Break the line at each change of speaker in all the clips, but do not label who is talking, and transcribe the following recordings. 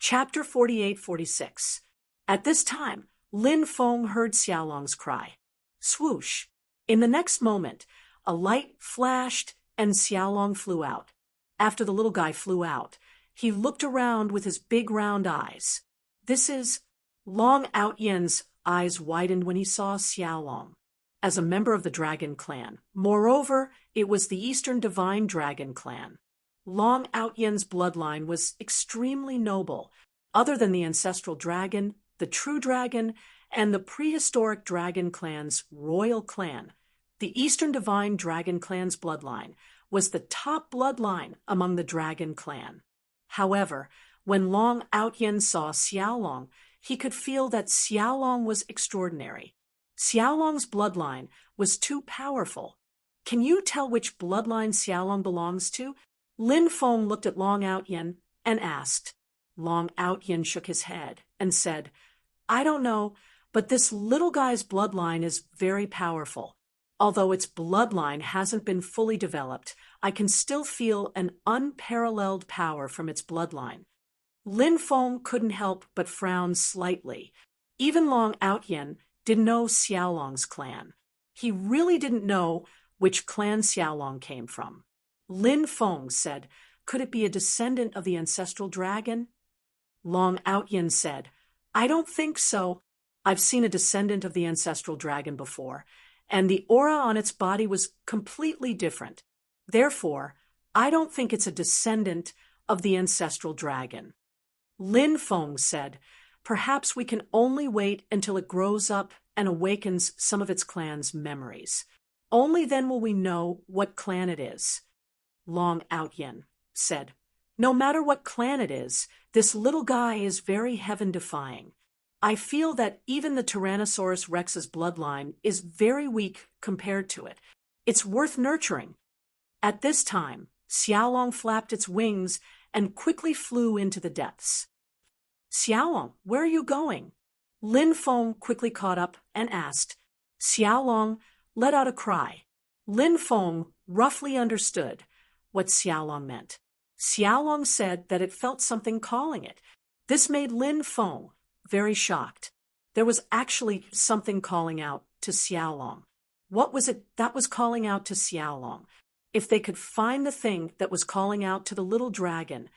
Chapter 48-46. At this time, Lin Feng heard Xiaolong's cry. Swoosh! In the next moment, a light flashed and Xiaolong flew out. After the little guy flew out, he looked around with his big round eyes. This is... Long Outyen's eyes widened when he saw Xiaolong. As a member of the Dragon Clan. Moreover, it was the Eastern Divine Dragon Clan. Long Outyen's bloodline was extremely noble, other than the ancestral dragon, the true dragon, and the prehistoric dragon clan's royal clan. The Eastern Divine Dragon Clan's bloodline was the top bloodline among the Dragon Clan. However, when Long Outyen saw Xiaolong, he could feel that Xiaolong was extraordinary. Xiaolong's bloodline was too powerful. Can you tell which bloodline Xiaolong belongs to? Lin Feng looked at Long Outyen and asked. Long Outyen shook his head and said, I don't know, but this little guy's bloodline is very powerful. Although its bloodline hasn't been fully developed, I can still feel an unparalleled power from its bloodline. Lin Feng couldn't help but frown slightly. Even Long Outyen didn't know Xiaolong's clan. He really didn't know which clan Xiaolong came from. Lin Feng said, could it be a descendant of the ancestral dragon? Long Outyen said, I don't think so. I've seen a descendant of the ancestral dragon before, and the aura on its body was completely different. Therefore, I don't think it's a descendant of the ancestral dragon. Lin Feng said, perhaps we can only wait until it grows up and awakens some of its clan's memories. Only then will we know what clan it is. Long Outyen said, no matter what clan it is, this little guy is very heaven-defying. I feel that even the Tyrannosaurus Rex's bloodline is very weak compared to it. It's worth nurturing. At this time, Xiaolong flapped its wings and quickly flew into the depths. Xiaolong, where are you going? Lin Feng quickly caught up and asked. Xiaolong let out a cry. Lin Feng roughly understood what Xiaolong meant. Xiaolong said that it felt something calling it. This made Lin Feng very shocked. There was actually something calling out to Xiaolong. What was it that was calling out to Xiaolong? If they could find the thing that was calling out to the little dragon,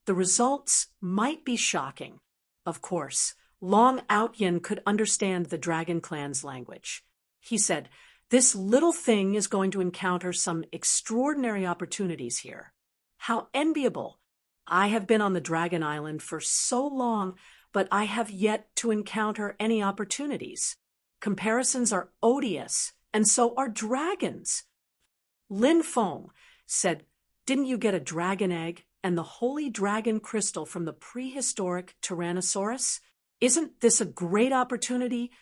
the results might be shocking. Of course, Long Outyen could understand the Dragon Clan's language. He said, this little thing is going to encounter some extraordinary opportunities here. How enviable! I have been on the Dragon Island for so long, but I have yet to encounter any opportunities. Comparisons are odious, and so are dragons. Lin Feng said, didn't you get a dragon egg and the holy dragon crystal from the prehistoric Tyrannosaurus? Isn't this a great opportunity?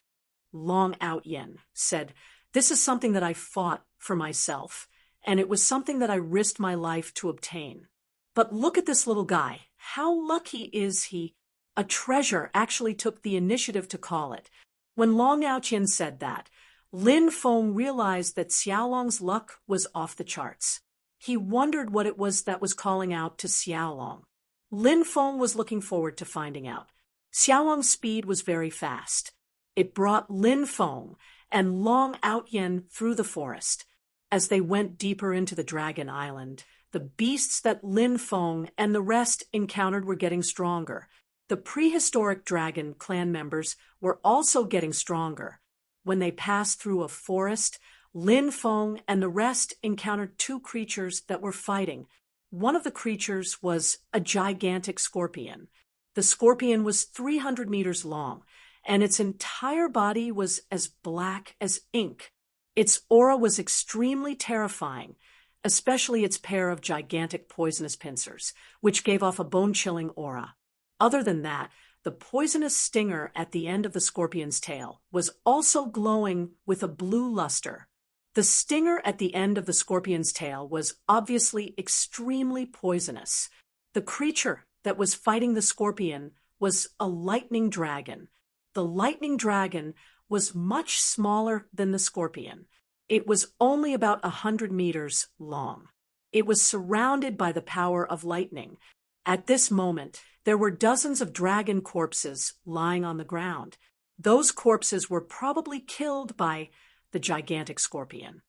Long Outyen said, this is something that I fought for myself, and it was something that I risked my life to obtain. But look at this little guy. How lucky is he? A treasure actually took the initiative to call it. When Long Outyen said that, Lin Feng realized that Xiaolong's luck was off the charts. He wondered what it was that was calling out to Xiaolong. Lin Feng was looking forward to finding out. Xiaolong's speed was very fast. It brought Lin Feng and Long Outyen through the forest. As they went deeper into the Dragon Island, the beasts that Lin Feng and the rest encountered were getting stronger. The prehistoric Dragon Clan members were also getting stronger. When they passed through a forest, Lin Feng and the rest encountered two creatures that were fighting. One of the creatures was a gigantic scorpion. The scorpion was 300 meters long, and its entire body was as black as ink. Its aura was extremely terrifying, especially its pair of gigantic poisonous pincers, which gave off a bone-chilling aura. Other than that, the poisonous stinger at the end of the scorpion's tail was also glowing with a blue luster. The stinger at the end of the scorpion's tail was obviously extremely poisonous. The creature that was fighting the scorpion was a lightning dragon. The lightning dragon was much smaller than the scorpion. It was only about 100 meters long. It was surrounded by the power of lightning. At this moment, There were dozens of dragon corpses lying on the ground. Those corpses were probably killed by the gigantic scorpion.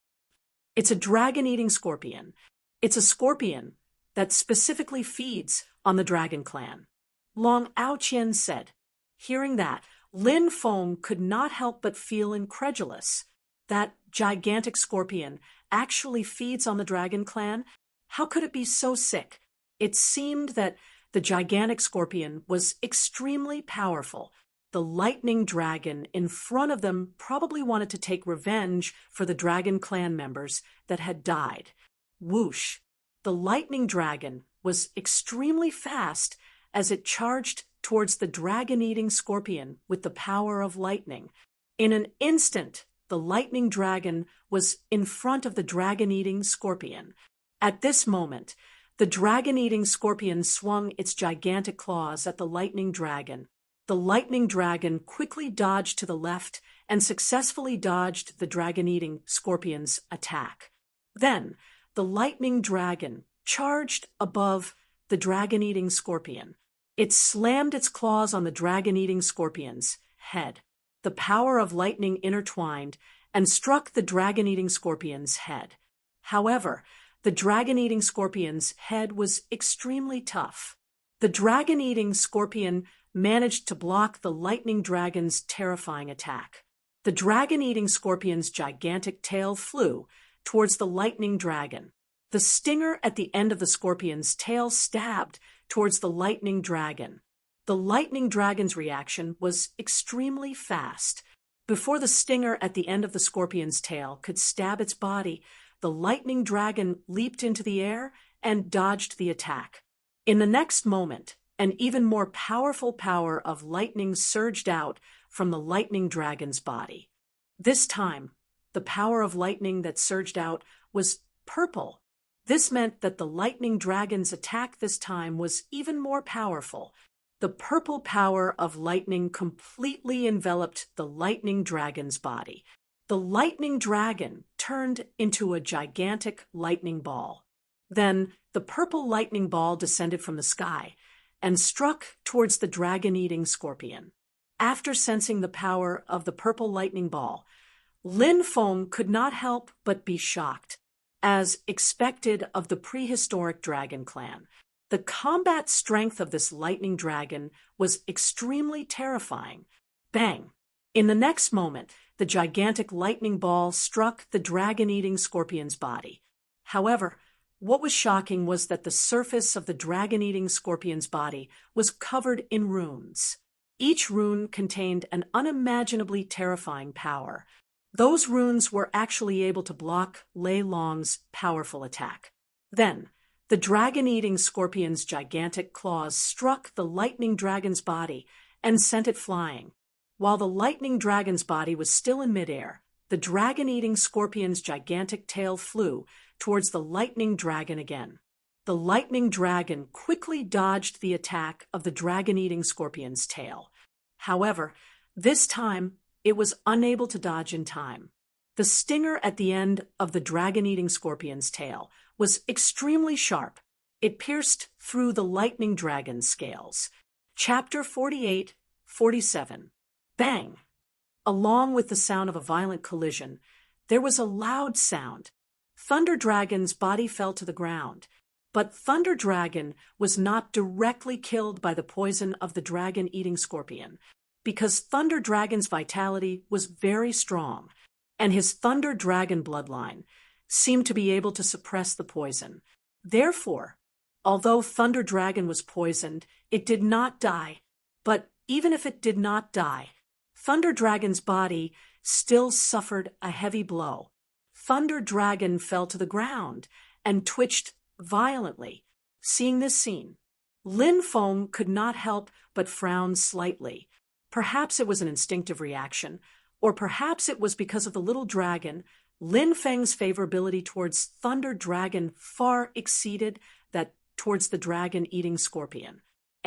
It's a dragon-eating scorpion. It's a scorpion that specifically feeds on the dragon clan. Long Aoqian said. Hearing that, Lin Feng could not help but feel incredulous. That gigantic scorpion actually feeds on the dragon clan? How could it be so sick? It seemed that the gigantic scorpion was extremely powerful. The lightning dragon in front of them probably wanted to take revenge for the dragon clan members that had died. Whoosh! The lightning dragon was extremely fast as it charged towards the dragon-eating scorpion with the power of lightning. In an instant, the lightning dragon was in front of the dragon-eating scorpion. At this moment, the dragon-eating scorpion swung its gigantic claws at the lightning dragon. The lightning dragon quickly dodged to the left and successfully dodged the dragon-eating scorpion's attack. Then, the lightning dragon charged above the dragon-eating scorpion. It slammed its claws on the dragon-eating scorpion's head. The power of lightning intertwined and struck the dragon-eating scorpion's head. However, the dragon-eating scorpion's head was extremely tough. The dragon-eating scorpion managed to block the lightning dragon's terrifying attack. The dragon-eating scorpion's gigantic tail flew towards the lightning dragon. The stinger at the end of the scorpion's tail stabbed towards the lightning dragon. The lightning dragon's reaction was extremely fast. Before the stinger at the end of the scorpion's tail could stab its body, the lightning dragon leaped into the air and dodged the attack. In the next moment, an even more powerful power of lightning surged out from the lightning dragon's body. This time, the power of lightning that surged out was purple. This meant that the lightning dragon's attack this time was even more powerful. The purple power of lightning completely enveloped the lightning dragon's body. The lightning dragon turned into a gigantic lightning ball. Then the purple lightning ball descended from the sky and struck towards the dragon-eating scorpion. After sensing the power of the purple lightning ball, Lin Feng could not help but be shocked. As expected of the prehistoric dragon clan, the combat strength of this lightning dragon was extremely terrifying. Bang! In the next moment, the gigantic lightning ball struck the dragon-eating scorpion's body. However, what was shocking was that the surface of the dragon-eating scorpion's body was covered in runes. Each rune contained an unimaginably terrifying power. Those runes were actually able to block Lei Long's powerful attack. Then, the dragon-eating scorpion's gigantic claws struck the lightning dragon's body and sent it flying. While the lightning dragon's body was still in midair, the dragon-eating scorpion's gigantic tail flew towards the lightning dragon again. The lightning dragon quickly dodged the attack of the dragon-eating scorpion's tail. However, this time, it was unable to dodge in time. The stinger at the end of the dragon-eating scorpion's tail was extremely sharp. It pierced through the lightning dragon's scales. Chapter 48-47. Bang! Along with the sound of a violent collision, there was a loud sound. Thunder Dragon's body fell to the ground, but Thunder Dragon was not directly killed by the poison of the dragon-eating scorpion, because Thunder Dragon's vitality was very strong, and his Thunder Dragon bloodline seemed to be able to suppress the poison. Therefore, although Thunder Dragon was poisoned, it did not die. But even if it did not die, Thunder Dragon's body still suffered a heavy blow. Thunder Dragon fell to the ground and twitched violently. Seeing this scene, Lin Feng could not help but frown slightly. Perhaps it was an instinctive reaction, or perhaps it was because of the little dragon. Lin Feng's favorability towards Thunder Dragon far exceeded that towards the dragon-eating scorpion.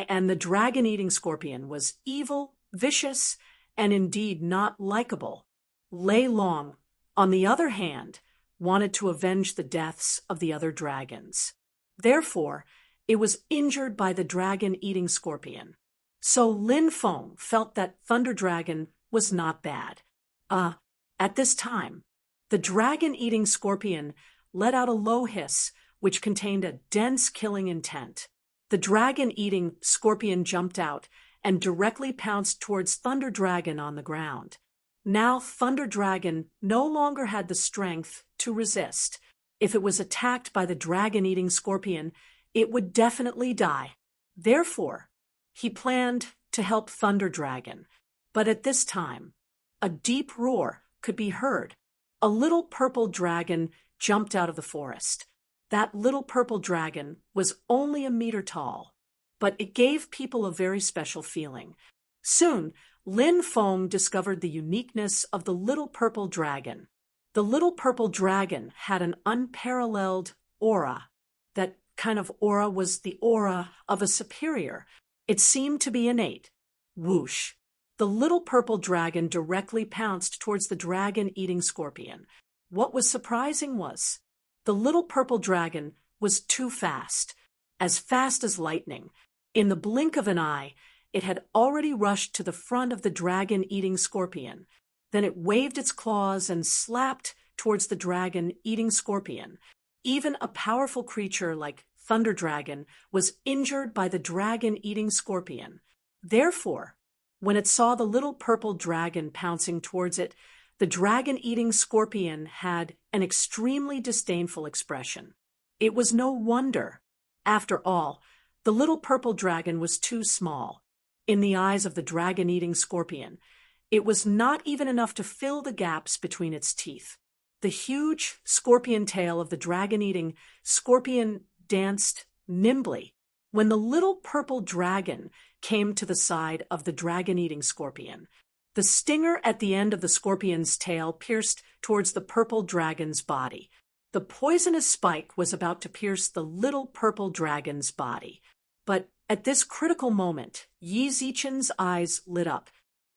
And the dragon-eating scorpion was evil, vicious, and indeed not likable. Lei Long, on the other hand, wanted to avenge the deaths of the other dragons. Therefore, It was injured by the dragon-eating scorpion. So Lin Feng felt that Thunder Dragon was not bad. At this time, the dragon-eating scorpion let out a low hiss, which contained a dense killing intent. The dragon-eating scorpion jumped out and directly pounced towards Thunder Dragon on the ground. Now Thunder Dragon no longer had the strength to resist. If it was attacked by the dragon-eating scorpion, it would definitely die. Therefore, he planned to help Thunder Dragon. But at this time, a deep roar could be heard. A little purple dragon jumped out of the forest. That little purple dragon was only a meter tall, but it gave people a very special feeling. Soon, Lin Feng discovered the uniqueness of the little purple dragon. The little purple dragon had an unparalleled aura. That kind of aura was the aura of a superior. It seemed to be innate. Whoosh! The little purple dragon directly pounced towards the dragon-eating scorpion. What was surprising was, the little purple dragon was too fast as lightning. In the blink of an eye, it had already rushed to the front of the dragon-eating scorpion. Then it waved its claws and slapped towards the dragon-eating scorpion. Even a powerful creature like Thunder Dragon was injured by the dragon-eating scorpion. Therefore, when it saw the little purple dragon pouncing towards it, the dragon-eating scorpion had an extremely disdainful expression. It was no wonder. After all, the little purple dragon was too small. In the eyes of the dragon-eating scorpion, it was not even enough to fill the gaps between its teeth. The huge scorpion tail of the dragon-eating scorpion danced nimbly when the little purple dragon came to the side of the dragon-eating scorpion. The stinger at the end of the scorpion's tail pierced towards the purple dragon's body. The poisonous spike was about to pierce the little purple dragon's body. But at this critical moment, Yi Zichen's eyes lit up.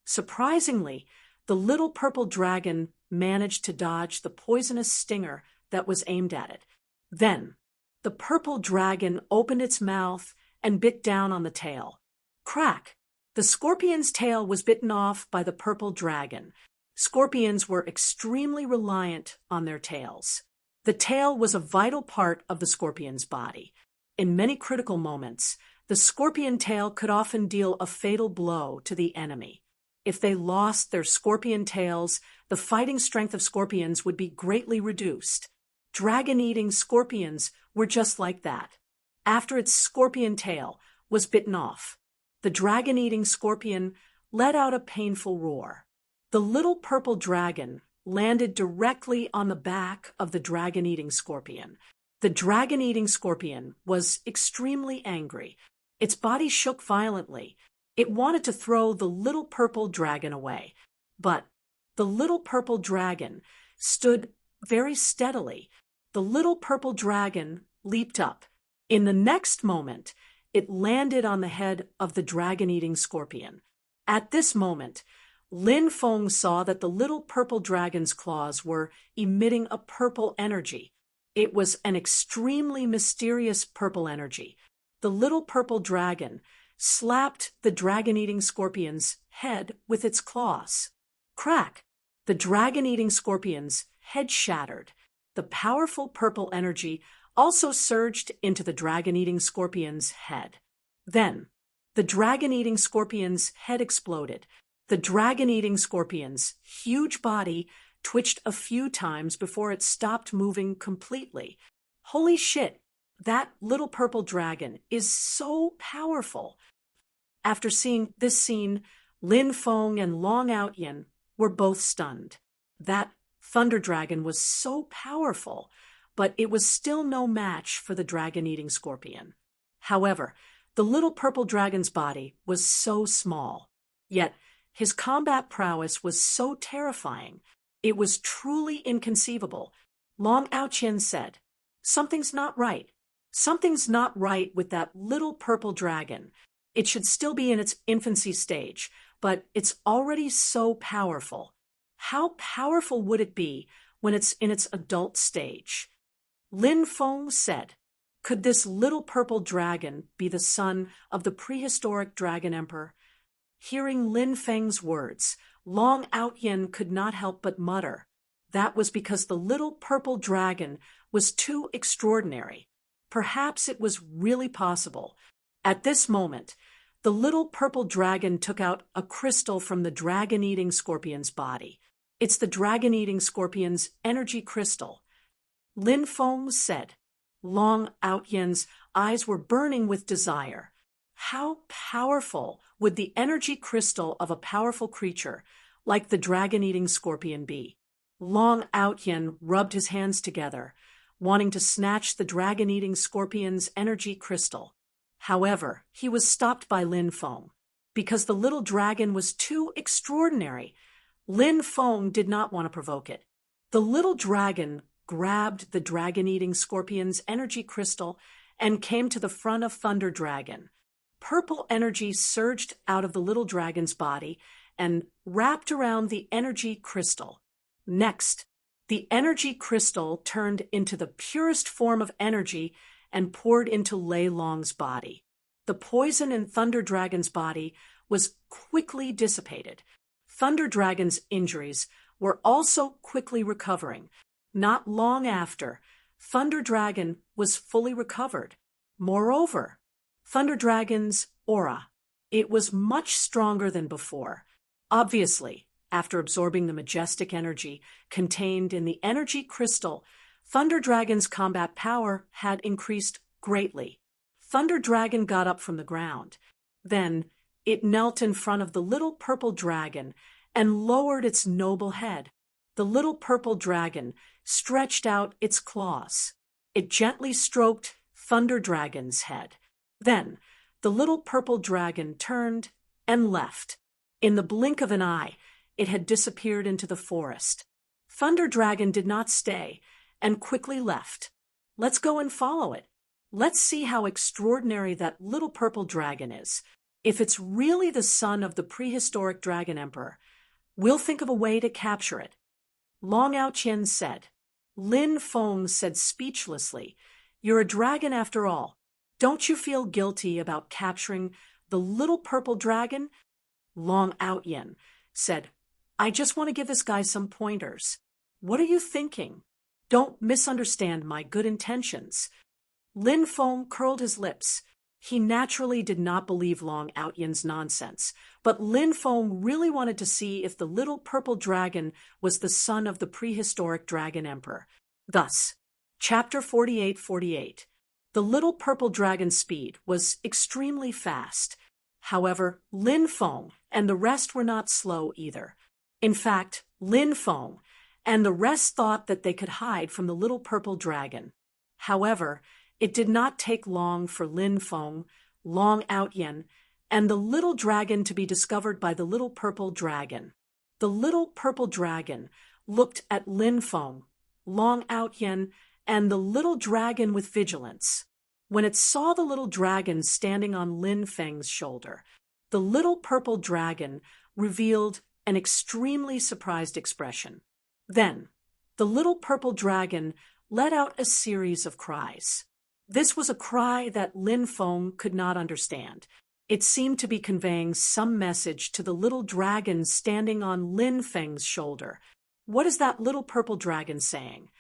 Surprisingly, the little purple dragon managed to dodge the poisonous stinger that was aimed at it. Then, the purple dragon opened its mouth and bit down on the tail. Crack! The scorpion's tail was bitten off by the purple dragon. Scorpions were extremely reliant on their tails. The tail was a vital part of the scorpion's body. In many critical moments, the scorpion tail could often deal a fatal blow to the enemy. If they lost their scorpion tails, the fighting strength of scorpions would be greatly reduced. Dragon-eating scorpions were just like that. After its scorpion tail was bitten off, the dragon-eating scorpion let out a painful roar. The little purple dragon landed directly on the back of the dragon-eating scorpion. The dragon-eating scorpion was extremely angry. Its body shook violently. It wanted to throw the little purple dragon away. But the little purple dragon stood very steadily. The little purple dragon leaped up. In the next moment, it landed on the head of the dragon-eating scorpion. At this moment, Lin Feng saw that the little purple dragon's claws were emitting a purple energy. It was an extremely mysterious purple energy. The little purple dragon slapped the dragon-eating scorpion's head with its claws. Crack! The dragon-eating scorpion's head shattered. The powerful purple energy also surged into the dragon-eating scorpion's head. Then, the dragon-eating scorpion's head exploded. The dragon-eating scorpion's huge body twitched a few times before it stopped moving completely. Holy shit, that little purple dragon is so powerful. After seeing this scene, Lin Feng and Long Outyin were both stunned. That thunder dragon was so powerful, but it was still no match for the dragon-eating scorpion. However, the little purple dragon's body was so small, yet his combat prowess was so terrifying. It was truly inconceivable. Long Outyin said, "Something's not right. Something's not right with that little purple dragon. It should still be in its infancy stage, but it's already so powerful. How powerful would it be when it's in its adult stage?" Lin Feng said, Could this little purple dragon be the son of the prehistoric dragon emperor? Hearing Lin Feng's words, Long Outyin could not help but mutter. That was because the little purple dragon was too extraordinary. Perhaps it was really possible. At this moment, the little purple dragon took out a crystal from the dragon-eating scorpion's body. It's the dragon-eating scorpion's energy crystal. Lin Feng said. Long Outyin's eyes were burning with desire. How powerful would the energy crystal of a powerful creature like the dragon-eating scorpion be? Long Outyin rubbed his hands together, wanting to snatch the dragon-eating scorpion's energy crystal. However, he was stopped by Lin Feng. Because the little dragon was too extraordinary, Lin Feng did not want to provoke it. The little dragon grabbed the dragon-eating scorpion's energy crystal and came to the front of Thunder Dragon. Purple energy surged out of the little dragon's body and wrapped around the energy crystal. Next, the energy crystal turned into the purest form of energy and poured into Lei Long's body. The poison in Thunder Dragon's body was quickly dissipated. Thunder Dragon's injuries were also quickly recovering. Not long after, Thunder Dragon was fully recovered. Moreover, Thunder Dragon's aura, it was much stronger than before. Obviously, after absorbing the majestic energy contained in the energy crystal, Thunder Dragon's combat power had increased greatly. Thunder Dragon got up from the ground. Then it knelt in front of the little purple dragon and lowered its noble head. The little purple dragon stretched out its claws. It gently stroked Thunder Dragon's head. Then the little purple dragon turned and left. In the blink of an eye, it had disappeared into the forest. Thunder Dragon did not stay and quickly left. Let's go and follow it. Let's see how extraordinary that little purple dragon is. If it's really the son of the prehistoric dragon emperor, we'll think of a way to capture it. Long Outyin said. Lin Feng said speechlessly, You're a dragon after all. Don't you feel guilty about capturing the little purple dragon? Long Outyin said, I just want to give this guy some pointers. What are you thinking? Don't misunderstand my good intentions. Lin Feng curled his lips. He naturally did not believe Long Outyin's nonsense, but Lin Feng really wanted to see if the little purple dragon was the son of the prehistoric dragon emperor. Thus, Chapter 48:48. The little purple dragon's speed was extremely fast. However, Lin Feng and the rest were not slow either. In fact, Lin Feng and the rest thought that they could hide from the little purple dragon. However, it did not take long for Lin Feng, Long Outyin, and the little dragon to be discovered by the little purple dragon. The little purple dragon looked at Lin Feng, Long Outyin, and the little dragon with vigilance. When it saw the little dragon standing on Lin Feng's shoulder, the little purple dragon revealed an extremely surprised expression. Then, the little purple dragon let out a series of cries. This was a cry that Lin Feng could not understand. It seemed to be conveying some message to the little dragon standing on Lin Feng's shoulder. What is that little purple dragon saying?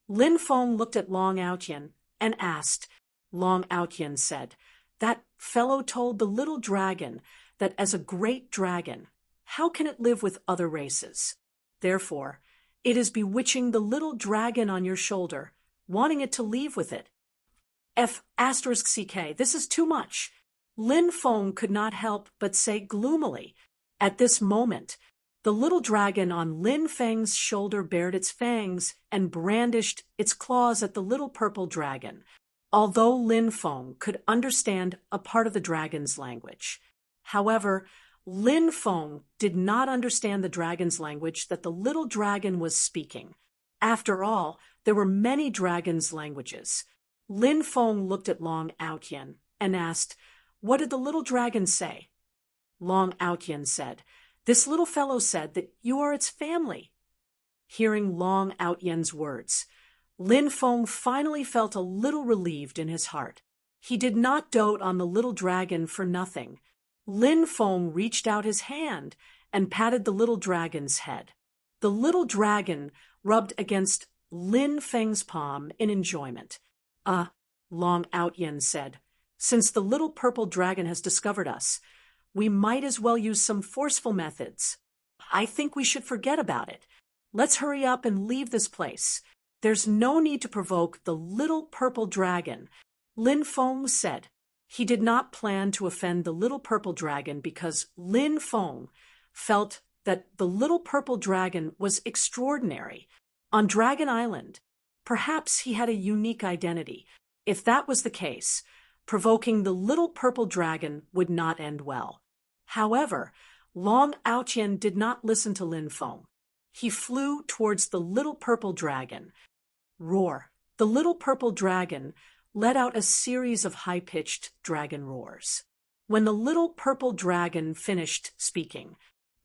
Lin Feng looked at Long Outyin and asked. Long Outyin said, That fellow told the little dragon that as a great dragon, how can it live with other races? Therefore, it is bewitching the little dragon on your shoulder, wanting it to leave with it. F***CK, this is too much. Lin Feng could not help but say gloomily. At this moment, the little dragon on Lin Feng's shoulder bared its fangs and brandished its claws at the little purple dragon. Although Lin Feng could understand a part of the dragon's language. However, Lin Feng did not understand the dragon's language that the little dragon was speaking. After all, there were many dragons' languages. Lin Feng looked at Long Outyin and asked, What did the little dragon say? Long Outyin said, This little fellow said that you are its family. Hearing Long Outyin's words, Lin Feng finally felt a little relieved in his heart. He did not dote on the little dragon for nothing. Lin Feng reached out his hand and patted the little dragon's head. The little dragon rubbed against Lin Feng's palm in enjoyment. Long Outyen said, since the little purple dragon has discovered us, we might as well use some forceful methods. I think we should forget about it. Let's hurry up and leave this place. There's no need to provoke the little purple dragon. Lin Feng said. He did not plan to offend the little purple dragon because Lin Feng felt that the little purple dragon was extraordinary. On Dragon Island, perhaps he had a unique identity. If that was the case, provoking the little purple dragon would not end well. However, Long Outyen did not listen to Lin Feng. He flew towards the little purple dragon. Roar! The little purple dragon let out a series of high-pitched dragon roars. When the little purple dragon finished speaking,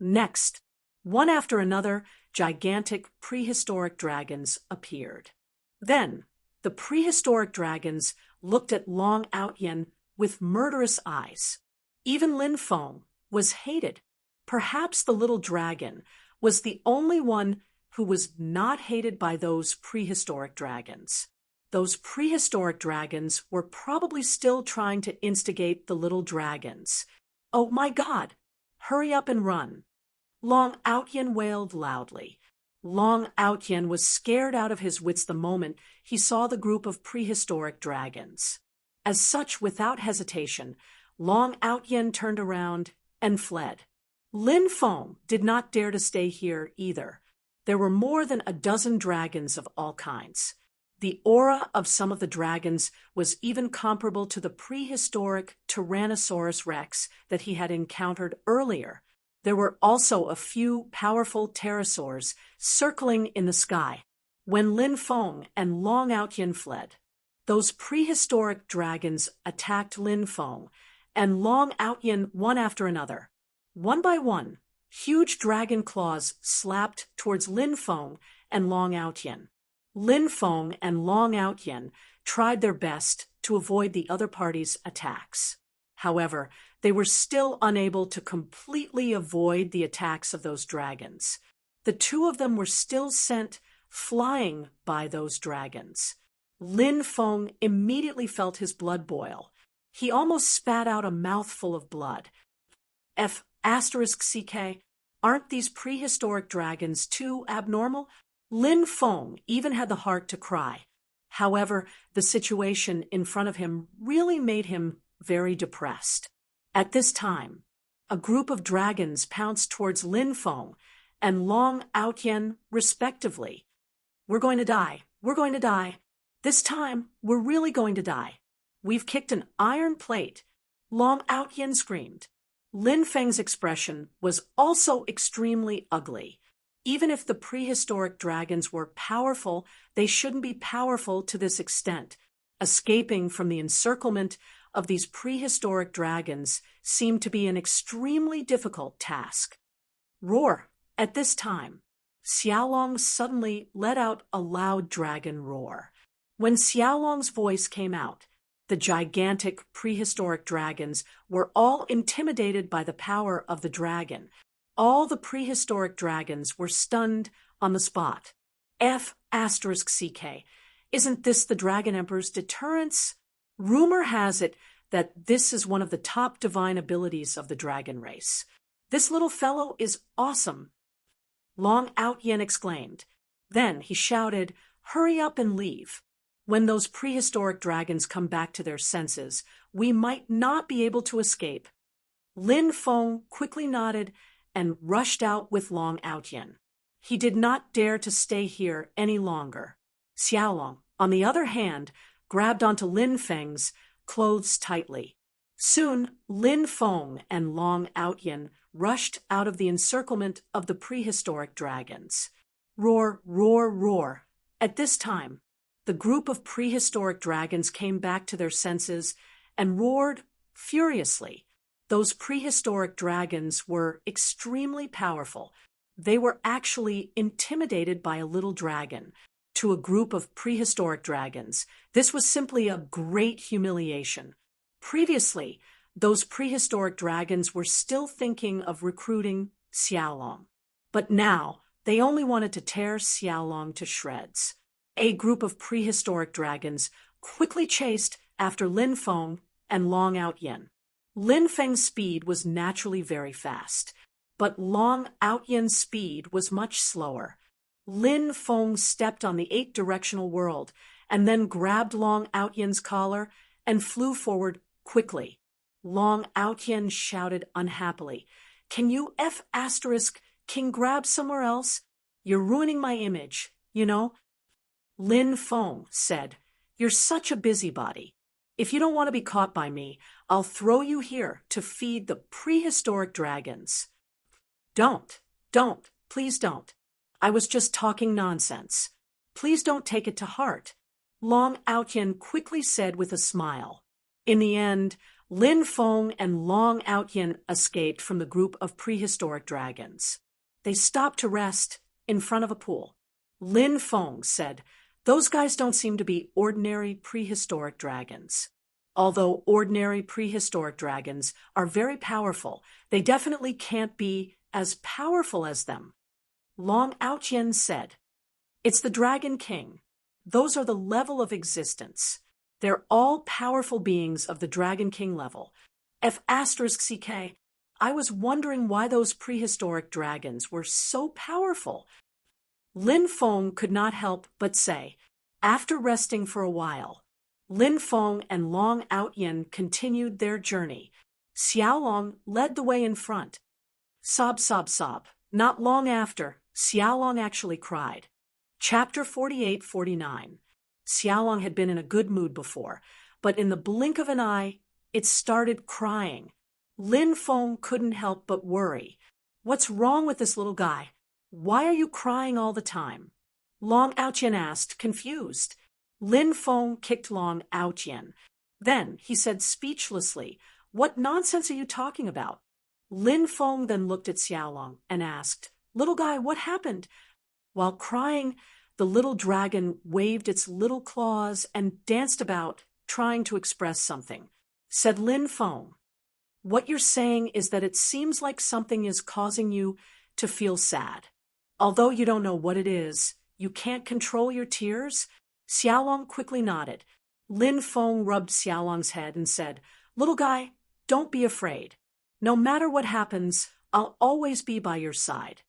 next, one after another, gigantic prehistoric dragons appeared. Then, the prehistoric dragons looked at Long Outyen with murderous eyes. Even Lin Feng was hated. Perhaps the little dragon was the only one who was not hated by those prehistoric dragons. Those prehistoric dragons were probably still trying to instigate the little dragons. Oh my God! Hurry up and run! Long Outyen wailed loudly. Long Outyen was scared out of his wits the moment he saw the group of prehistoric dragons. As such, without hesitation, Long Outyen turned around and fled. Lin Feng did not dare to stay here either. There were more than a dozen dragons of all kinds. The aura of some of the dragons was even comparable to the prehistoric Tyrannosaurus Rex that he had encountered earlier. There were also a few powerful pterosaurs circling in the sky. When Lin Feng and Long Outyen fled, those prehistoric dragons attacked Lin Feng and Long Outyen one after another. One by one, huge dragon claws slapped towards Lin Feng and Long Outyen. Lin Feng and Long Outyen tried their best to avoid the other party's attacks. However, they were still unable to completely avoid the attacks of those dragons. The two of them were still sent flying by those dragons. Lin Feng immediately felt his blood boil. He almost spat out a mouthful of blood. **CK, aren't these prehistoric dragons too abnormal? Lin Feng even had the heart to cry. However, the situation in front of him really made him very depressed. At this time, a group of dragons pounced towards Lin Feng and Long Outyen respectively. We're going to die. We're going to die. This time, we're really going to die. We've kicked an iron plate. Long Outyen screamed. Lin Feng's expression was also extremely ugly. Even if the prehistoric dragons were powerful, they shouldn't be powerful to this extent. Escaping from the encirclement of these prehistoric dragons seemed to be an extremely difficult task. Roar! At this time, Xiaolong suddenly let out a loud dragon roar. When Xiaolong's voice came out, the gigantic prehistoric dragons were all intimidated by the power of the dragon. All the prehistoric dragons were stunned on the spot. **CK, isn't this the Dragon Emperor's deterrence? Rumor has it that this is one of the top divine abilities of the dragon race. This little fellow is awesome!" Long Outyen exclaimed. Then he shouted, "Hurry up and leave. When those prehistoric dragons come back to their senses, we might not be able to escape." Lin Feng quickly nodded and rushed out with Long Outyen. He did not dare to stay here any longer. Xiaolong, on the other hand, grabbed onto Lin Feng's clothes tightly. Soon, Lin Feng and Long Outyen rushed out of the encirclement of the prehistoric dragons. Roar, roar, roar. At this time, the group of prehistoric dragons came back to their senses and roared furiously. Those prehistoric dragons were extremely powerful. They were actually intimidated by a little dragon. to a group of prehistoric dragons. This was simply a great humiliation. Previously, those prehistoric dragons were still thinking of recruiting Xiaolong. But now, they only wanted to tear Xiaolong to shreds. A group of prehistoric dragons quickly chased after Lin Feng and Long Outyin. Lin Feng's speed was naturally very fast, but Long Outyen's speed was much slower. Lin Feng stepped on the 8-directional world and then grabbed Long Outyen's collar and flew forward quickly. Long Outyen shouted unhappily, "Can you King grab somewhere else? You're ruining my image, you know?" Lin Feng said, "You're such a busybody. If you don't want to be caught by me, I'll throw you here to feed the prehistoric dragons." Don't, please don't. I was just talking nonsense. Please don't take it to heart," Long Outyen quickly said with a smile. In the end, Lin Feng and Long Outyen escaped from the group of prehistoric dragons. They stopped to rest in front of a pool. Lin Feng said, "Those guys don't seem to be ordinary prehistoric dragons. Although ordinary prehistoric dragons are very powerful, they definitely can't be as powerful as them." Long Outyen said, "It's the Dragon King. Those are the level of existence. They're all powerful beings of the Dragon King level. CK, I was wondering why those prehistoric dragons were so powerful." Lin Feng could not help but say, after resting for a while, Lin Feng and Long Outyen continued their journey. Xiaolong led the way in front. Sob, sob, sob. Not long after, Xiaolong actually cried. Chapter 48-49. Xiaolong had been in a good mood before, but in the blink of an eye, it started crying. Lin Feng couldn't help but worry. "What's wrong with this little guy? Why are you crying all the time?" Long Outyen asked, confused. Lin Feng kicked Long Outyen. Then he said speechlessly, "What nonsense are you talking about?" Lin Feng then looked at Xiaolong and asked, "Little guy, what happened?" While crying, the little dragon waved its little claws and danced about, trying to express something. Said Lin Feng, "What you're saying is that it seems like something is causing you to feel sad. Although you don't know what it is, you can't control your tears?" Xiaolong quickly nodded. Lin Feng rubbed Xiaolong's head and said, "Little guy, don't be afraid. No matter what happens, I'll always be by your side."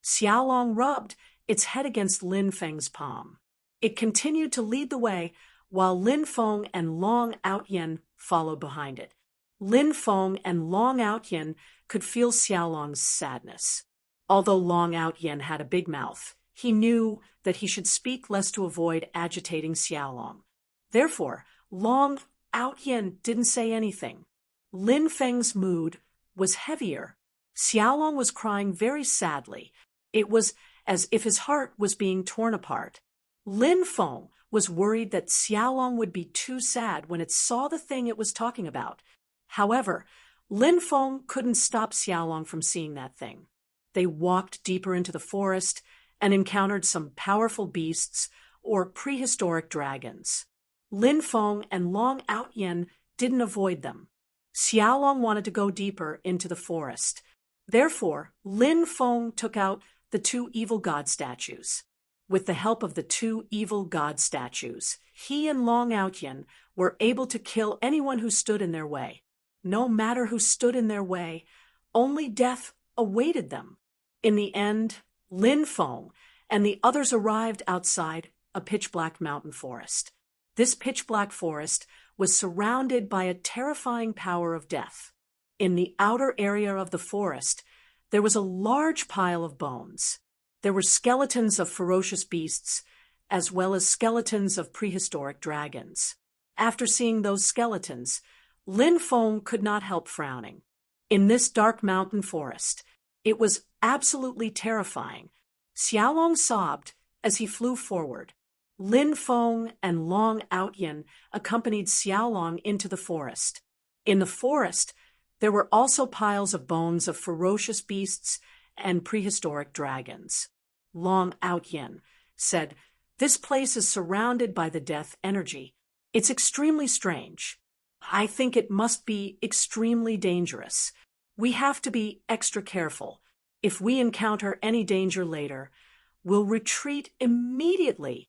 Xiaolong rubbed its head against Lin Feng's palm. It continued to lead the way, while Lin Feng and Long Outyen followed behind it. Lin Feng and Long Outyen could feel Xiaolong's sadness. Although Long Outyen had a big mouth, he knew that he should speak less to avoid agitating Xiaolong. Therefore, Long Outyen didn't say anything. Lin Feng's mood was heavier. Xiaolong was crying very sadly. It was as if his heart was being torn apart. Lin Feng was worried that Xiaolong would be too sad when it saw the thing it was talking about. However, Lin Feng couldn't stop Xiaolong from seeing that thing. They walked deeper into the forest and encountered some powerful beasts or prehistoric dragons. Lin Feng and Long Outyen didn't avoid them. Xiaolong wanted to go deeper into the forest. Therefore, Lin Feng took out the 2 evil god statues. With the help of the 2 evil god statues, he and Long Outyen were able to kill anyone who stood in their way. No matter who stood in their way, only death awaited them. In the end, Lin Feng and the others arrived outside a pitch-black mountain forest. This pitch-black forest was surrounded by a terrifying power of death. In the outer area of the forest, there was a large pile of bones. There were skeletons of ferocious beasts, as well as skeletons of prehistoric dragons. After seeing those skeletons, Lin Feng could not help frowning. In this dark mountain forest, it was absolutely terrifying. Xiaolong sobbed as he flew forward. Lin Feng and Long Outyen accompanied Xiaolong into the forest. In the forest, there were also piles of bones of ferocious beasts and prehistoric dragons. Long Outyen said, This place is surrounded by the death energy. It's extremely strange. I think it must be extremely dangerous. We have to be extra careful. If we encounter any danger later, we'll retreat immediately.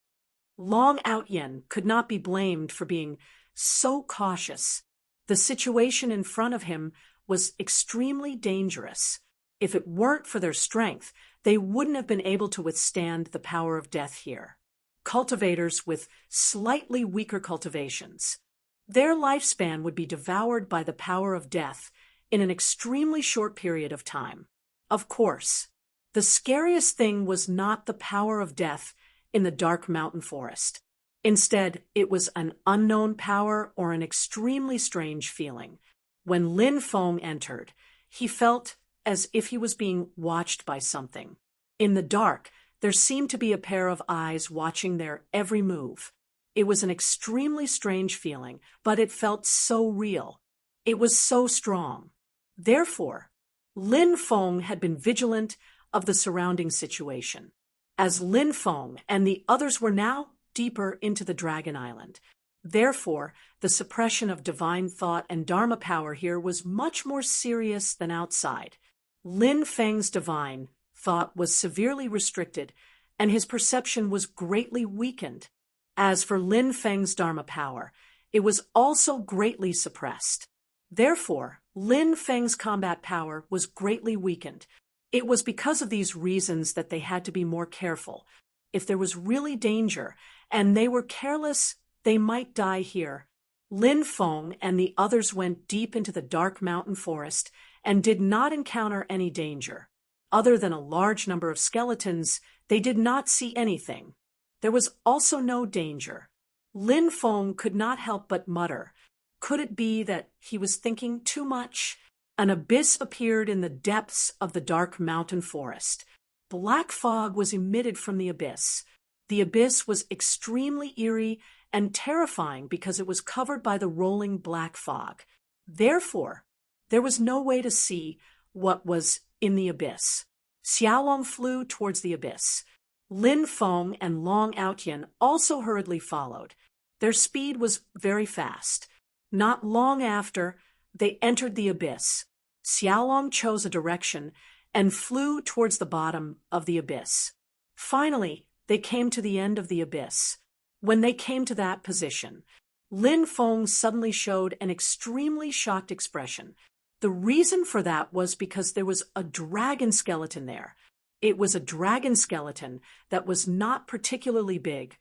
Long Outyen could not be blamed for being so cautious. The situation in front of him was extremely dangerous. If it weren't for their strength, they wouldn't have been able to withstand the power of death here. Cultivators with slightly weaker cultivations, their lifespan would be devoured by the power of death in an extremely short period of time. Of course, the scariest thing was not the power of death in the dark mountain forest. Instead, it was an unknown power or an extremely strange feeling. When Lin Feng entered, he felt as if he was being watched by something. In the dark, there seemed to be a pair of eyes watching their every move. It was an extremely strange feeling, but it felt so real. It was so strong. Therefore, Lin Feng had been vigilant of the surrounding situation. As Lin Feng and the others were now deeper into the Dragon Island, therefore, the suppression of divine thought and Dharma power here was much more serious than outside. Lin Feng's divine thought was severely restricted, and his perception was greatly weakened. As for Lin Feng's Dharma power, it was also greatly suppressed. Therefore, Lin Feng's combat power was greatly weakened. It was because of these reasons that they had to be more careful. If there was really danger, and they were careless, they might die here. Lin Feng and the others went deep into the dark mountain forest and did not encounter any danger. Other than a large number of skeletons, they did not see anything. There was also no danger. Lin Feng could not help but mutter. Could it be that he was thinking too much? An abyss appeared in the depths of the dark mountain forest. Black fog was emitted from the abyss. The abyss was extremely eerie and terrifying because it was covered by the rolling black fog. Therefore, there was no way to see what was in the abyss. Xiaolong flew towards the abyss. Lin Feng and Long Outyen also hurriedly followed. Their speed was very fast. Not long after, they entered the abyss. Xiaolong chose a direction and flew towards the bottom of the abyss. Finally, they came to the end of the abyss. When they came to that position, Lin Feng suddenly showed an extremely shocked expression. The reason for that was because there was a dragon skeleton there. It was a dragon skeleton that was not particularly big,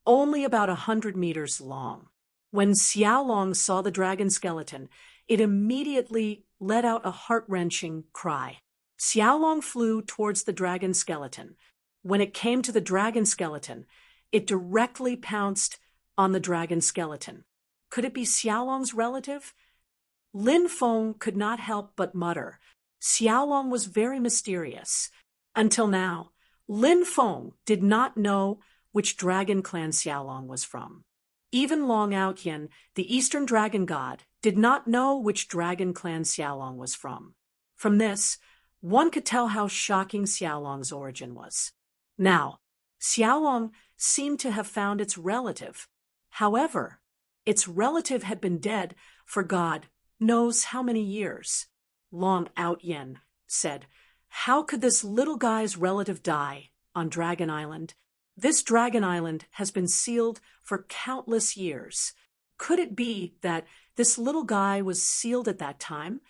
only about 100 meters long. When Xiaolong saw the dragon skeleton, it immediately let out a heart-wrenching cry. Xiaolong flew towards the dragon skeleton. When it came to the dragon skeleton, it directly pounced on the dragon skeleton. Could it be Xiaolong's relative? Lin Feng could not help but mutter. Xiaolong was very mysterious. Until now, Lin Feng did not know which dragon clan Xiaolong was from. Even Long Outyen, the Eastern dragon god, did not know which dragon clan Xiaolong was from. From this, one could tell how shocking Xiaolong's origin was. Now, Xiaolong seemed to have found its relative. However, its relative had been dead for God knows how many years. Long Outyen said, "How could this little guy's relative die on Dragon Island? This Dragon Island has been sealed for countless years. Could it be that this little guy was sealed at that time?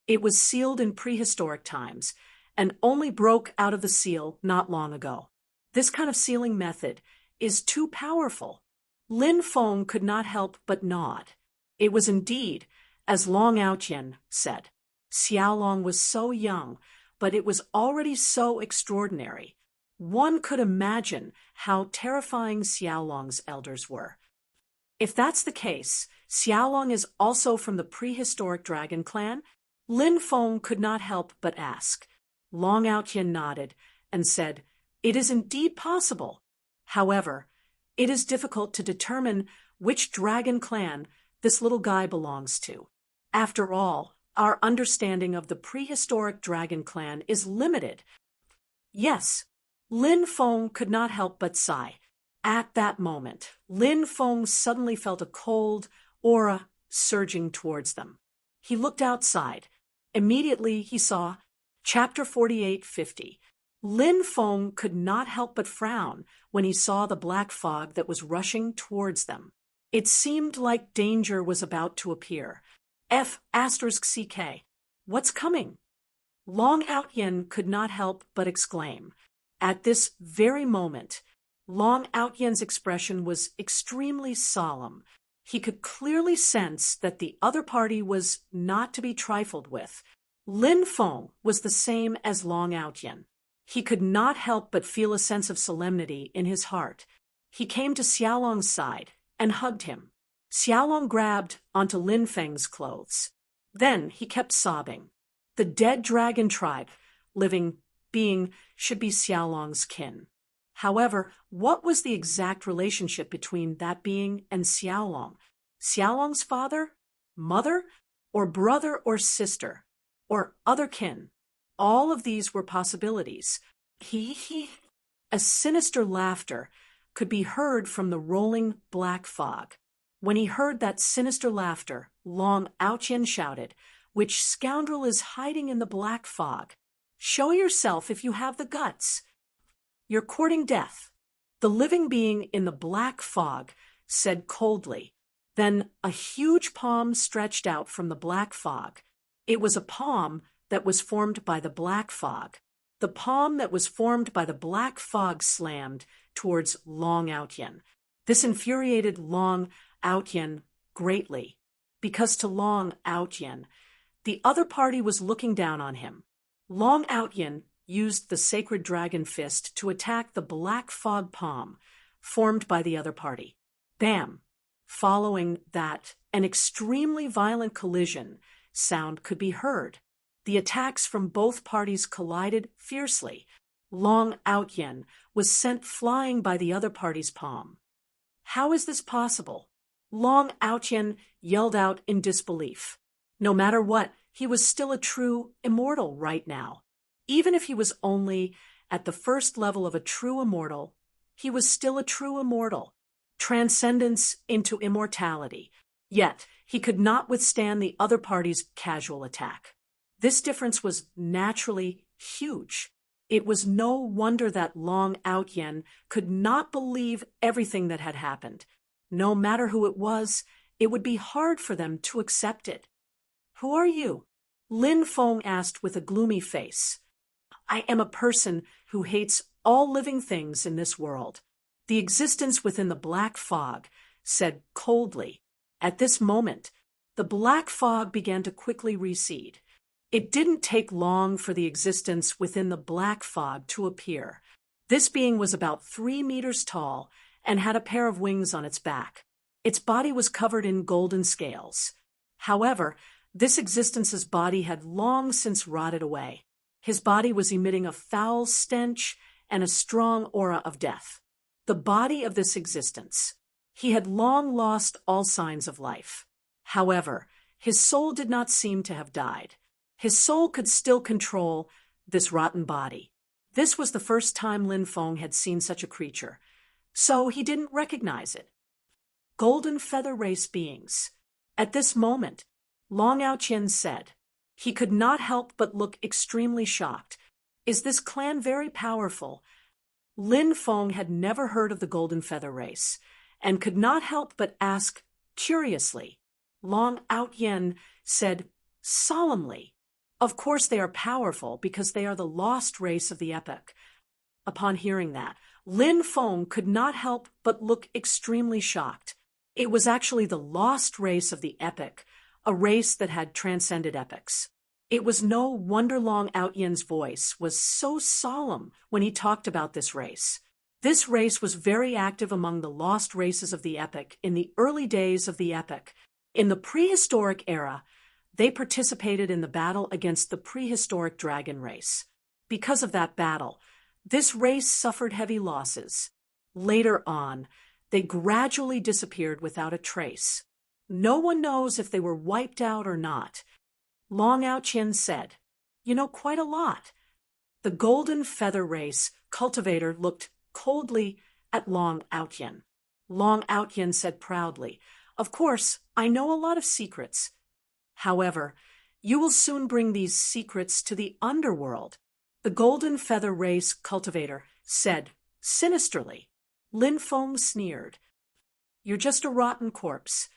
It was sealed in prehistoric times and only broke out of the seal not long ago. This kind of sealing method is too powerful." Lin Feng could not help but nod. It was indeed, as Long Outyen said. Xiaolong was so young, but it was already so extraordinary. One could imagine how terrifying Xiaolong's elders were. If that's the case, Xiaolong is also from the prehistoric dragon clan? Lin Feng could not help but ask. Long Outyen nodded and said, "It is indeed possible. However, it is difficult to determine which dragon clan this little guy belongs to. After all, our understanding of the prehistoric dragon clan is limited." Yes, Lin Feng could not help but sigh. At that moment, Lin Feng suddenly felt a cold aura surging towards them. He looked outside. Immediately he saw Chapter 4850. Lin Feng could not help but frown when he saw the black fog that was rushing towards them. It seemed like danger was about to appear. F***CK. What's coming? Long Outyen could not help but exclaim. At this very moment, Long Outyen's expression was extremely solemn. He could clearly sense that the other party was not to be trifled with. Lin Feng was the same as Long Outyen. He could not help but feel a sense of solemnity in his heart. He came to Xiaolong's side and hugged him. Xiaolong grabbed onto Lin Feng's clothes. Then he kept sobbing. The dead dragon tribe, living being, should be Xiaolong's kin. However, what was the exact relationship between that being and Xiaolong? Xiaolong's father, mother, or brother or sister, or other kin? All of these were possibilities. A sinister laughter could be heard from the rolling black fog. When he heard that sinister laughter, Long Outyen shouted, "Which scoundrel is hiding in the black fog? Show yourself if you have the guts. You're courting death." The living being in the black fog said coldly. Then a huge palm stretched out from the black fog. It was a palm that was formed by the black fog. The palm that was formed by the black fog slammed towards Long Outyen. This infuriated Long Outyen greatly, because to Long Outyen, the other party was looking down on him. Long Outyen used the sacred dragon fist to attack the black fog palm formed by the other party. Bam! Following that, an extremely violent collision sound could be heard. The attacks from both parties collided fiercely. Long Outyen was sent flying by the other party's palm. How is this possible? Long Outyen yelled out in disbelief. No matter what, he was still a true immortal right now. Even if he was only at the first level of a true immortal, he was still a true immortal. Transcendence into immortality. Yet, he could not withstand the other party's casual attack. This difference was naturally huge. It was no wonder that Long Outyen could not believe everything that had happened. No matter who it was, it would be hard for them to accept it. "Who are you?" Lin Feng asked with a gloomy face. "I am a person who hates all living things in this world." The existence within the black fog said coldly. At this moment, the black fog began to quickly recede. It didn't take long for the existence within the black fog to appear. This being was about 3 meters tall and had a pair of wings on its back. Its body was covered in golden scales. However, this existence's body had long since rotted away. His body was emitting a foul stench and a strong aura of death. The body of this existence. He had long lost all signs of life. However, his soul did not seem to have died. His soul could still control this rotten body. This was the first time Lin Feng had seen such a creature, so he didn't recognize it. Golden feather race beings. At this moment, Long Outyen said. He could not help but look extremely shocked. "Is this clan very powerful?" Lin Feng had never heard of the golden feather race, and could not help but ask curiously. Long Outyen said solemnly, "Of course they are powerful because they are the lost race of the epoch." Upon hearing that, Lin Feng could not help but look extremely shocked. It was actually the lost race of the epoch, a race that had transcended epochs. It was no wonder Long Outyen's voice was so solemn when he talked about this race. This race was very active among the lost races of the epoch in the early days of the epoch. In the prehistoric era, they participated in the battle against the prehistoric dragon race. Because of that battle, this race suffered heavy losses. Later on, they gradually disappeared without a trace. No one knows if they were wiped out or not. Long Outyen said, "You know quite a lot." The golden feather race cultivator looked coldly at Long Outyen. Long Outyen said proudly, "Of course, I know a lot of secrets. However, you will soon bring these secrets to the underworld." The Golden Feather Race cultivator said sinisterly. Lin Feng sneered, "You're just a rotten corpse.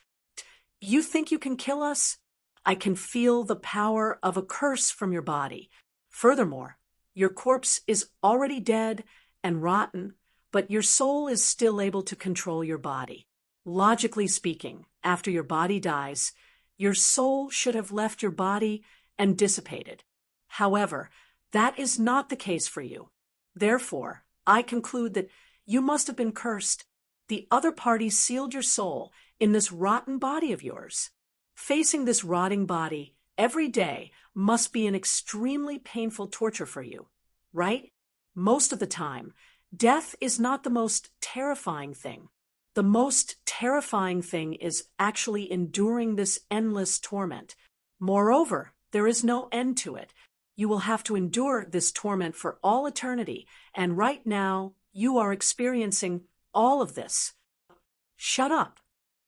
You think you can kill us? I can feel the power of a curse from your body. Furthermore, your corpse is already dead and rotten, but your soul is still able to control your body. Logically speaking, after your body dies, your soul should have left your body and dissipated. However, that is not the case for you. Therefore, I conclude that you must have been cursed. The other party sealed your soul in this rotten body of yours. Facing this rotting body every day must be an extremely painful torture for you, right? Most of the time, death is not the most terrifying thing. The most terrifying thing is actually enduring this endless torment. Moreover, there is no end to it. You will have to endure this torment for all eternity, and right now, you are experiencing all of this." "Shut up,"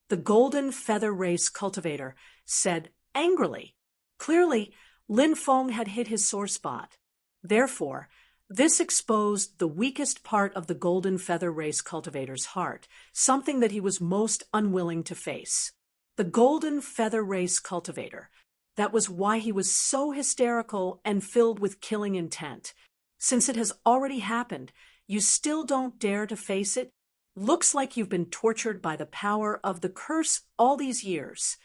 the Golden Feather Race cultivator said angrily. Clearly, Lin Feng had hit his sore spot. Therefore, this exposed the weakest part of the Golden Feather Race cultivator's heart, something that he was most unwilling to face. The Golden Feather Race cultivator. That was why he was so hysterical and filled with killing intent. Since it has already happened, you still don't dare to face it? Looks like you've been tortured by the power of the curse all these years.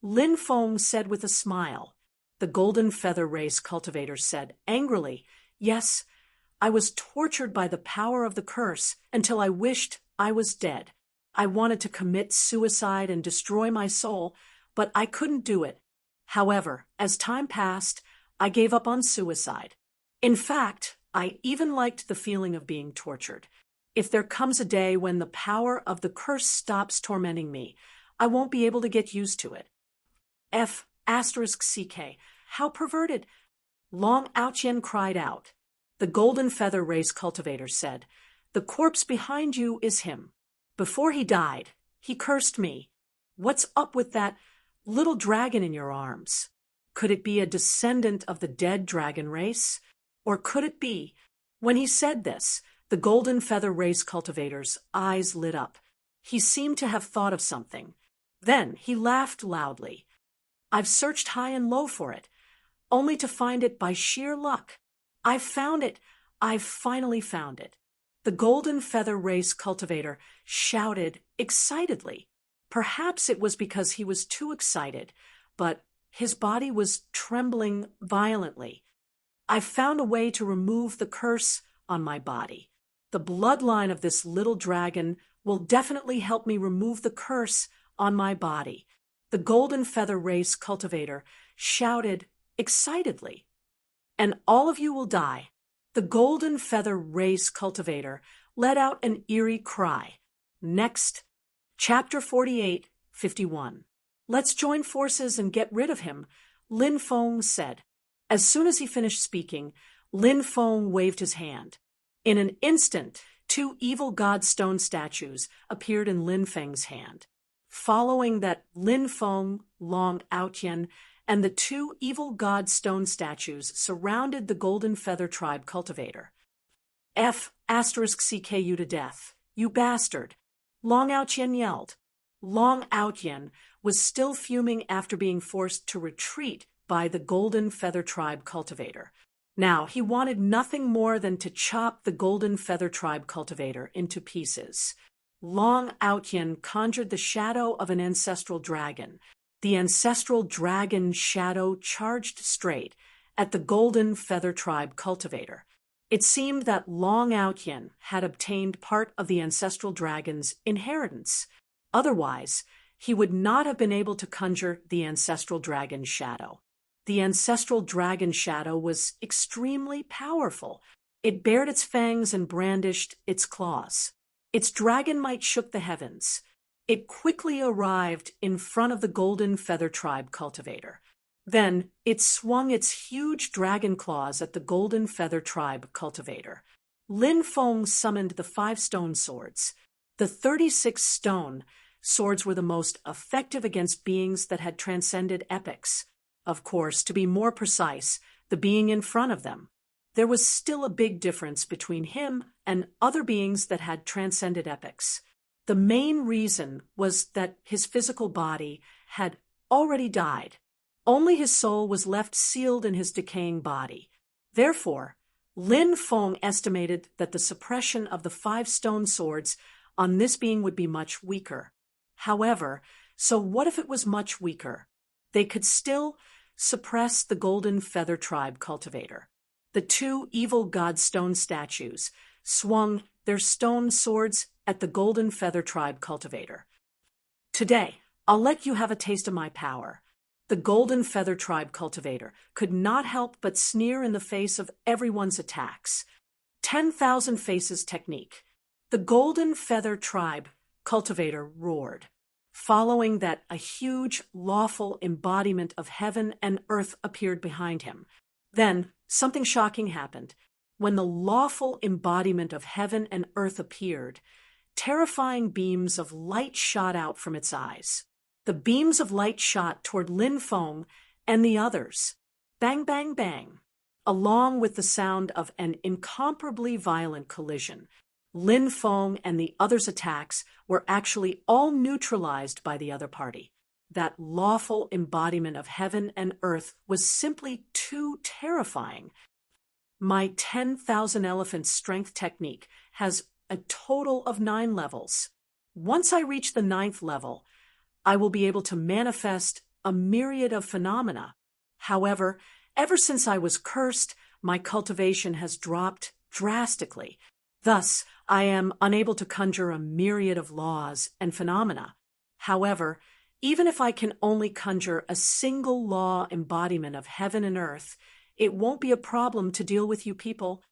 Lin Feng said with a smile. The Golden Feather Race cultivator said angrily, "Yes, I was tortured by the power of the curse until I wished I was dead. I wanted to commit suicide and destroy my soul, but I couldn't do it. However, as time passed, I gave up on suicide. In fact, I even liked the feeling of being tortured. If there comes a day when the power of the curse stops tormenting me, I won't be able to get used to it." F***CK. How perverted! Long Outyen cried out. The Golden Feather Race cultivator said, "The corpse behind you is him. Before he died, he cursed me. What's up with that little dragon in your arms? Could it be a descendant of the dead dragon race? Or could it be?" When he said this, the Golden Feather Race cultivator's eyes lit up. He seemed to have thought of something. Then he laughed loudly. "I've searched high and low for it, only to find it by sheer luck. I've found it. I've finally found it." The Golden Feather Race cultivator shouted excitedly. Perhaps it was because he was too excited, but his body was trembling violently. "I've found a way to remove the curse on my body. The bloodline of this little dragon will definitely help me remove the curse on my body." The Golden Feather Race cultivator shouted excitedly. "And all of you will die." The Golden Feather Race cultivator let out an eerie cry. Next, Chapter 48:51. "Let's join forces and get rid of him," Lin Feng said. As soon as he finished speaking, Lin Feng waved his hand. In an instant, 2 evil god stone statues appeared in Lin Feng's hand. Following that, Lin Feng, Long Outyen, and the 2 evil god stone statues surrounded the Golden Feather Tribe cultivator. F***CK you to death, you bastard! Long Outyen yelled. Long Outyen was still fuming after being forced to retreat by the Golden Feather Tribe cultivator. Now, he wanted nothing more than to chop the Golden Feather Tribe cultivator into pieces. Long Outyen conjured the shadow of an ancestral dragon. The ancestral dragon shadow charged straight at the Golden Feather Tribe cultivator. It seemed that Long Outyen had obtained part of the ancestral dragon's inheritance. Otherwise, he would not have been able to conjure the ancestral dragon shadow. The ancestral dragon shadow was extremely powerful. It bared its fangs and brandished its claws. Its dragon might shook the heavens. It quickly arrived in front of the Golden Feather Tribe cultivator. Then it swung its huge dragon claws at the Golden Feather Tribe cultivator. Lin Feng summoned the 5 stone swords. The 36 stone swords were the most effective against beings that had transcended epochs. Of course, to be more precise, the being in front of them. There was still a big difference between him and other beings that had transcended epochs. The main reason was that his physical body had already died. Only his soul was left sealed in his decaying body. Therefore, Lin Feng estimated that the suppression of the 5 stone swords on this being would be much weaker. However, so what if it was much weaker? They could still suppress the Golden Feather Tribe cultivator. The 2 evil god stone statues swung their stone swords at the Golden Feather Tribe cultivator. Today, I'll let you have a taste of my power. The Golden Feather Tribe cultivator could not help but sneer in the face of everyone's attacks. 10,000 faces technique. The Golden Feather Tribe cultivator roared. Following that, a huge, lawful embodiment of heaven and earth appeared behind him. Then, something shocking happened. When the lawful embodiment of heaven and earth appeared, terrifying beams of light shot out from its eyes. The beams of light shot toward Lin Feng and the others. Bang, bang, bang. Along with the sound of an incomparably violent collision, Lin Feng and the others' attacks were actually all neutralized by the other party. That lawful embodiment of heaven and earth was simply too terrifying. My 10,000 elephant strength technique has a total of 9 levels. Once I reach the 9th level, I will be able to manifest a myriad of phenomena. However, ever since I was cursed, my cultivation has dropped drastically. Thus, I am unable to conjure a myriad of laws and phenomena. However, even if I can only conjure a single law embodiment of heaven and earth, it won't be a problem to deal with you people.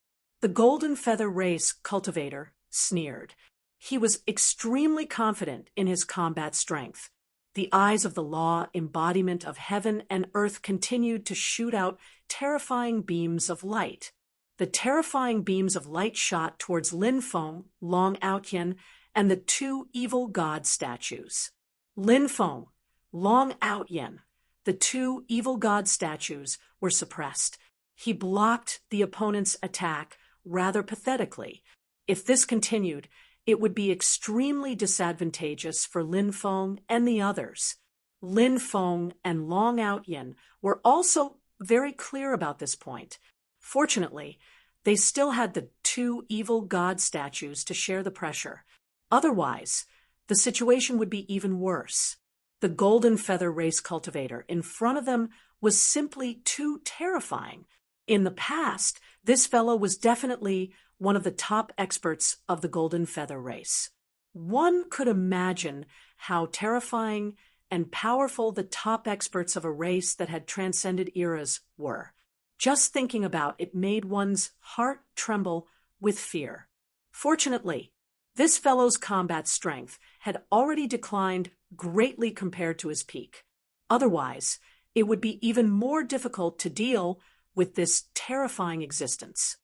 The Golden Feather Race cultivator sneered. He was extremely confident in his combat strength. The eyes of the law embodiment of heaven and earth continued to shoot out terrifying beams of light. The terrifying beams of light shot towards Lin Feng, Long Outyen, and the 2 evil god statues. Lin Feng, Long Outyen, the 2 evil god statues were suppressed. He blocked the opponent's attack rather pathetically. If this continued, it would be extremely disadvantageous for Lin Feng and the others. Lin Feng and Long Outyen were also very clear about this point. Fortunately, they still had the 2 evil god statues to share the pressure. Otherwise, the situation would be even worse. The Golden Feather Race cultivator in front of them was simply too terrifying. In the past, this fellow was definitely one of the top experts of the Golden Feather Race. One could imagine how terrifying and powerful the top experts of a race that had transcended eras were. Just thinking about it made one's heart tremble with fear. Fortunately, this fellow's combat strength had already declined greatly compared to his peak. Otherwise, it would be even more difficult to deal with this terrifying existence.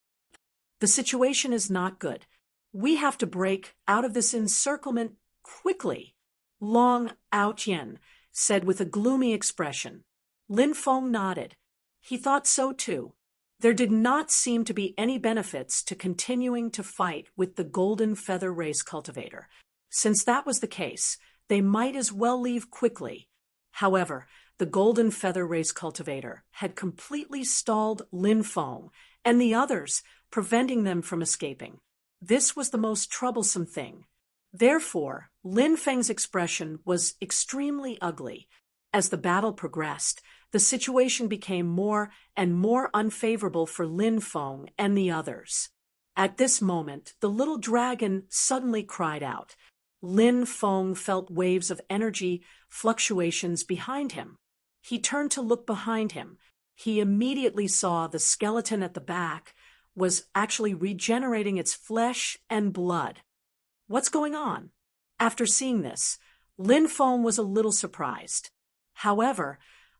The situation is not good. We have to break out of this encirclement quickly. Long Outyen said with a gloomy expression. Lin Feng nodded. He thought so too. There did not seem to be any benefits to continuing to fight with the Golden Feather Race cultivator. Since that was the case, they might as well leave quickly. However, the Golden Feather Race cultivator had completely stalled Lin Feng and the others, preventing them from escaping. This was the most troublesome thing. Therefore, Lin Feng's expression was extremely ugly. As the battle progressed, the situation became more and more unfavorable for Lin Feng and the others. At this moment, the little dragon suddenly cried out. Lin Feng felt waves of energy fluctuations behind him. He turned to look behind him. He immediately saw the skeleton at the back was actually regenerating its flesh and blood. What's going on? After seeing this, Lin Feng was a little surprised. However,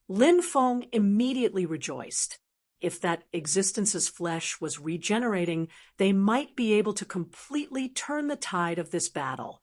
Lin Feng immediately rejoiced. if that existence's flesh was regenerating, they might be able to completely turn the tide of this battle.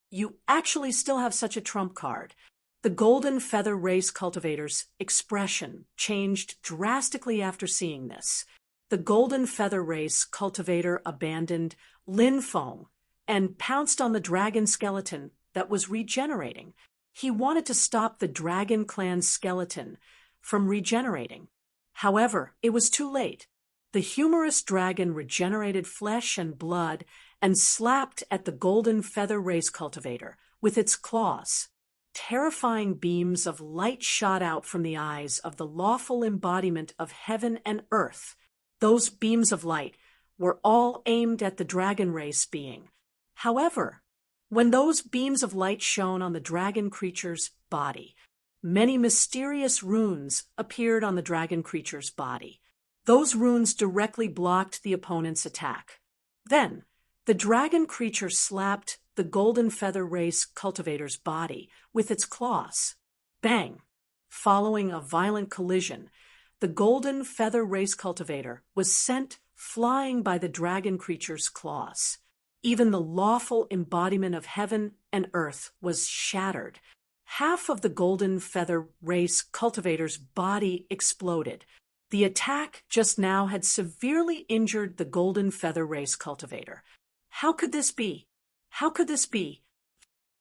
You actually still have such a trump card. The Golden Feather Race cultivator's expression changed drastically after seeing this. The Golden Feather Race cultivator abandoned Lin Feng and pounced on the dragon skeleton that was regenerating. He wanted to stop the Dragon Clan's skeleton from regenerating. However, it was too late. The humorous dragon regenerated flesh and blood and slapped at the Golden Feather Race cultivator with its claws. Terrifying beams of light shot out from the eyes of the lawful embodiment of heaven and earth. Those beams of light were all aimed at the dragon race being. However, when those beams of light shone on the dragon creature's body, many mysterious runes appeared on the dragon creature's body. Those runes directly blocked the opponent's attack. Then, the dragon creature slapped the Golden Feather Race cultivator's body with its claws. Bang! Following a violent collision, the Golden Feather Race cultivator was sent flying by the dragon creature's claws. Even the lawful embodiment of heaven and earth was shattered. Half of the Golden Feather Race cultivator's body exploded. The attack just now had severely injured the Golden Feather Race cultivator. How could this be? How could this be?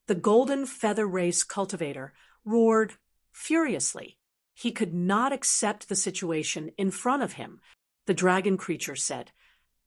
The Golden Feather Race cultivator roared furiously. He could not accept the situation in front of him. The dragon creature said,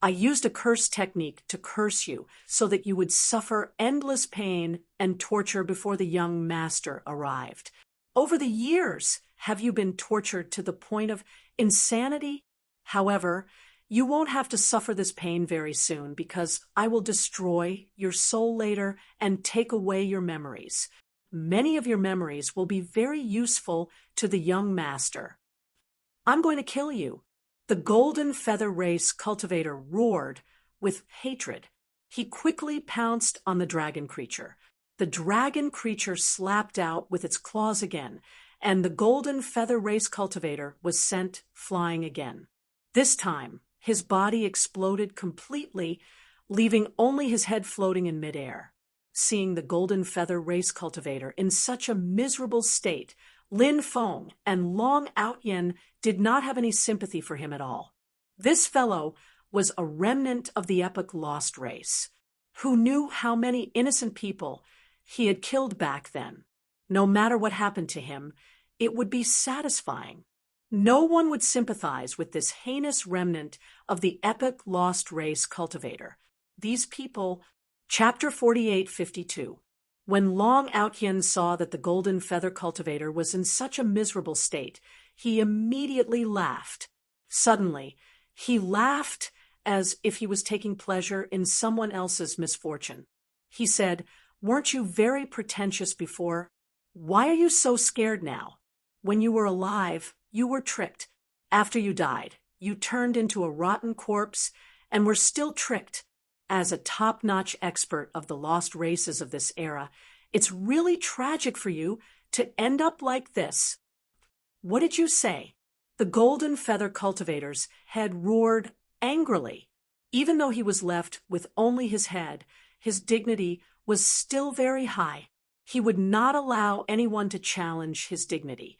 "I used a curse technique to curse you so that you would suffer endless pain and torture before the young master arrived. Over the years, have you been tortured to the point of insanity? However, you won't have to suffer this pain very soon because I will destroy your soul later and take away your memories. Many of your memories will be very useful to the young master. I'm going to kill you." The Golden Feather Race cultivator roared with hatred. He quickly pounced on the dragon creature. The dragon creature slapped out with its claws again, and the Golden Feather Race cultivator was sent flying again. This time, his body exploded completely, leaving only his head floating in midair. Seeing the Golden Feather Race cultivator in such a miserable state, Lin Feng and Long Outyen did not have any sympathy for him at all. This fellow was a remnant of the epic lost race, who knew how many innocent people he had killed back then. No matter what happened to him, it would be satisfying. No one would sympathize with this heinous remnant of the epic lost race cultivator. These people. Chapter 48:52. When Long Outyen saw that the Golden Feather cultivator was in such a miserable state, he immediately laughed. Suddenly, he laughed as if he was taking pleasure in someone else's misfortune. He said, "Weren't you very pretentious before? Why are you so scared now? When you were alive, you were tricked. After you died, you turned into a rotten corpse and were still tricked. As a top-notch expert of the lost races of this era, it's really tragic for you to end up like this." What did you say? The Golden Feather cultivator's head roared angrily. Even though he was left with only his head, his dignity was still very high. He would not allow anyone to challenge his dignity.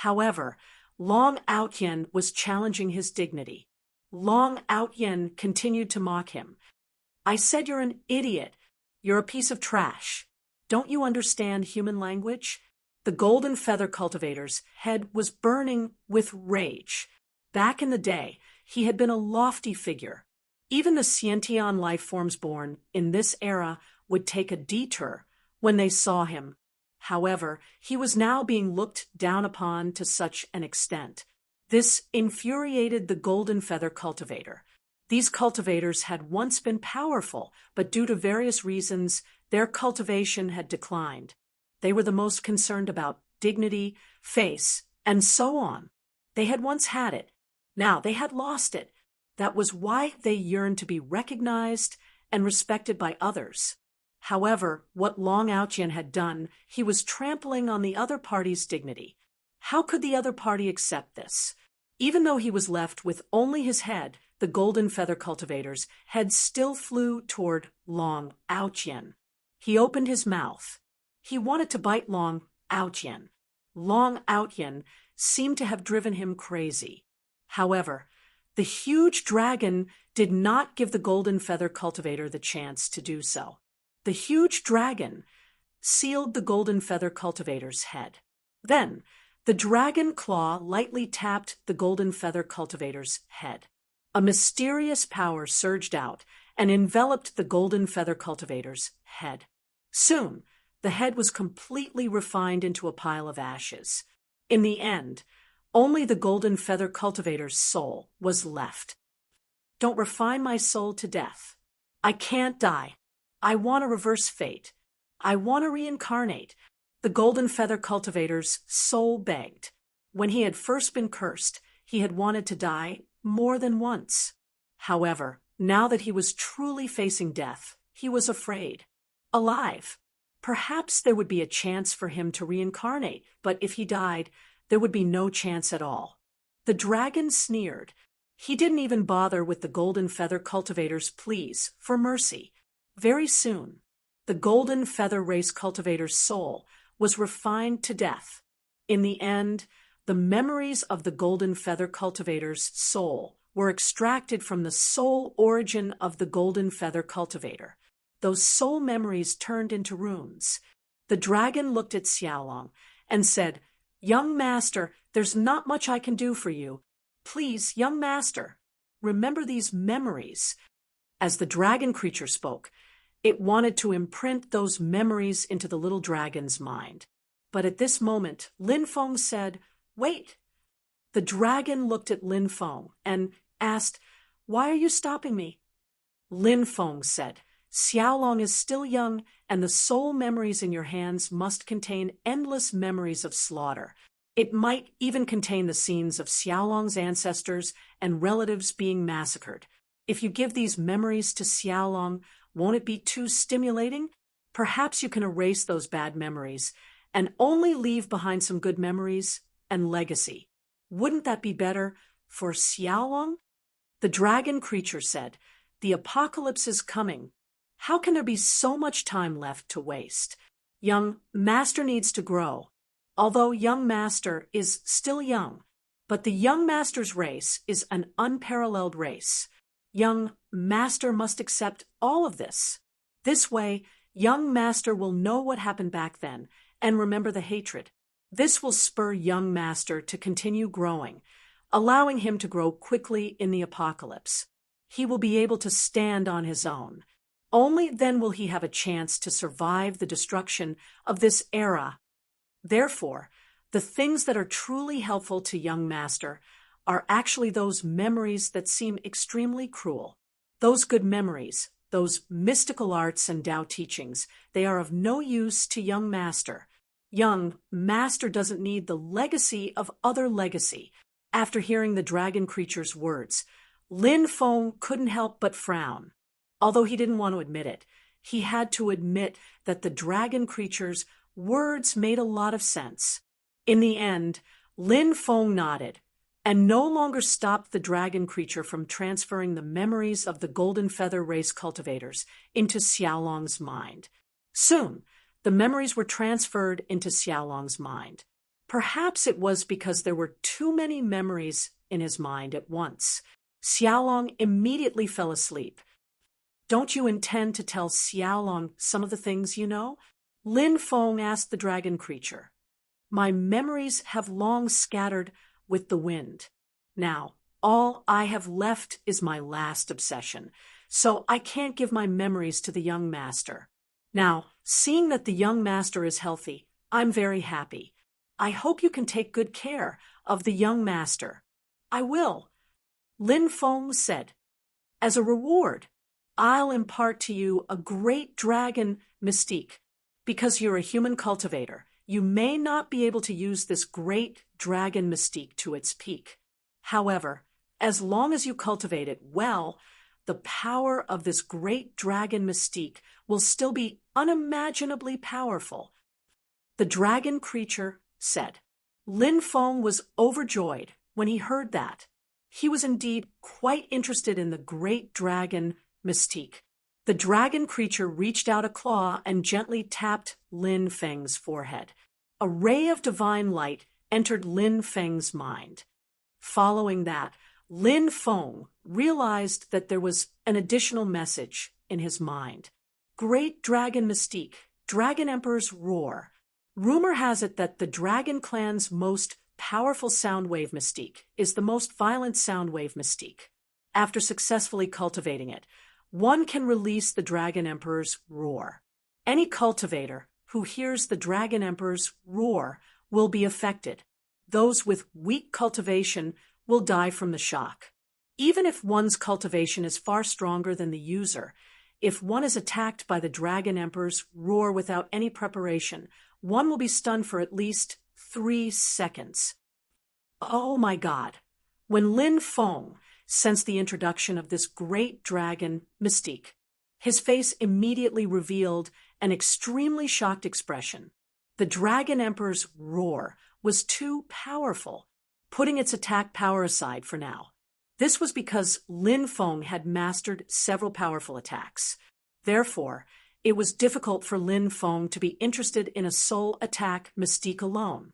However, Long Outyen was challenging his dignity. Long Outyen continued to mock him. "I said you're an idiot. You're a piece of trash. Don't you understand human language?" The Golden Feather cultivator's head was burning with rage. Back in the day, he had been a lofty figure. Even the Sciention life forms born in this era would take a detour when they saw him. However, he was now being looked down upon to such an extent. This infuriated the Golden Feather cultivator. These cultivators had once been powerful, but due to various reasons, their cultivation had declined. They were the most concerned about dignity, face, and so on. They had once had it. Now they had lost it. That was why they yearned to be recognized and respected by others. However, what Long Outyen had done, he was trampling on the other party's dignity. How could the other party accept this? Even though he was left with only his head, the golden feather cultivator's head still flew toward Long Outyen. He opened his mouth. He wanted to bite Long Outyen. Long Outyen seemed to have driven him crazy. However, the huge dragon did not give the golden feather cultivator the chance to do so. The huge dragon sealed the golden feather cultivator's head. Then, the dragon claw lightly tapped the golden feather cultivator's head. A mysterious power surged out and enveloped the golden feather cultivator's head. Soon, the head was completely refined into a pile of ashes. In the end, only the golden feather cultivator's soul was left. Don't refine my soul to death. I can't die. I want to reverse fate. I want to reincarnate. The golden feather cultivator's soul begged. When he had first been cursed, he had wanted to die more than once. However, now that he was truly facing death, he was afraid. Alive. Perhaps there would be a chance for him to reincarnate, but if he died, there would be no chance at all. The dragon sneered. He didn't even bother with the golden feather cultivator's pleas for mercy. Very soon, the golden feather race cultivator's soul was refined to death. In the end, the memories of the golden feather cultivator's soul were extracted from the soul origin of the golden feather cultivator. Those soul memories turned into runes. The dragon looked at Xiaolong and said, "Young master, there's not much I can do for you. Please, young master, remember these memories." As the dragon creature spoke, it wanted to imprint those memories into the little dragon's mind. But at this moment, Lin Feng said, "Wait." The dragon looked at Lin Feng and asked, "Why are you stopping me?" Lin Feng said, "Xiaolong is still young, and the soul memories in your hands must contain endless memories of slaughter. It might even contain the scenes of Xiaolong's ancestors and relatives being massacred. If you give these memories to Xiaolong, won't it be too stimulating? Perhaps you can erase those bad memories and only leave behind some good memories and legacy. Wouldn't that be better for Xiaolong?" The dragon creature said, "The apocalypse is coming. How can there be so much time left to waste? Young master needs to grow. Although young master is still young, but the young master's race is an unparalleled race. Young master must accept all of this. This way, young master will know what happened back then and remember the hatred. This will spur young master to continue growing, allowing him to grow quickly in the apocalypse. He will be able to stand on his own. Only then will he have a chance to survive the destruction of this era. Therefore, the things that are truly helpful to young master are actually those memories that seem extremely cruel. Those good memories, those mystical arts and Tao teachings, they are of no use to young master. Young master doesn't need the legacy of other legacy." After hearing the dragon creature's words, Lin Feng couldn't help but frown. Although he didn't want to admit it, he had to admit that the dragon creature's words made a lot of sense. In the end, Lin Feng nodded and no longer stopped the dragon creature from transferring the memories of the golden feather race cultivators into Xiaolong's mind. Soon, the memories were transferred into Xiaolong's mind. Perhaps it was because there were too many memories in his mind at once. Xiaolong immediately fell asleep. "Don't you intend to tell Xiaolong some of the things you know?" Lin Feng asked the dragon creature. "My memories have long scattered with the wind. Now, all I have left is my last obsession, so I can't give my memories to the young master. Now, seeing that the young master is healthy, I'm very happy. I hope you can take good care of the young master." "I will," Lin Feng said. "As a reward, I'll impart to you a great dragon mystique. Because you're a human cultivator, you may not be able to use this great dragon mystique to its peak. However, as long as you cultivate it well, the power of this great dragon mystique will still be unimaginably powerful." The dragon creature said. Lin Feng was overjoyed when he heard that. He was indeed quite interested in the great dragon Mystique. The dragon creature reached out a claw and gently tapped Lin Feng's forehead. A ray of divine light entered Lin Feng's mind. Following that, Lin Feng realized that there was an additional message in his mind. Great Dragon Mystique, Dragon Emperor's roar. Rumor has it that the Dragon Clan's most powerful soundwave mystique is the most violent soundwave mystique. After successfully cultivating it, one can release the Dragon Emperor's roar. Any cultivator who hears the Dragon Emperor's roar will be affected. Those with weak cultivation will die from the shock. Even if one's cultivation is far stronger than the user, if one is attacked by the Dragon Emperor's roar without any preparation, one will be stunned for at least 3 seconds. Oh my God! When Lin Feng sensed the introduction of this great dragon Mystique, his face immediately revealed an extremely shocked expression. The Dragon Emperor's roar was too powerful, putting its attack power aside for now. This was because Lin Feng had mastered several powerful attacks. Therefore, it was difficult for Lin Feng to be interested in a soul attack mystique alone.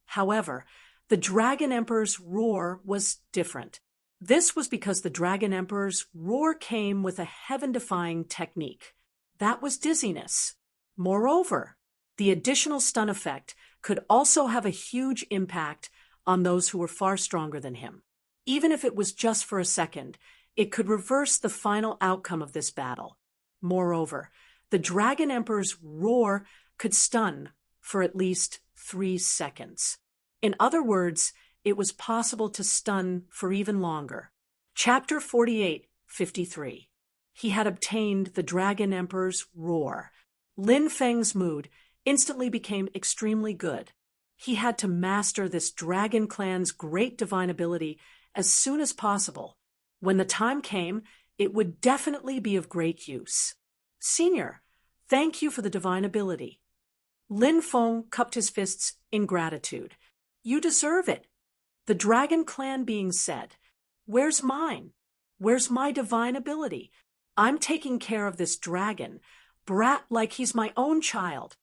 However, the Dragon Emperor's roar was different. This was because the Dragon Emperor's roar came with a heaven-defying technique. That was dizziness. Moreover, the additional stun effect could also have a huge impact on those who were far stronger than him. Even if it was just for a second, it could reverse the final outcome of this battle. Moreover, the Dragon Emperor's roar could stun for at least 3 seconds. In other words, it was possible to stun for even longer. Chapter 48:53. He had obtained the Dragon Emperor's roar. Lin Feng's mood instantly became extremely good. He had to master this Dragon Clan's great divine ability as soon as possible. When the time came, it would definitely be of great use. Senior, thank you for the divine ability. Lin Feng cupped his fists in gratitude. You deserve it. The Dragon Clan being said, where's mine? Where's my divine ability? I'm taking care of this dragon, brat like he's my own child.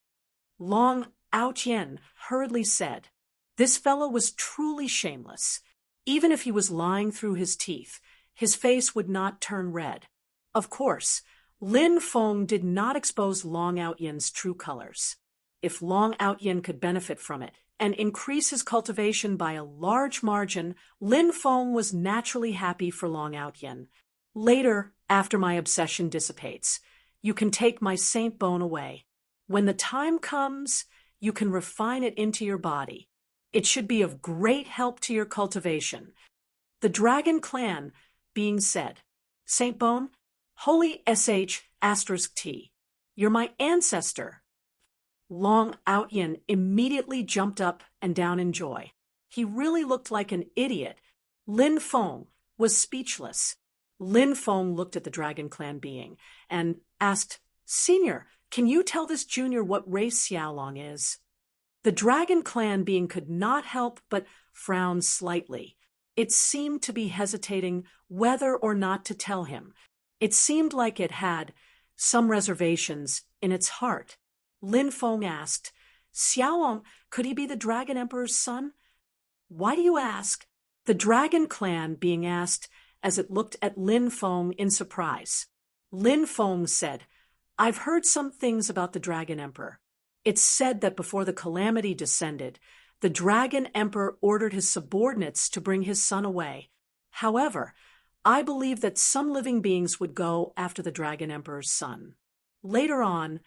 Long Aotian hurriedly said, this fellow was truly shameless. Even if he was lying through his teeth, his face would not turn red. Of course, Lin Feng did not expose Long Aotian's true colors. If Long Aotian could benefit from it and increase his cultivation by a large margin, Lin Feng was naturally happy for Long Aotian. Later, after my obsession dissipates, you can take my saint bone away. When the time comes, you can refine it into your body. It should be of great help to your cultivation. The Dragon Clan being said, Saint Bone, Holy **T. You're my ancestor. Long Aotian immediately jumped up and down in joy. He really looked like an idiot. Lin Feng was speechless. Lin Feng looked at the Dragon Clan being and asked, Senior, can you tell this junior what race Xiaolong is? The Dragon Clan being could not help but frown slightly. It seemed to be hesitating whether or not to tell him. It seemed like it had some reservations in its heart. Lin Feng asked, Xiaolong, could he be the Dragon Emperor's son? Why do you ask? The Dragon Clan being asked as it looked at Lin Feng in surprise. Lin Feng said, I've heard some things about the Dragon Emperor. It's said that before the calamity descended, the Dragon Emperor ordered his subordinates to bring his son away. However, I believe that some living beings would go after the Dragon Emperor's son. Later on,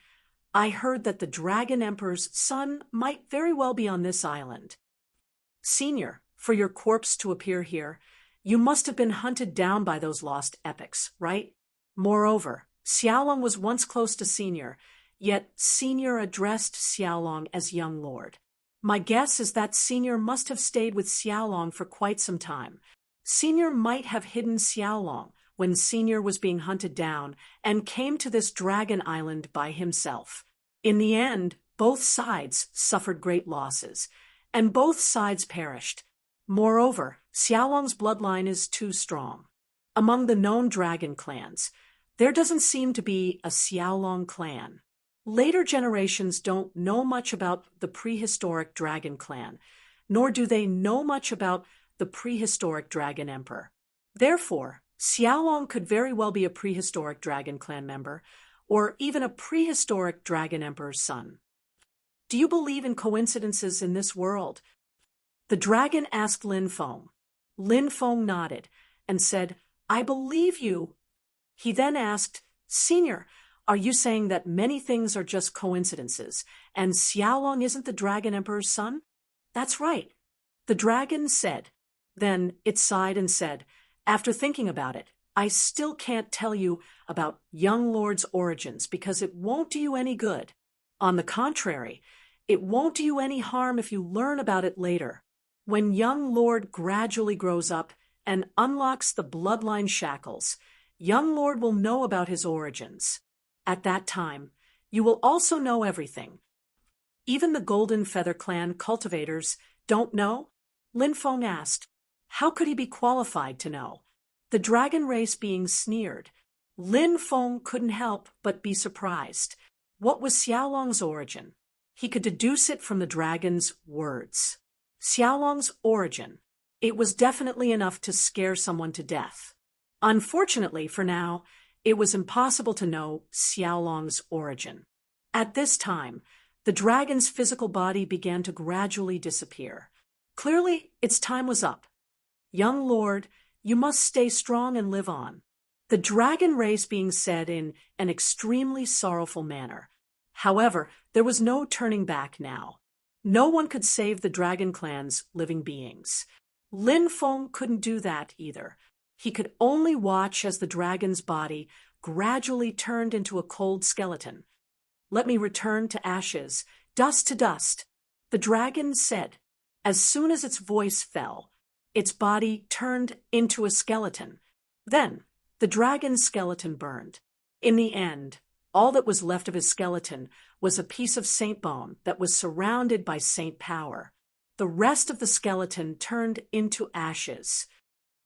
I heard that the Dragon Emperor's son might very well be on this island. Senior, for your corpse to appear here, you must have been hunted down by those lost epics, right? Moreover, Xiaolong was once close to Senior, yet Senior addressed Xiaolong as young lord. My guess is that Senior must have stayed with Xiaolong for quite some time. Senior might have hidden Xiaolong when Senior was being hunted down and came to this dragon island by himself. In the end, both sides suffered great losses, and both sides perished. Moreover, Xiaolong's bloodline is too strong. Among the known dragon clans, there doesn't seem to be a Xiaolong clan. Later generations don't know much about the prehistoric dragon clan, nor do they know much about the prehistoric dragon emperor. Therefore, Xiaolong could very well be a prehistoric dragon clan member, or even a prehistoric dragon emperor's son. Do you believe in coincidences in this world? The dragon asked Lin Feng. Lin Feng nodded and said, I believe you. He then asked, Senior, are you saying that many things are just coincidences, and Xiaolong isn't the dragon emperor's son? That's right. The dragon said. Then it sighed and said, after thinking about it, I still can't tell you about young Lord's origins because it won't do you any good. On the contrary, it won't do you any harm if you learn about it later. When young Lord gradually grows up and unlocks the bloodline shackles, young Lord will know about his origins. At that time, you will also know everything. Even the Golden Feather Clan cultivators don't know? Lin Feng asked. How could he be qualified to know? The dragon race being sneered. Lin Feng couldn't help but be surprised. What was Xiaolong's origin? He could deduce it from the dragon's words. Xiaolong's origin. It was definitely enough to scare someone to death. Unfortunately, for now, it was impossible to know Xiaolong's origin. At this time, the dragon's physical body began to gradually disappear. Clearly, its time was up. Young Lord, you must stay strong and live on. The dragon race being said in an extremely sorrowful manner. However, there was no turning back now. No one could save the dragon clan's living beings. Lin Feng couldn't do that either. He could only watch as the dragon's body gradually turned into a cold skeleton. Let me return to ashes, dust to dust, the dragon said. As soon as its voice fell, its body turned into a skeleton. Then, the dragon's skeleton burned. In the end, all that was left of his skeleton was a piece of saint bone that was surrounded by saint power. The rest of the skeleton turned into ashes.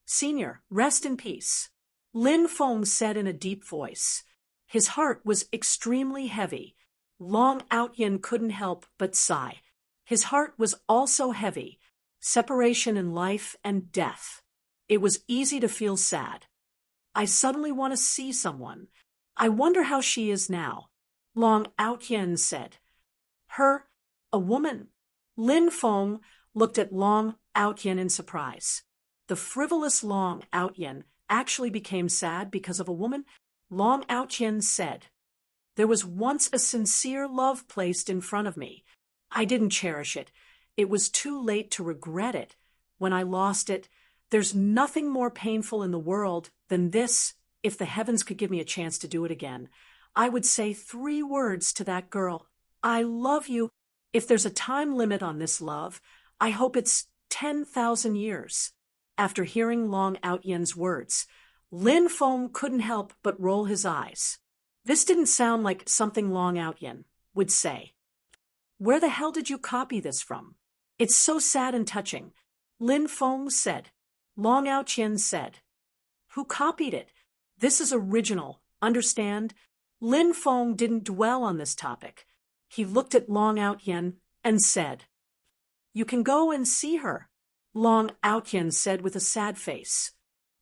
Senior, rest in peace. Lin Feng said in a deep voice. His heart was extremely heavy. Long Outyin couldn't help but sigh. His heart was also heavy. Separation in life and death. It was easy to feel sad. I suddenly want to see someone. I wonder how she is now. Long Outyin said. Her, a woman. Lin Feng looked at Long Outyin in surprise. The frivolous Long Outyin actually became sad because of a woman. Long Outyin said, There was once a sincere love placed in front of me. I didn't cherish it. It was too late to regret it. When I lost it, there's nothing more painful in the world than this. If the heavens could give me a chance to do it again, I would say 3 words to that girl. I love you. If there's a time limit on this love, I hope it's 10,000 years. After hearing Long Outyin's words, Lin Feng couldn't help but roll his eyes. This didn't sound like something Long Outyin would say. Where the hell did you copy this from? It's so sad and touching. Lin Feng said. Long Outyin said. Who copied it? This is original, understand? Lin Feng didn't dwell on this topic. He looked at Long Outyin and said, You can go and see her. Long Outyin said with a sad face.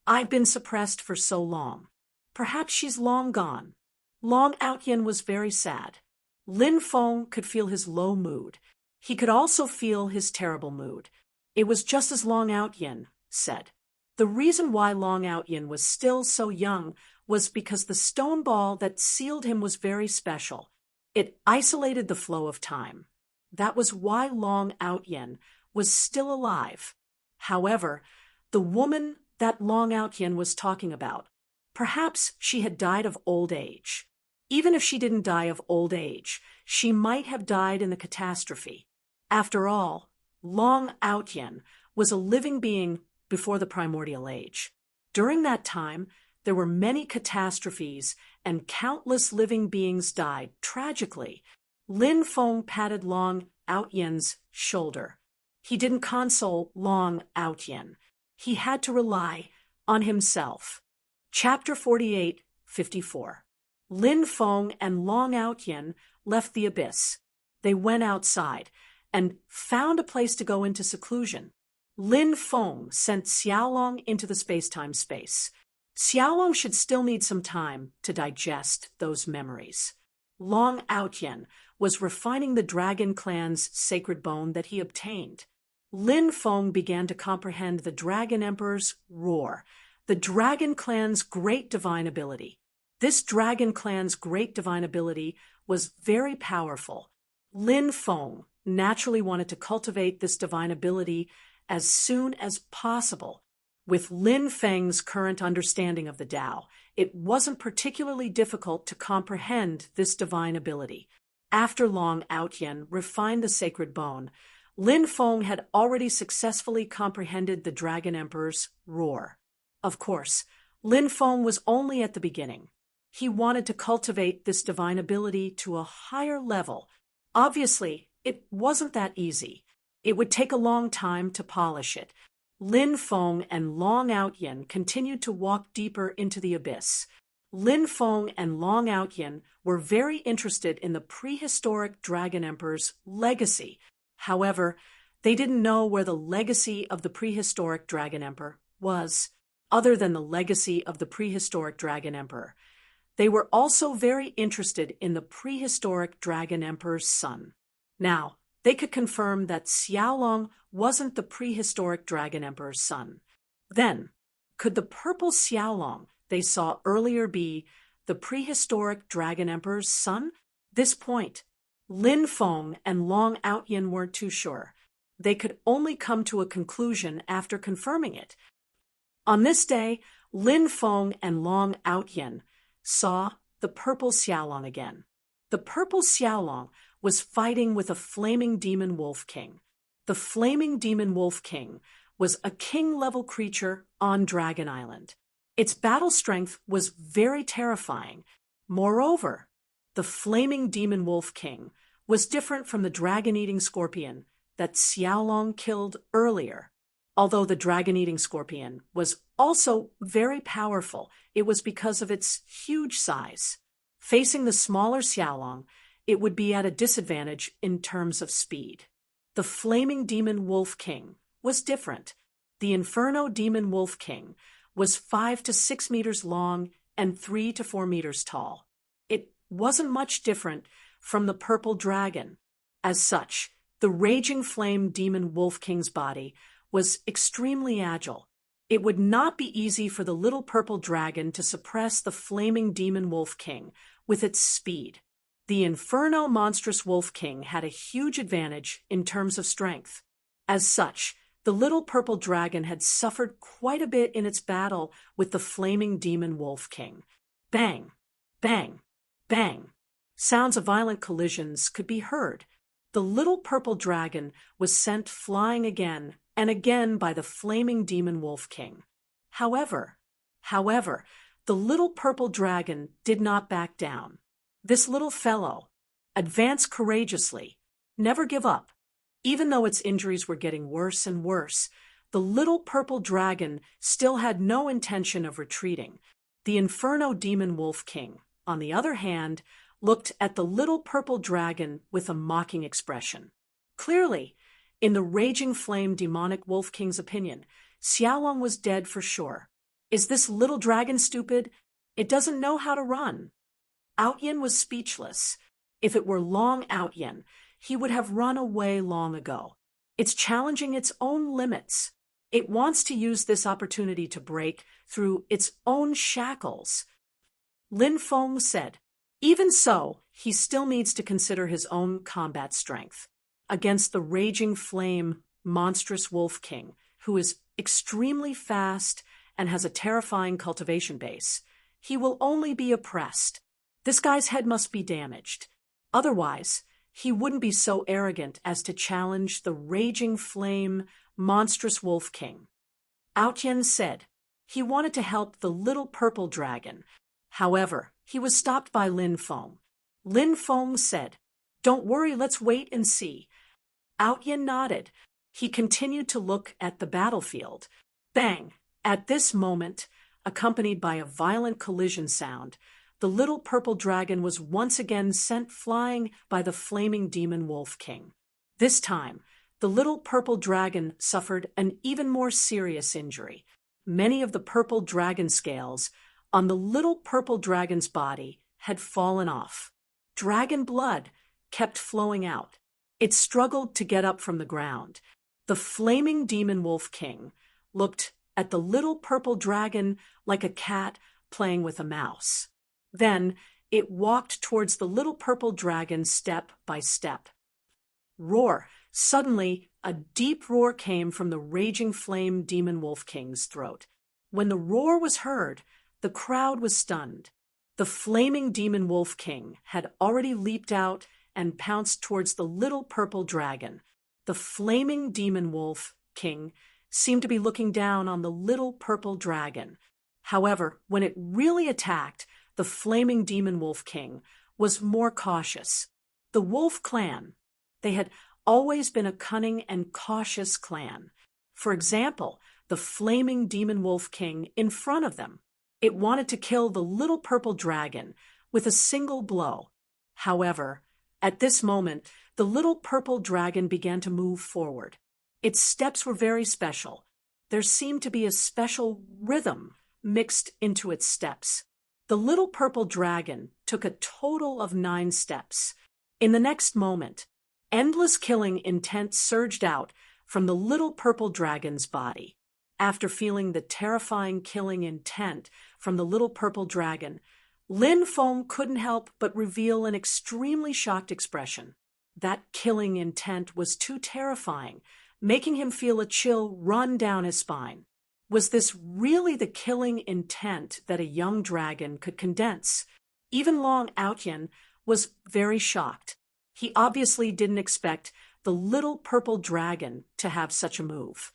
I've been suppressed for so long. Perhaps she's long gone. Long Outyin was very sad. Lin Feng could feel his low mood. He could also feel his terrible mood. It was just as Long Outyin said. The reason why Long Outyin was still so young was because the stone ball that sealed him was very special. It isolated the flow of time. That was why Long Outyin was still alive. However, the woman that Long Outyin was talking about, perhaps she had died of old age. Even if she didn't die of old age, she might have died in the catastrophe. After all, Long Outyin was a living being before the primordial age. During that time, there were many catastrophes and countless living beings died tragically. Lin Feng patted Long Outyin's shoulder. He didn't console Long Outyin. He had to rely on himself. Chapter 48:54. Lin Feng and Long Outyin left the abyss. They went outside and found a place to go into seclusion. Lin Feng sent Xiaolong into the space-time space. Xiaolong should still need some time to digest those memories. Long Outyin was refining the Dragon Clan's sacred bone that he obtained. Lin Feng began to comprehend the Dragon Emperor's roar, the Dragon Clan's great divine ability. This Dragon Clan's great divine ability was very powerful. Lin Feng naturally wanted to cultivate this divine ability as soon as possible. With Lin Feng's current understanding of the Tao, it wasn't particularly difficult to comprehend this divine ability. After Long Outyin refined the sacred bone, Lin Feng had already successfully comprehended the Dragon Emperor's roar. Of course, Lin Feng was only at the beginning. He wanted to cultivate this divine ability to a higher level. Obviously, it wasn't that easy. It would take a long time to polish it. Lin Feng and Long Outyin continued to walk deeper into the abyss. Lin Feng and Long Outyin were very interested in the prehistoric Dragon Emperor's legacy. However, they didn't know where the legacy of the prehistoric Dragon Emperor was, other than the legacy of the prehistoric Dragon Emperor. They were also very interested in the prehistoric Dragon Emperor's son. Now, they could confirm that Xiaolong wasn't the prehistoric Dragon Emperor's son. Then, could the purple Xiaolong they saw earlier be the prehistoric Dragon Emperor's son? This point, Lin Feng and Long Outyin weren't too sure. They could only come to a conclusion after confirming it. On this day, Lin Feng and Long Outyin saw the purple Xiaolong again. The purple Xiaolong was fighting with a flaming demon wolf king. The flaming demon wolf king was a king-level creature on Dragon Island. Its battle strength was very terrifying. Moreover, the flaming demon wolf king was different from the dragon-eating scorpion that Xiaolong killed earlier. Although the dragon-eating scorpion was also very powerful, it was because of its huge size. Facing the smaller Xiaolong, it would be at a disadvantage in terms of speed. The flaming demon wolf king was different. The Inferno demon wolf king was 5 to 6 meters long and 3 to 4 meters tall. It wasn't much different from the purple dragon. As such, the raging flame demon wolf king's body was extremely agile. It would not be easy for the little purple dragon to suppress the flaming demon wolf king with its speed. The Inferno monstrous wolf king had a huge advantage in terms of strength. As such, the little purple dragon had suffered quite a bit in its battle with the flaming demon wolf king. Bang, bang, bang. Sounds of violent collisions could be heard. The little purple dragon was sent flying again and again by the flaming demon wolf king. However, the little purple dragon did not back down. This little fellow advanced courageously. Never give up. Even though its injuries were getting worse and worse, the little purple dragon still had no intention of retreating. The Inferno demon wolf king, on the other hand, looked at the little purple dragon with a mocking expression. Clearly, in the raging flame demonic wolf king's opinion, Xiaolong was dead for sure. Is this little dragon stupid? It doesn't know how to run. Outyin was speechless. If it were Long Outyin, he would have run away long ago. It's challenging its own limits. It wants to use this opportunity to break through its own shackles. Lin Feng said, even so, he still needs to consider his own combat strength. Against the raging flame monstrous wolf king, who is extremely fast and has a terrifying cultivation base, he will only be oppressed. This guy's head must be damaged. Otherwise, he wouldn't be so arrogant as to challenge the raging flame monstrous wolf king. Outyin said he wanted to help the little purple dragon. However, he was stopped by Lin Feng. Lin Feng said, "Don't worry, let's wait and see." Outyin nodded. He continued to look at the battlefield. Bang! At this moment, accompanied by a violent collision sound, the little purple dragon was once again sent flying by the flaming demon wolf king. This time, the little purple dragon suffered an even more serious injury. Many of the purple dragon scales on the little purple dragon's body had fallen off. Dragon blood kept flowing out. It struggled to get up from the ground. The flaming demon wolf king looked at the little purple dragon like a cat playing with a mouse. Then it walked towards the little purple dragon step by step. Roar! Suddenly, a deep roar came from the raging flame demon wolf king's throat. When the roar was heard, the crowd was stunned. The flaming demon wolf king had already leaped out and pounced towards the little purple dragon. The flaming demon wolf king seemed to be looking down on the little purple dragon. However, when it really attacked, the flaming demon wolf king was more cautious. The wolf clan, they had always been a cunning and cautious clan. For example, the flaming demon wolf king in front of them. It wanted to kill the little purple dragon with a single blow. However, at this moment, the little purple dragon began to move forward. Its steps were very special. There seemed to be a special rhythm mixed into its steps. The little purple dragon took a total of 9 steps. In the next moment, endless killing intent surged out from the little purple dragon's body. After feeling the terrifying killing intent from the little purple dragon, Lin Feng couldn't help but reveal an extremely shocked expression. That killing intent was too terrifying, making him feel a chill run down his spine. Was this really the killing intent that a young dragon could condense? Even Long Outyen was very shocked. He obviously didn't expect the little purple dragon to have such a move.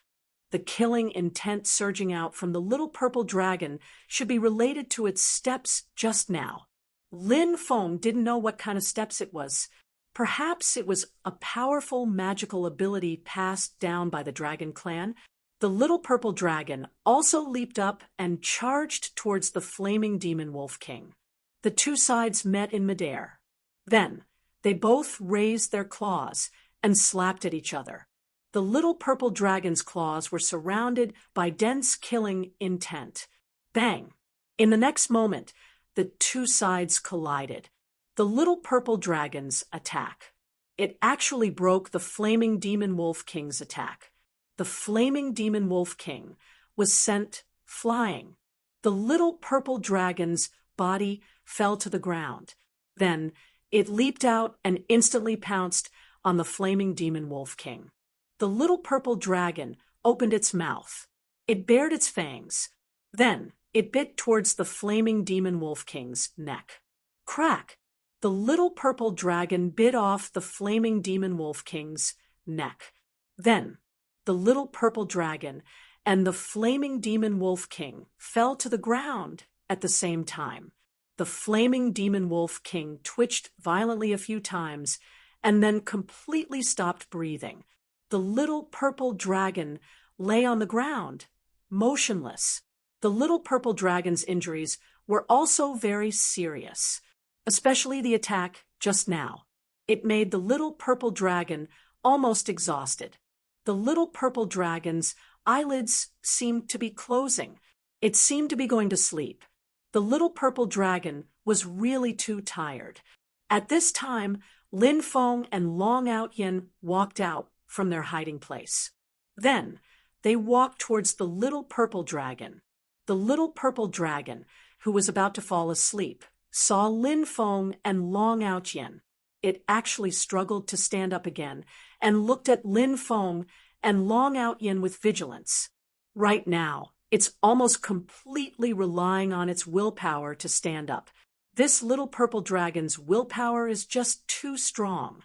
The killing intent surging out from the little purple dragon should be related to its steps just now. Lin Feng didn't know what kind of steps it was. Perhaps it was a powerful magical ability passed down by the dragon clan. The little purple dragon also leaped up and charged towards the flaming demon wolf king. The two sides met in midair. Then, they both raised their claws and slapped at each other. The little purple dragon's claws were surrounded by dense killing intent. Bang! In the next moment, the two sides collided. The little purple dragon's attack. It actually broke the flaming demon wolf king's attack. The flaming demon wolf king was sent flying. The little purple dragon's body fell to the ground. Then it leaped out and instantly pounced on the flaming demon wolf king. The little purple dragon opened its mouth. It bared its fangs. Then it bit towards the flaming demon wolf king's neck. Crack! The little purple dragon bit off the flaming demon wolf king's neck. Then the little purple dragon and the flaming demon wolf king fell to the ground at the same time. The flaming demon wolf king twitched violently a few times and then completely stopped breathing. The little purple dragon lay on the ground, motionless. The little purple dragon's injuries were also very serious, especially the attack just now. It made the little purple dragon almost exhausted. The little purple dragon's eyelids seemed to be closing. It seemed to be going to sleep. The little purple dragon was really too tired. At this time, Lin Feng and Long Outyen walked out from their hiding place. Then they walked towards the little purple dragon. The little purple dragon, who was about to fall asleep, saw Lin Feng and Long Outyen. It actually struggled to stand up again and looked at Lin Feng and Long Outyen with vigilance. Right now, it's almost completely relying on its willpower to stand up. This little purple dragon's willpower is just too strong.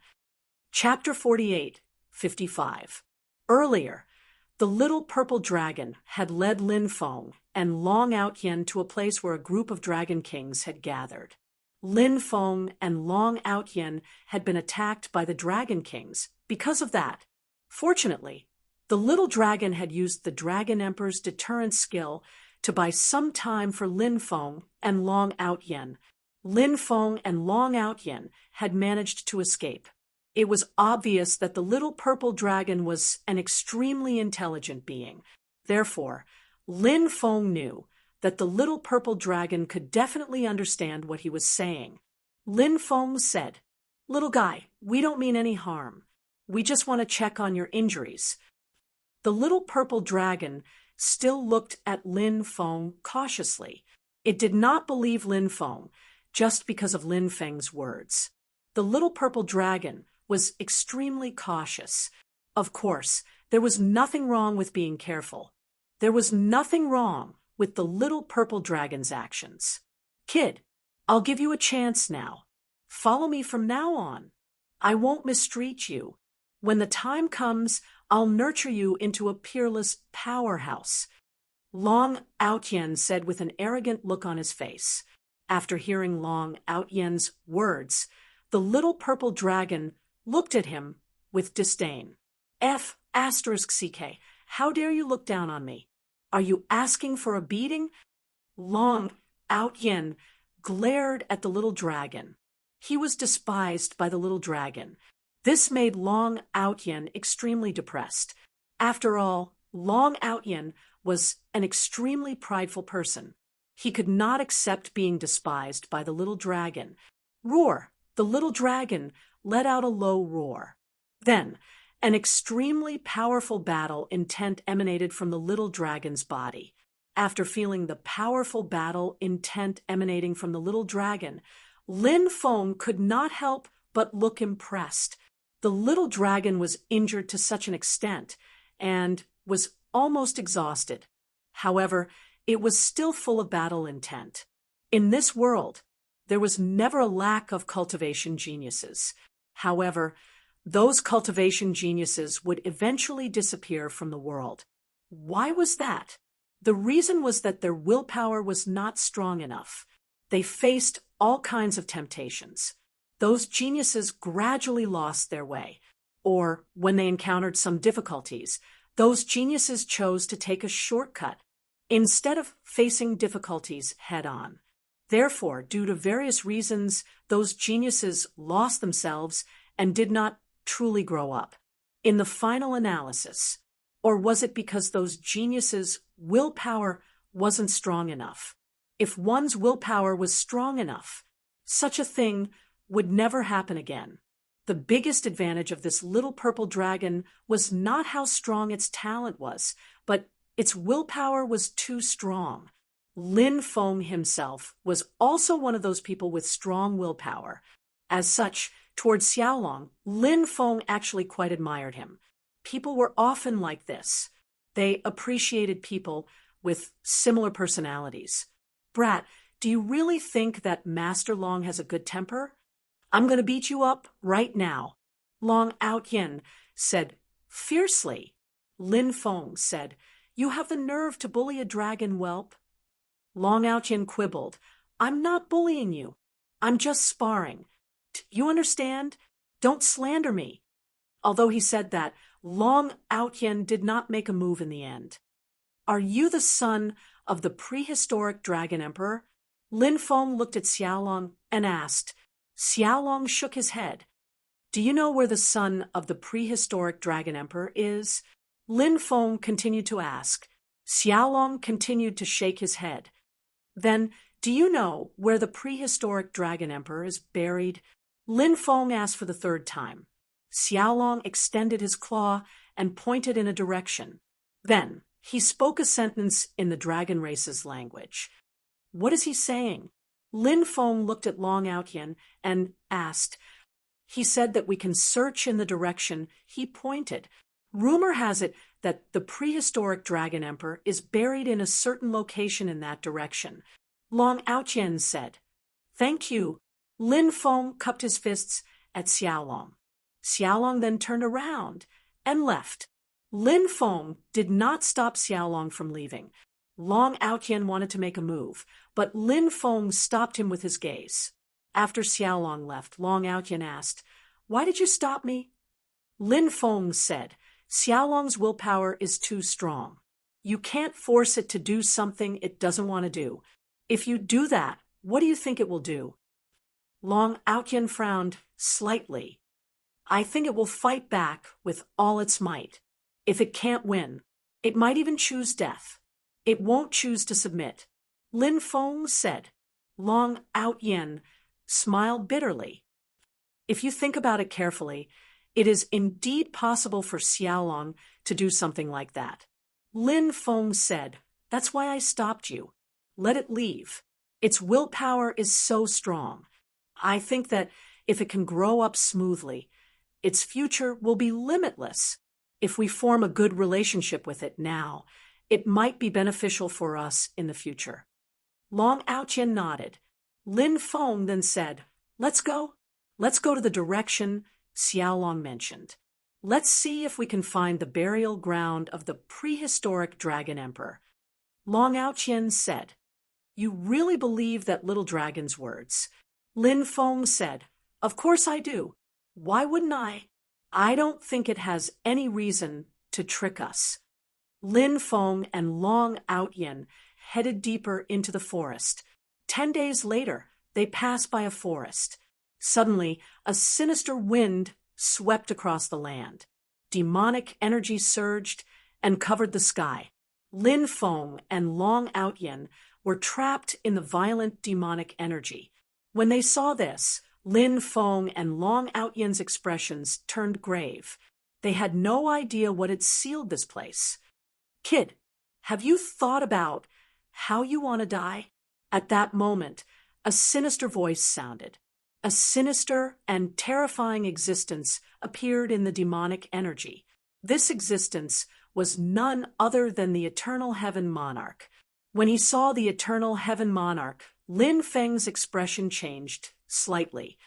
Chapter 48:55. Earlier, the little purple dragon had led Lin Feng and Long Outyen to a place where a group of dragon kings had gathered. Lin Feng and Long Outyen had been attacked by the dragon kings. Because of that, fortunately, The little dragon had used the Dragon Emperor's deterrence skill to buy some time for Lin Feng and Long Outyen. Lin Feng and Long Outyen had managed to escape. It was obvious that the little purple dragon was an extremely intelligent being. Therefore, Lin Feng knew that the little purple dragon could definitely understand what he was saying. Lin Feng said, "Little guy, we don't mean any harm. We just want to check on your injuries." The little purple dragon still looked at Lin Feng cautiously. It did not believe Lin Feng just because of Lin Feng's words. The little purple dragon was extremely cautious. Of course, there was nothing wrong with being careful. There was nothing wrong with the little purple dragon's actions. "Kid, I'll give you a chance now. Follow me from now on. I won't mistreat you. When the time comes, I'll nurture you into a peerless powerhouse," Long Outyen said with an arrogant look on his face. After hearing Long Outyen's words, the little purple dragon looked at him with disdain. F***CK, how dare you look down on me? Are you asking for a beating? Long Outyen glared at the little dragon. He was despised by the little dragon. This made Long Outyen extremely depressed. After all, Long Outyen was an extremely prideful person. He could not accept being despised by the little dragon. Roar! The little dragon let out a low roar. Then, an extremely powerful battle intent emanated from the little dragon's body. After feeling the powerful battle intent emanating from the little dragon, Lin Feng could not help but look impressed. The little dragon was injured to such an extent and was almost exhausted. However, it was still full of battle intent. In this world, there was never a lack of cultivation geniuses. However, those cultivation geniuses would eventually disappear from the world. Why was that? The reason was that their willpower was not strong enough. They faced all kinds of temptations. Those geniuses gradually lost their way, or when they encountered some difficulties, those geniuses chose to take a shortcut instead of facing difficulties head-on. Therefore, due to various reasons, those geniuses lost themselves and did not truly grow up. In the final analysis, or was it because those geniuses' willpower wasn't strong enough? If one's willpower was strong enough, such a thing would never happen again. The biggest advantage of this little purple dragon was not how strong its talent was, but its willpower was too strong. Lin Feng himself was also one of those people with strong willpower. As such, towards Xiaolong, Lin Feng actually quite admired him. People were often like this. They appreciated people with similar personalities. "Brat, do you really think that Master Long has a good temper? I'm going to beat you up right now," Long Outyen said fiercely. Lin Feng said, "You have the nerve to bully a dragon whelp?" Long Outyen quibbled, "I'm not bullying you. I'm just sparring. You understand? Don't slander me." Although he said that, Long Outyen did not make a move in the end. "Are you the son of the prehistoric Dragon Emperor?" Lin Feng looked at Xiaolong and asked. Xiaolong shook his head. "Do you know where the son of the prehistoric Dragon Emperor is?" Lin Feng continued to ask. Xiaolong continued to shake his head. "Then, do you know where the prehistoric Dragon Emperor is buried?" Lin Feng asked for the third time. Xiaolong extended his claw and pointed in a direction. Then, he spoke a sentence in the dragon race's language. "What is he saying?" Lin Feng looked at Long Outyen and asked. "He said that we can search in the direction he pointed. Rumor has it that the prehistoric Dragon Emperor is buried in a certain location in that direction," Long Outyen said. "Thank you." Lin Feng cupped his fists at Xiaolong. Xiaolong then turned around and left. Lin Feng did not stop Xiaolong from leaving. Long Outyen wanted to make a move, but Lin Feng stopped him with his gaze. After Xiaolong left, Long Outyen asked, "Why did you stop me?" Lin Feng said, Xiaolong's willpower is too strong. You can't force it to do something it doesn't want to do. If you do that, what do you think it will do? Long Outyin frowned slightly. I think it will fight back with all its might. If it can't win, it might even choose death. It won't choose to submit. Lin Feng said. Long Outyin smiled bitterly. If you think about it carefully, it is indeed possible for Xiaolong to do something like that. Lin Feng said, that's why I stopped you. Let it leave. Its willpower is so strong. I think that if it can grow up smoothly, its future will be limitless. If we form a good relationship with it now, it might be beneficial for us in the future. Long Outyin nodded. Lin Feng then said, let's go. Let's go to the direction Xiaolong mentioned. Let's see if we can find the burial ground of the prehistoric Dragon Emperor. Long Outyin said, you really believe that little dragon's words? Lin Feng said, of course I do. Why wouldn't I? I don't think it has any reason to trick us. Lin Feng and Long Outyin headed deeper into the forest. 10 days later, they passed by a forest. Suddenly, a sinister wind swept across the land. Demonic energy surged and covered the sky. Lin Feng and Long Outyin were trapped in the violent demonic energy. When they saw this, Lin Feng and Long Outyin's expressions turned grave. They had no idea what had sealed this place. Kid, have you thought about how you want to die? At that moment, a sinister voice sounded. A sinister and terrifying existence appeared in the demonic energy. This existence was none other than the Eternal Heaven Monarch. When he saw the Eternal Heaven Monarch, Lin Feng's expression changed slightly.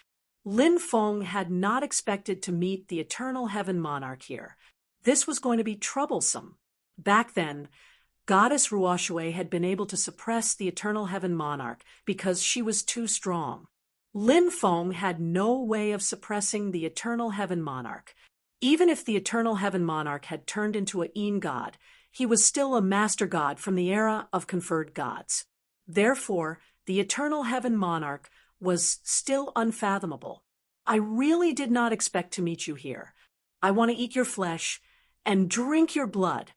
Lin Feng had not expected to meet the Eternal Heaven Monarch here. This was going to be troublesome. Back then, Goddess Ruoshui had been able to suppress the Eternal Heaven Monarch because she was too strong. Lin Feng had no way of suppressing the Eternal Heaven Monarch. Even if the Eternal Heaven Monarch had turned into a Yin god, he was still a master god from the era of conferred gods. Therefore, the Eternal Heaven Monarch was still unfathomable. I really did not expect to meet you here. I want to eat your flesh and drink your blood.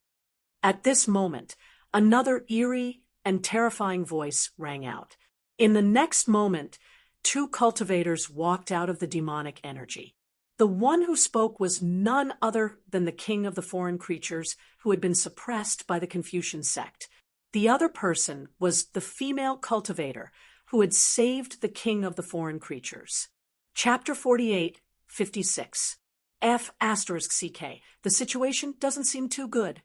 At this moment, another eerie and terrifying voice rang out. In the next moment, 2 cultivators walked out of the demonic energy. The one who spoke was none other than the king of the foreign creatures who had been suppressed by the Confucian sect. The other person was the female cultivator who had saved the king of the foreign creatures. Chapter 48, 56. F***CK. The situation doesn't seem too good.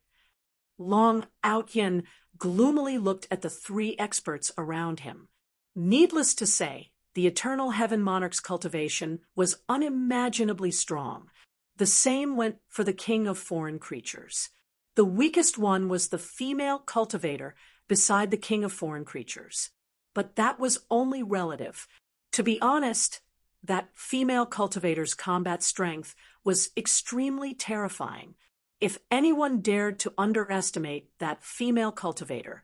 Long Outyin gloomily looked at the 3 experts around him. Needless to say, the Eternal Heaven Monarch's cultivation was unimaginably strong. The same went for the king of foreign creatures. The weakest one was the female cultivator beside the king of foreign creatures. But that was only relative. To be honest, that female cultivator's combat strength was extremely terrifying. If anyone dared to underestimate that female cultivator,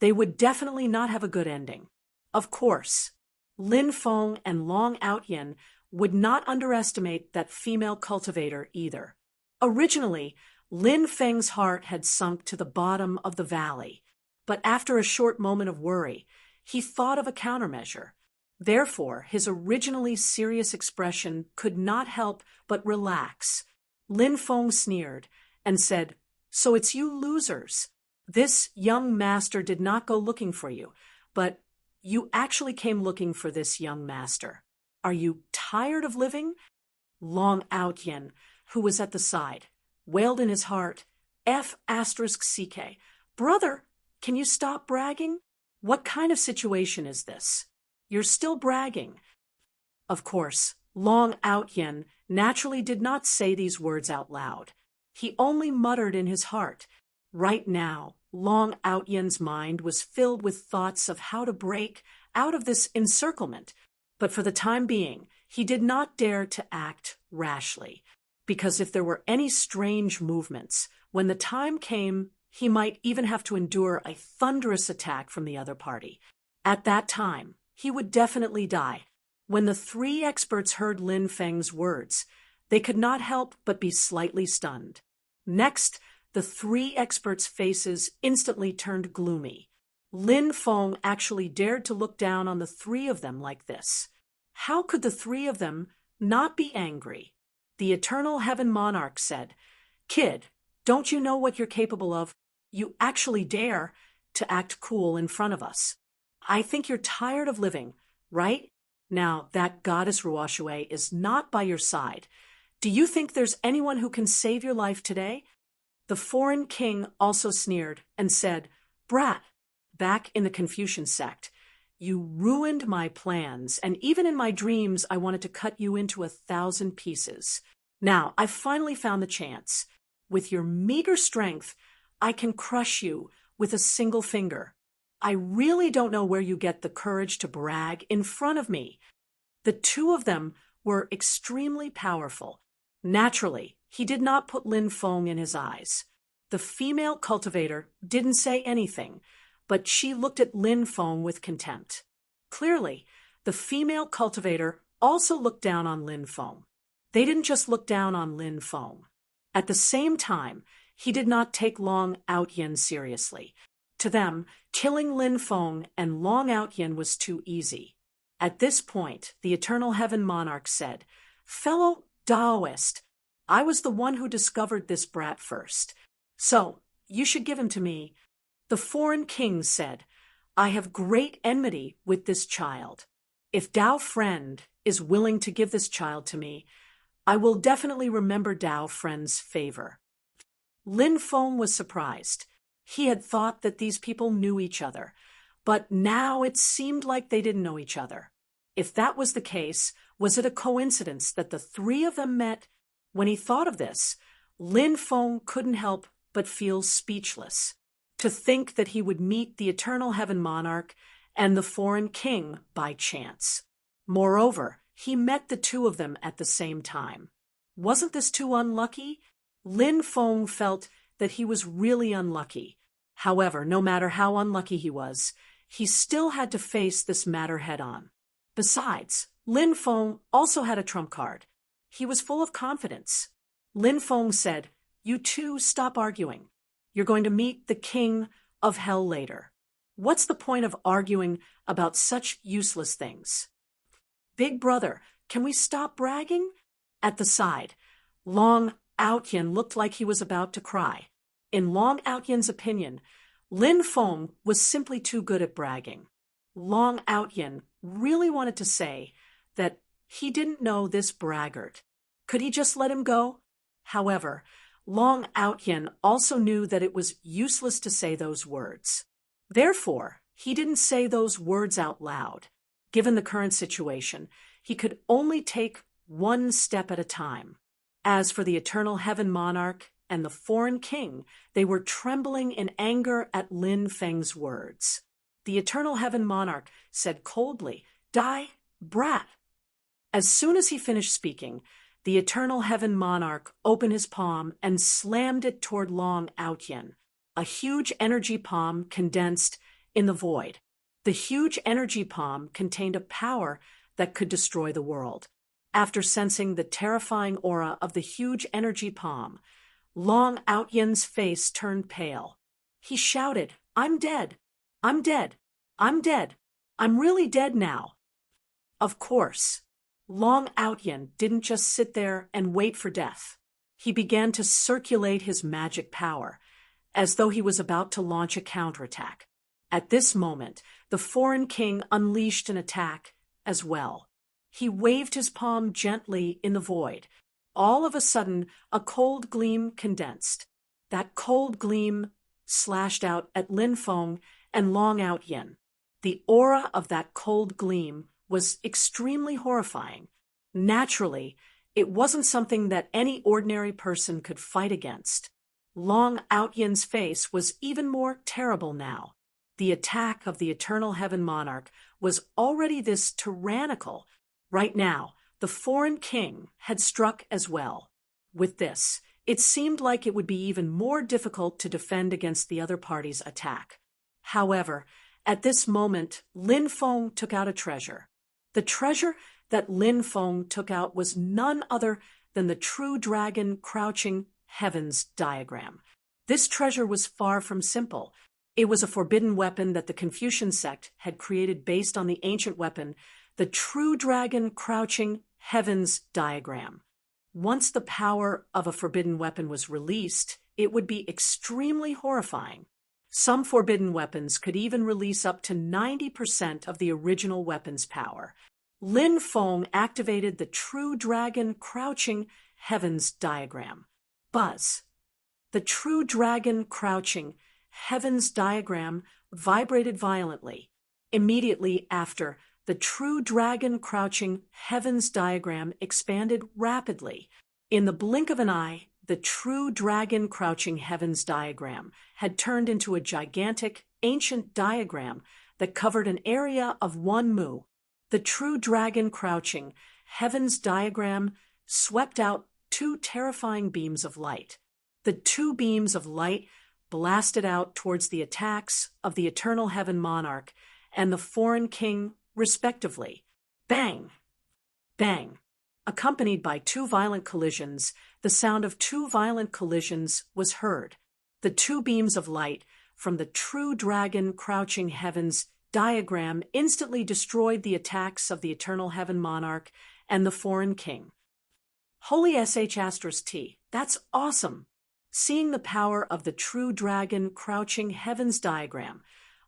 they would definitely not have a good ending. Of course, Lin Feng and Long Outyin would not underestimate that female cultivator either. Originally, Lin Feng's heart had sunk to the bottom of the valley, but after a short moment of worry, he thought of a countermeasure. Therefore, his originally serious expression could not help but relax. Lin Feng sneered and said, "So it's you losers. This young master did not go looking for you, but you actually came looking for this young master. Are you tired of living?" Long Outyin, who was at the side, wailed in his heart, F***CK. Brother, can you stop bragging? What kind of situation is this? You're still bragging. Of course, Long Outyin naturally did not say these words out loud. He only muttered in his heart. Right now, Long Outyin's mind was filled with thoughts of how to break out of this encirclement, but for the time being, he did not dare to act rashly. because if there were any strange movements, when the time came, he might even have to endure a thunderous attack from the other party. At that time, he would definitely die. When the three experts heard Lin Feng's words, they could not help but be slightly stunned. Next, the three experts' faces instantly turned gloomy. Lin Feng actually dared to look down on the three of them like this. How could the three of them not be angry? The Eternal Heaven Monarch said, "Kid, don't you know what you're capable of? You actually dare to act cool in front of us. I think you're tired of living, right? Now, that goddess Ruoxue is not by your side. Do you think there's anyone who can save your life today?" The foreign king also sneered and said, "Brat, back in the Confucian sect, you ruined my plans, and even in my dreams I wanted to cut you into 1,000 pieces. Now, I've finally found the chance. With your meager strength, I can crush you with a single finger. I really don't know where you get the courage to brag in front of me." The two of them were extremely powerful. Naturally, he did not put Lin Feng in his eyes. The female cultivator didn't say anything, but she looked at Lin Feng with contempt. Clearly, the female cultivator also looked down on Lin Feng. They didn't just look down on Lin Feng. At the same time, he did not take Long Outyin seriously. To them, killing Lin Feng and Long Outyin was too easy. At this point, the Eternal Heaven Monarch said, "Fellow Taoist, I was the one who discovered this brat first, so you should give him to me." The foreign king said, "I have great enmity with this child. If Dao Friend is willing to give this child to me, I will definitely remember Dao Friend's favor." Lin Feng was surprised. He had thought that these people knew each other, but now it seemed like they didn't know each other. If that was the case, was it a coincidence that the three of them met? When he thought of this, Lin Feng couldn't help but feel speechless. To think that he would meet the Eternal Heaven Monarch and the foreign king by chance. Moreover, he met the two of them at the same time. Wasn't this too unlucky? Lin Feng felt that he was really unlucky. However, no matter how unlucky he was, he still had to face this matter head-on. Besides, Lin Feng also had a trump card. He was full of confidence. Lin Feng said, "You two stop arguing. You're going to meet the king of hell later. What's the point of arguing about such useless things? Big brother, can we stop bragging?" At the side, Long Outyin looked like he was about to cry. In Long Outyin's opinion, Lin Feng was simply too good at bragging. Long Outyin really wanted to say that he didn't know this braggart. Could he just let him go? However, Long Outyin also knew that it was useless to say those words. Therefore, he didn't say those words out loud. Given the current situation, he could only take one step at a time. As for the Eternal Heaven Monarch and the foreign king, they were trembling in anger at Lin Feng's words. The Eternal Heaven Monarch said coldly, "Die, brat." As soon as he finished speaking, the Eternal Heaven Monarch opened his palm and slammed it toward Long Outyin. A huge energy palm condensed in the void. The huge energy palm contained a power that could destroy the world. After sensing the terrifying aura of the huge energy palm, Long Outyin's face turned pale. He shouted, "I'm dead! I'm dead! I'm dead! I'm really dead now!" Of course, Long Outyin didn't just sit there and wait for death. He began to circulate his magic power, as though he was about to launch a counterattack. At this moment, the foreign king unleashed an attack as well. He waved his palm gently in the void. All of a sudden, a cold gleam condensed. That cold gleam slashed out at Lin Feng and Long Outyin. The aura of that cold gleam was extremely horrifying. Naturally, it wasn't something that any ordinary person could fight against. Long Outyin's face was even more terrible now. The attack of the Eternal Heaven Monarch was already this tyrannical. Right now, the foreign king had struck as well. With this, it seemed like it would be even more difficult to defend against the other party's attack. However, at this moment, Lin Feng took out a treasure. The treasure that Lin Feng took out was none other than the true dragon crouching heavens diagram. This treasure was far from simple. It was a forbidden weapon that the Confucian sect had created based on the ancient weapon, the true dragon crouching heavens diagram. Once the power of a forbidden weapon was released, it would be extremely horrifying. Some forbidden weapons could even release up to 90% of the original weapon's power. Lin Feng activated the true dragon crouching heavens diagram. Buzz. The true dragon crouching heavens diagram vibrated violently. Immediately after, the true dragon crouching heavens diagram expanded rapidly. In the blink of an eye, the true dragon crouching heavens diagram had turned into a gigantic, ancient diagram that covered an area of 1 mu. The true dragon crouching heavens diagram swept out 2 terrifying beams of light. The 2 beams of light blasted out towards the attacks of the Eternal Heaven Monarch and the Foreign King, respectively. Bang! Bang! Accompanied by 2 violent collisions, the sound of 2 violent collisions was heard. The 2 beams of light from the true dragon crouching heavens diagram instantly destroyed the attacks of the Eternal Heaven Monarch and the Foreign King. Holy sh*T, that's awesome! Seeing the power of the true dragon crouching heavens diagram,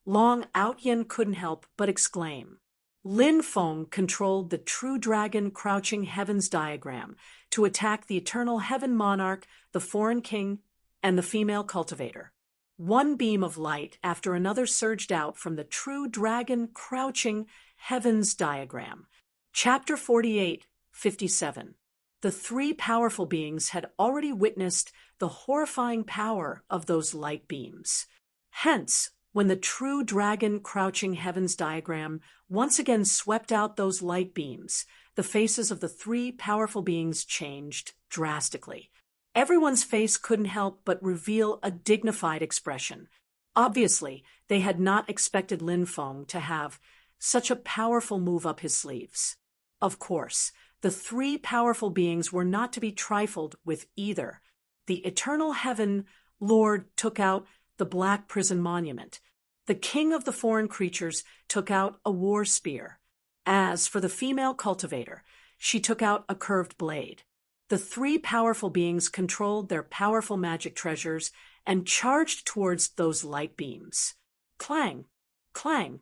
Long Outyin couldn't help but exclaim. Lin Feng controlled the true dragon crouching heavens diagram to attack the Eternal Heaven Monarch, the Foreign King, and the female cultivator. 1 beam of light after another surged out from the true dragon crouching heavens diagram. Chapter 48:57. The 3 powerful beings had already witnessed the horrifying power of those light beams. Hence, when the true dragon crouching heavens diagram once again swept out those light beams, the faces of the 3 powerful beings changed drastically. Everyone's face couldn't help but reveal a dignified expression. Obviously, they had not expected Lin Feng to have such a powerful move up his sleeves. Of course, the 3 powerful beings were not to be trifled with either. The Eternal Heaven Lord took out the Black Prison Monument. The King of the Foreign Creatures took out a war spear. As for the female cultivator, she took out a curved blade. The 3 powerful beings controlled their powerful magic treasures and charged towards those light beams. Clang, clang,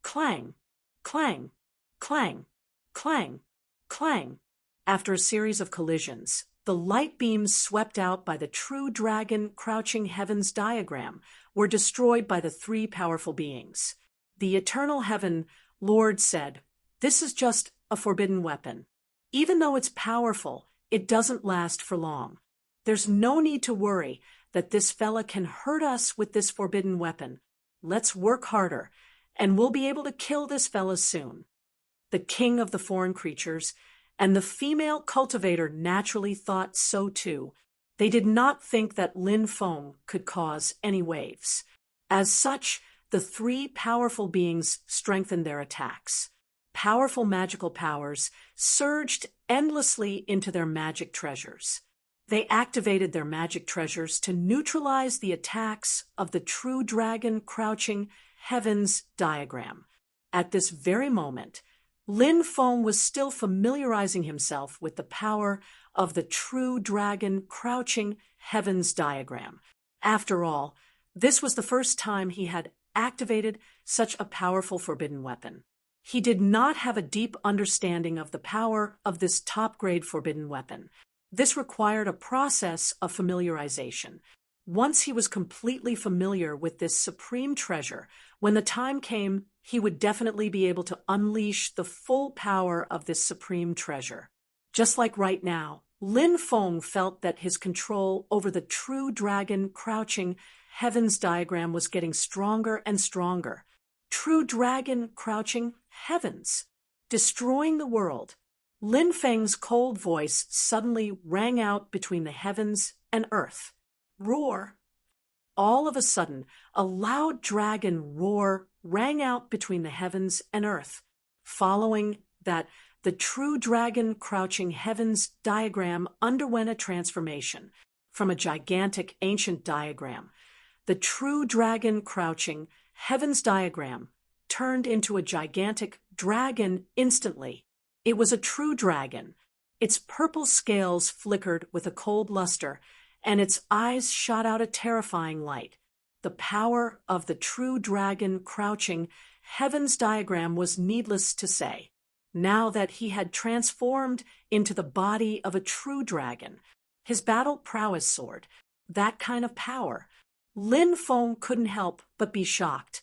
clang, clang, clang, clang, clang. After a series of collisions, the light beams swept out by the true dragon crouching heavens diagram were destroyed by the 3 powerful beings. The Eternal Heaven Lord said, "This is just a forbidden weapon. Even though it's powerful, it doesn't last for long. There's no need to worry that this fella can hurt us with this forbidden weapon. Let's work harder, and we'll be able to kill this fella soon." The King of the Foreign Creatures and the female cultivator naturally thought so too. They did not think that Lin Feng could cause any waves. As such, the 3 powerful beings strengthened their attacks. Powerful magical powers surged endlessly into their magic treasures. They activated their magic treasures to neutralize the attacks of the true dragon crouching heavens diagram. At this very moment, Lin Feng was still familiarizing himself with the power of the true dragon crouching heavens diagram. After all, this was the first time he had activated such a powerful forbidden weapon. He did not have a deep understanding of the power of this top-grade forbidden weapon. This required a process of familiarization. Once he was completely familiar with this supreme treasure, when the time came, he would definitely be able to unleash the full power of this supreme treasure. Just like right now, Lin Feng felt that his control over the true dragon crouching heavens diagram was getting stronger and stronger. True dragon crouching heavens, destroying the world. Lin Feng's cold voice suddenly rang out between the heavens and earth. Roar! All of a sudden, a loud dragon roar rang out between the heavens and earth. Following that, the true dragon crouching heavens diagram underwent a transformation from a gigantic ancient diagram. The true dragon crouching heavens diagram turned into a gigantic dragon instantly. It was a true dragon. Its purple scales flickered with a cold luster, and its eyes shot out a terrifying light. The power of the true dragon crouching heavens diagram was needless to say. Now that he had transformed into the body of a true dragon, his battle prowess sword, that kind of power, Lin Feng couldn't help but be shocked.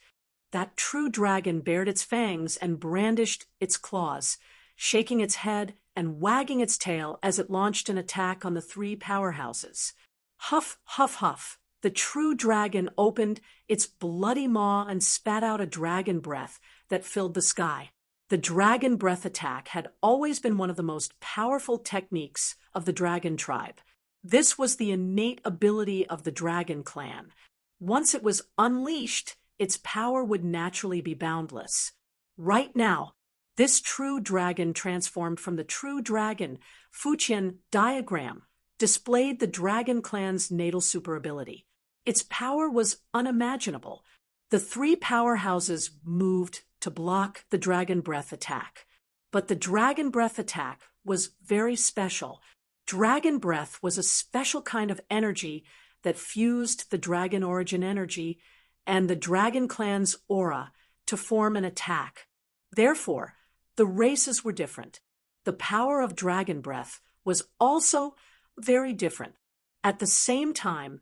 That true dragon bared its fangs and brandished its claws, shaking its head and wagging its tail as it launched an attack on the three powerhouses. Huff, huff, huff. The true dragon opened its bloody maw and spat out a dragon breath that filled the sky. The dragon breath attack had always been one of the most powerful techniques of the dragon tribe. This was the innate ability of the dragon clan. Once it was unleashed, its power would naturally be boundless. Right now, this true dragon transformed from the true dragon Fuqian diagram displayed the dragon clan's natal superability. Its power was unimaginable. The three powerhouses moved to block the dragon breath attack. But the dragon breath attack was very special. Dragon breath was a special kind of energy that fused the dragon origin energy and the dragon clan's aura to form an attack. Therefore, the races were different. The power of dragon breath was also very different. At the same time,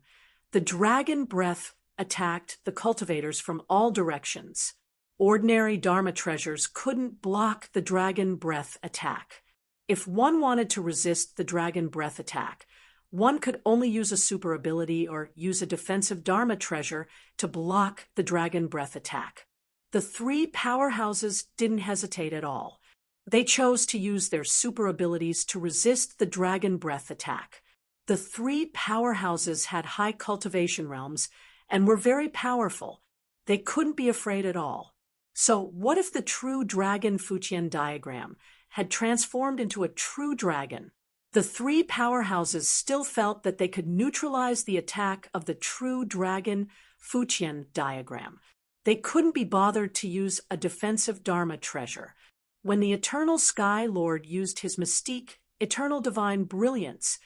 the dragon breath attacked the cultivators from all directions. Ordinary Dharma treasures couldn't block the dragon breath attack. If one wanted to resist the dragon breath attack, one could only use a super ability or use a defensive Dharma treasure to block the dragon breath attack. The three powerhouses didn't hesitate at all. They chose to use their super abilities to resist the dragon breath attack. The three powerhouses had high cultivation realms and were very powerful. They couldn't be afraid at all. So what if the true dragon Fuqian diagram had transformed into a true dragon? The three powerhouses still felt that they could neutralize the attack of the true dragon Fuqian diagram. They couldn't be bothered to use a defensive Dharma treasure. When the Eternal Sky Lord used his mystique, eternal divine brilliance,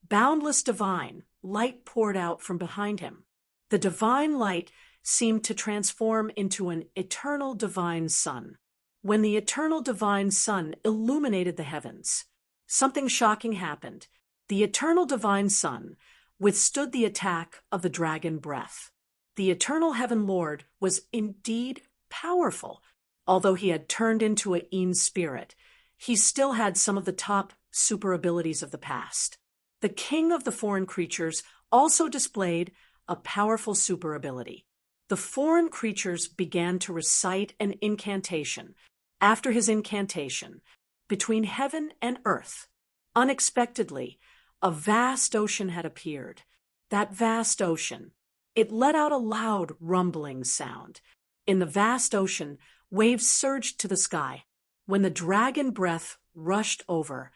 boundless divine light poured out from behind him. The divine light seemed to transform into an eternal divine sun. When the eternal divine sun illuminated the heavens, something shocking happened. The eternal divine sun withstood the attack of the dragon breath. The eternal heaven lord was indeed powerful. Although he had turned into a Yin spirit, he still had some of the top super abilities of the past. The king of the foreign creatures also displayed a powerful super ability. The foreign creatures began to recite an incantation. After his incantation, between heaven and earth, unexpectedly, a vast ocean had appeared. That vast ocean, it let out a loud rumbling sound. In the vast ocean, waves surged to the sky. When the dragon breath rushed over,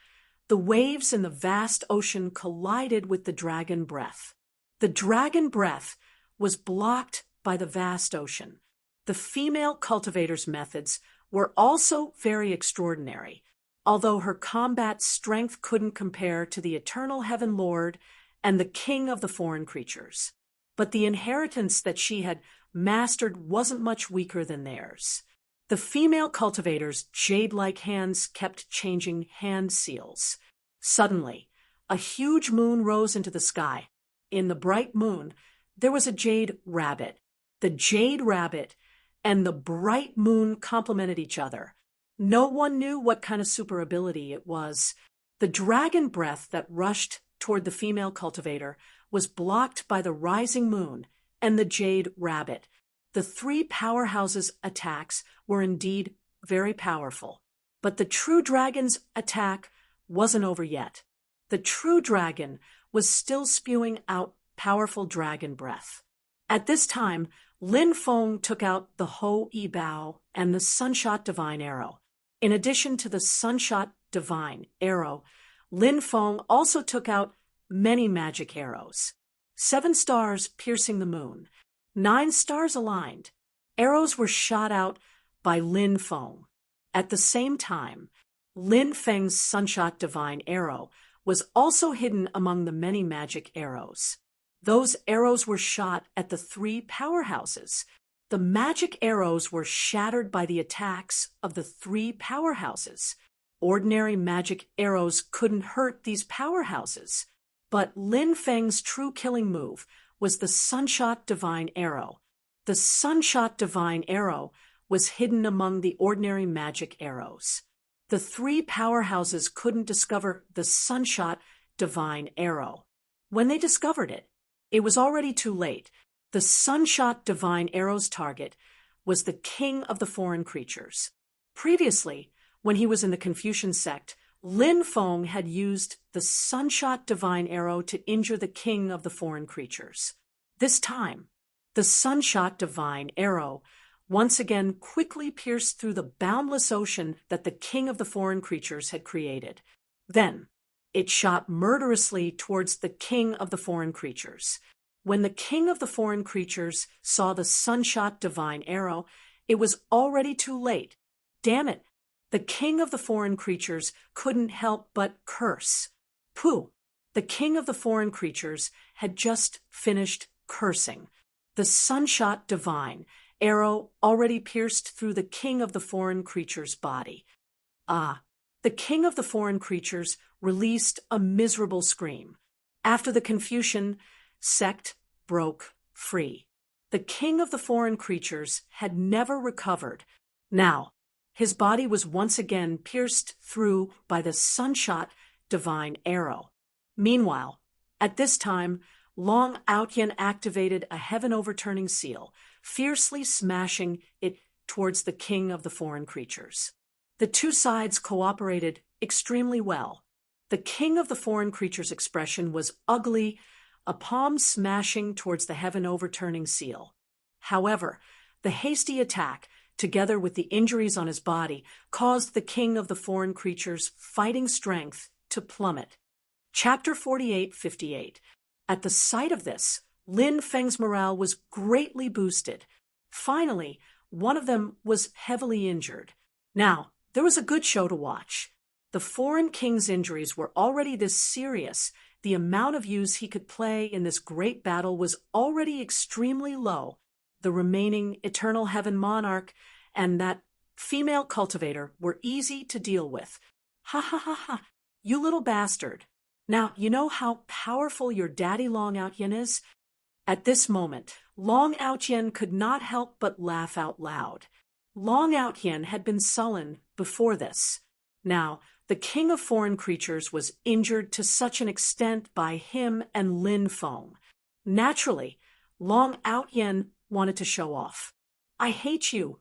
the waves in the vast ocean collided with the dragon breath. The dragon breath was blocked by the vast ocean. The female cultivator's methods were also very extraordinary, although her combat strength couldn't compare to the eternal heaven lord and the king of the foreign creatures. But the inheritance that she had mastered wasn't much weaker than theirs. The female cultivator's jade-like hands kept changing hand seals. Suddenly, a huge moon rose into the sky. In the bright moon, there was a jade rabbit. The jade rabbit and the bright moon complemented each other. No one knew what kind of super ability it was. The dragon breath that rushed toward the female cultivator was blocked by the rising moon and the jade rabbit. The three powerhouses' attacks were indeed very powerful. But the true dragon's attack wasn't over yet. The true dragon was still spewing out powerful dragon breath. At this time, Lin Feng took out the Ho Yi Bao and the Sunshot Divine Arrow. In addition to the Sunshot Divine Arrow, Lin Feng also took out many magic arrows. 7 stars piercing the moon, 9 stars aligned. Arrows were shot out by Lin Feng. At the same time, Lin Feng's Sunshot Divine Arrow was also hidden among the many magic arrows. Those arrows were shot at the 3 powerhouses. The magic arrows were shattered by the attacks of the 3 powerhouses. Ordinary magic arrows couldn't hurt these powerhouses. But Lin Feng's true killing move was the Sunshot Divine Arrow. The Sunshot Divine Arrow was hidden among the ordinary magic arrows. The 3 powerhouses couldn't discover the Sunshot Divine Arrow. When they discovered it, it was already too late. The Sunshot Divine Arrow's target was the king of the foreign creatures. Previously, when he was in the Confucian sect, Lin Feng had used the Sunshot Divine Arrow to injure the king of the foreign creatures. This time, the Sunshot Divine Arrow once again quickly pierced through the boundless ocean that the king of the foreign creatures had created. Then, it shot murderously towards the king of the foreign creatures. When the king of the foreign creatures saw the Sunshot Divine Arrow, it was already too late. Damn it! The king of the foreign creatures couldn't help but curse. Pooh! The king of the foreign creatures had just finished cursing. The Sunshot Divine Arrow already pierced through the king of the foreign creature's body. The king of the foreign creatures released a miserable scream. After the Confucian sect broke free, the king of the foreign creatures had never recovered. Now, his body was once again pierced through by the Sunshot Divine Arrow. Meanwhile, at this time, Long Outyen activated a heaven-overturning seal, fiercely smashing it towards the king of the foreign creatures. The 2 sides cooperated extremely well. The king of the foreign creatures' expression was ugly, a palm smashing towards the heaven-overturning seal. However, the hasty attack, together with the injuries on his body, caused the king of the foreign creatures' fighting strength to plummet. Chapter 48:58. At the sight of this, Lin Feng's morale was greatly boosted. Finally, one of them was heavily injured. Now, there was a good show to watch. The foreign king's injuries were already this serious. The amount of use he could play in this great battle was already extremely low. The remaining Eternal Heaven Monarch and that female cultivator were easy to deal with. Ha ha ha ha, you little bastard. Now, you know how powerful your daddy Long Outyen is? At this moment, Long Outyen could not help but laugh out loud. Long Outyen had been sullen before this. Now, the king of foreign creatures was injured to such an extent by him and Lin Feng. Naturally, Long Outyen wanted to show off. I hate you.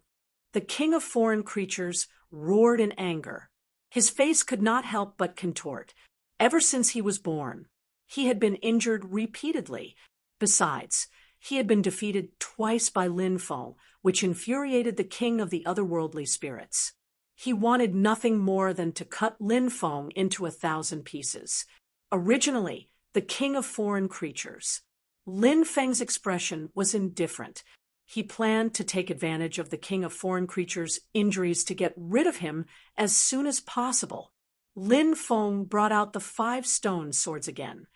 The king of foreign creatures roared in anger. His face could not help but contort. Ever since he was born, he had been injured repeatedly. Besides, he had been defeated twice by Lin Feng, which infuriated the king of the otherworldly spirits. He wanted nothing more than to cut Lin Feng into 1,000 pieces. Originally, the king of foreign creatures, Lin Feng's expression was indifferent. He planned to take advantage of the king of foreign creatures' injuries to get rid of him as soon as possible. Lin Feng brought out the 5 stone swords again.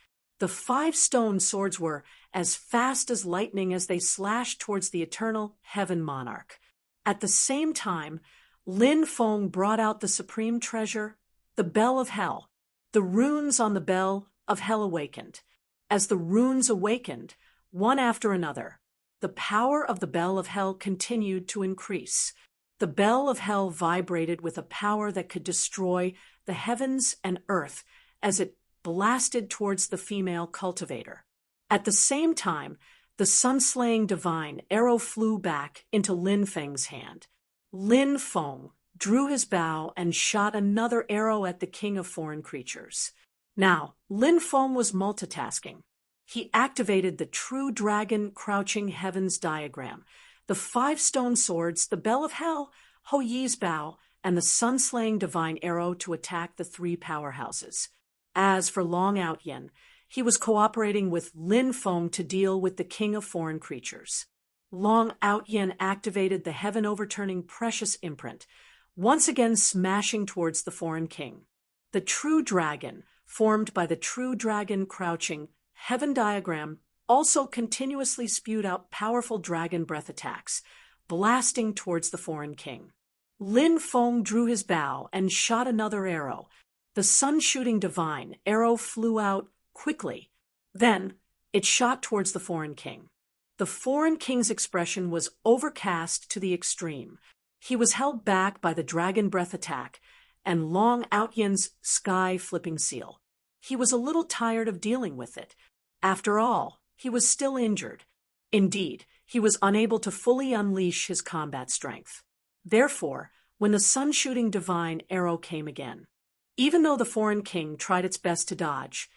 The 5 stone swords were as fast as lightning as they slashed towards the Eternal Heaven Monarch. At the same time, Lin Feng brought out the supreme treasure, the Bell of Hell. The runes on the Bell of Hell awakened. As the runes awakened, one after another, the power of the Bell of Hell continued to increase. The Bell of Hell vibrated with a power that could destroy the heavens and earth as it blasted towards the female cultivator. At the same time, the sun-slaying divine arrow flew back into Lin Feng's hand. Lin Feng drew his bow and shot another arrow at the king of foreign creatures. Now, Lin Feng was multitasking. He activated the true dragon crouching heavens diagram, the 5 stone swords, the bell of hell, Ho Yi's bow, and the sun-slaying divine arrow to attack the 3 powerhouses. As for Long Outyin, he was cooperating with Lin Feng to deal with the king of foreign creatures. Long Outyin activated the heaven-overturning precious imprint, once again smashing towards the foreign king. The true dragon, formed by the true dragon crouching heaven diagram, also continuously spewed out powerful dragon breath attacks, blasting towards the foreign king. Lin Feng drew his bow and shot another arrow. The sun-shooting divine arrow flew out quickly. Then, it shot towards the foreign king. The foreign king's expression was overcast to the extreme. He was held back by the dragon breath attack and Long Outyin's sky-flipping seal. He was a little tired of dealing with it. After all, he was still injured. Indeed, he was unable to fully unleash his combat strength. Therefore, when the sun-shooting divine arrow came again, even though the foreign king tried its best to dodge,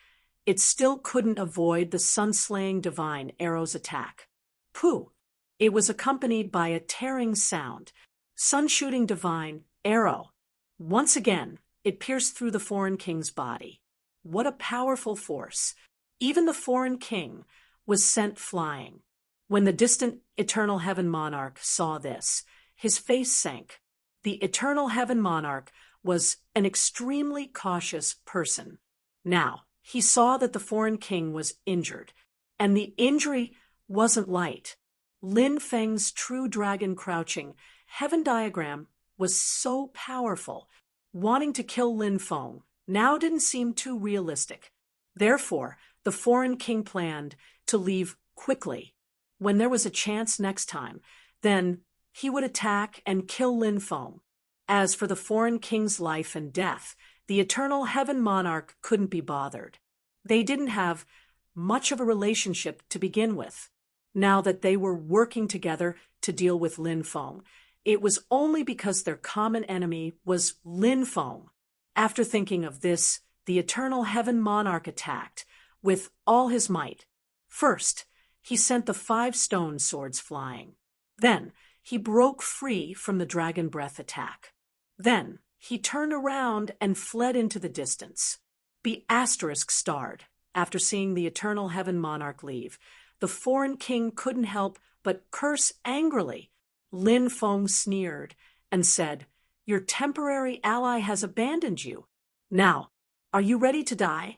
it still couldn't avoid the sun-slaying divine arrow's attack. Pooh! It was accompanied by a tearing sound. Sun-shooting divine arrow. Once again, it pierced through the foreign king's body. What a powerful force! Even the foreign king was sent flying. When the distant Eternal Heaven Monarch saw this, his face sank. The Eternal Heaven Monarch was an extremely cautious person. Now, he saw that the foreign king was injured, and the injury wasn't light. Lin Feng's true dragon crouching heaven diagram was so powerful, wanting to kill Lin Feng now didn't seem too realistic. Therefore, the foreign king planned to leave quickly. When there was a chance next time, then he would attack and kill Lin Feng. As for the foreign king's life and death, the Eternal Heaven Monarch couldn't be bothered. They didn't have much of a relationship to begin with. Now that they were working together to deal with Lin Feng, it was only because their common enemy was Lin Feng. After thinking of this, the Eternal Heaven Monarch attacked with all his might. First, he sent the 5 stone swords flying. Then, he broke free from the dragon breath attack. Then, he turned around and fled into the distance. Be *starred. After seeing the Eternal Heaven Monarch leave, the foreign king couldn't help but curse angrily. Lin Feng sneered and said, "Your temporary ally has abandoned you. Now, are you ready to die?"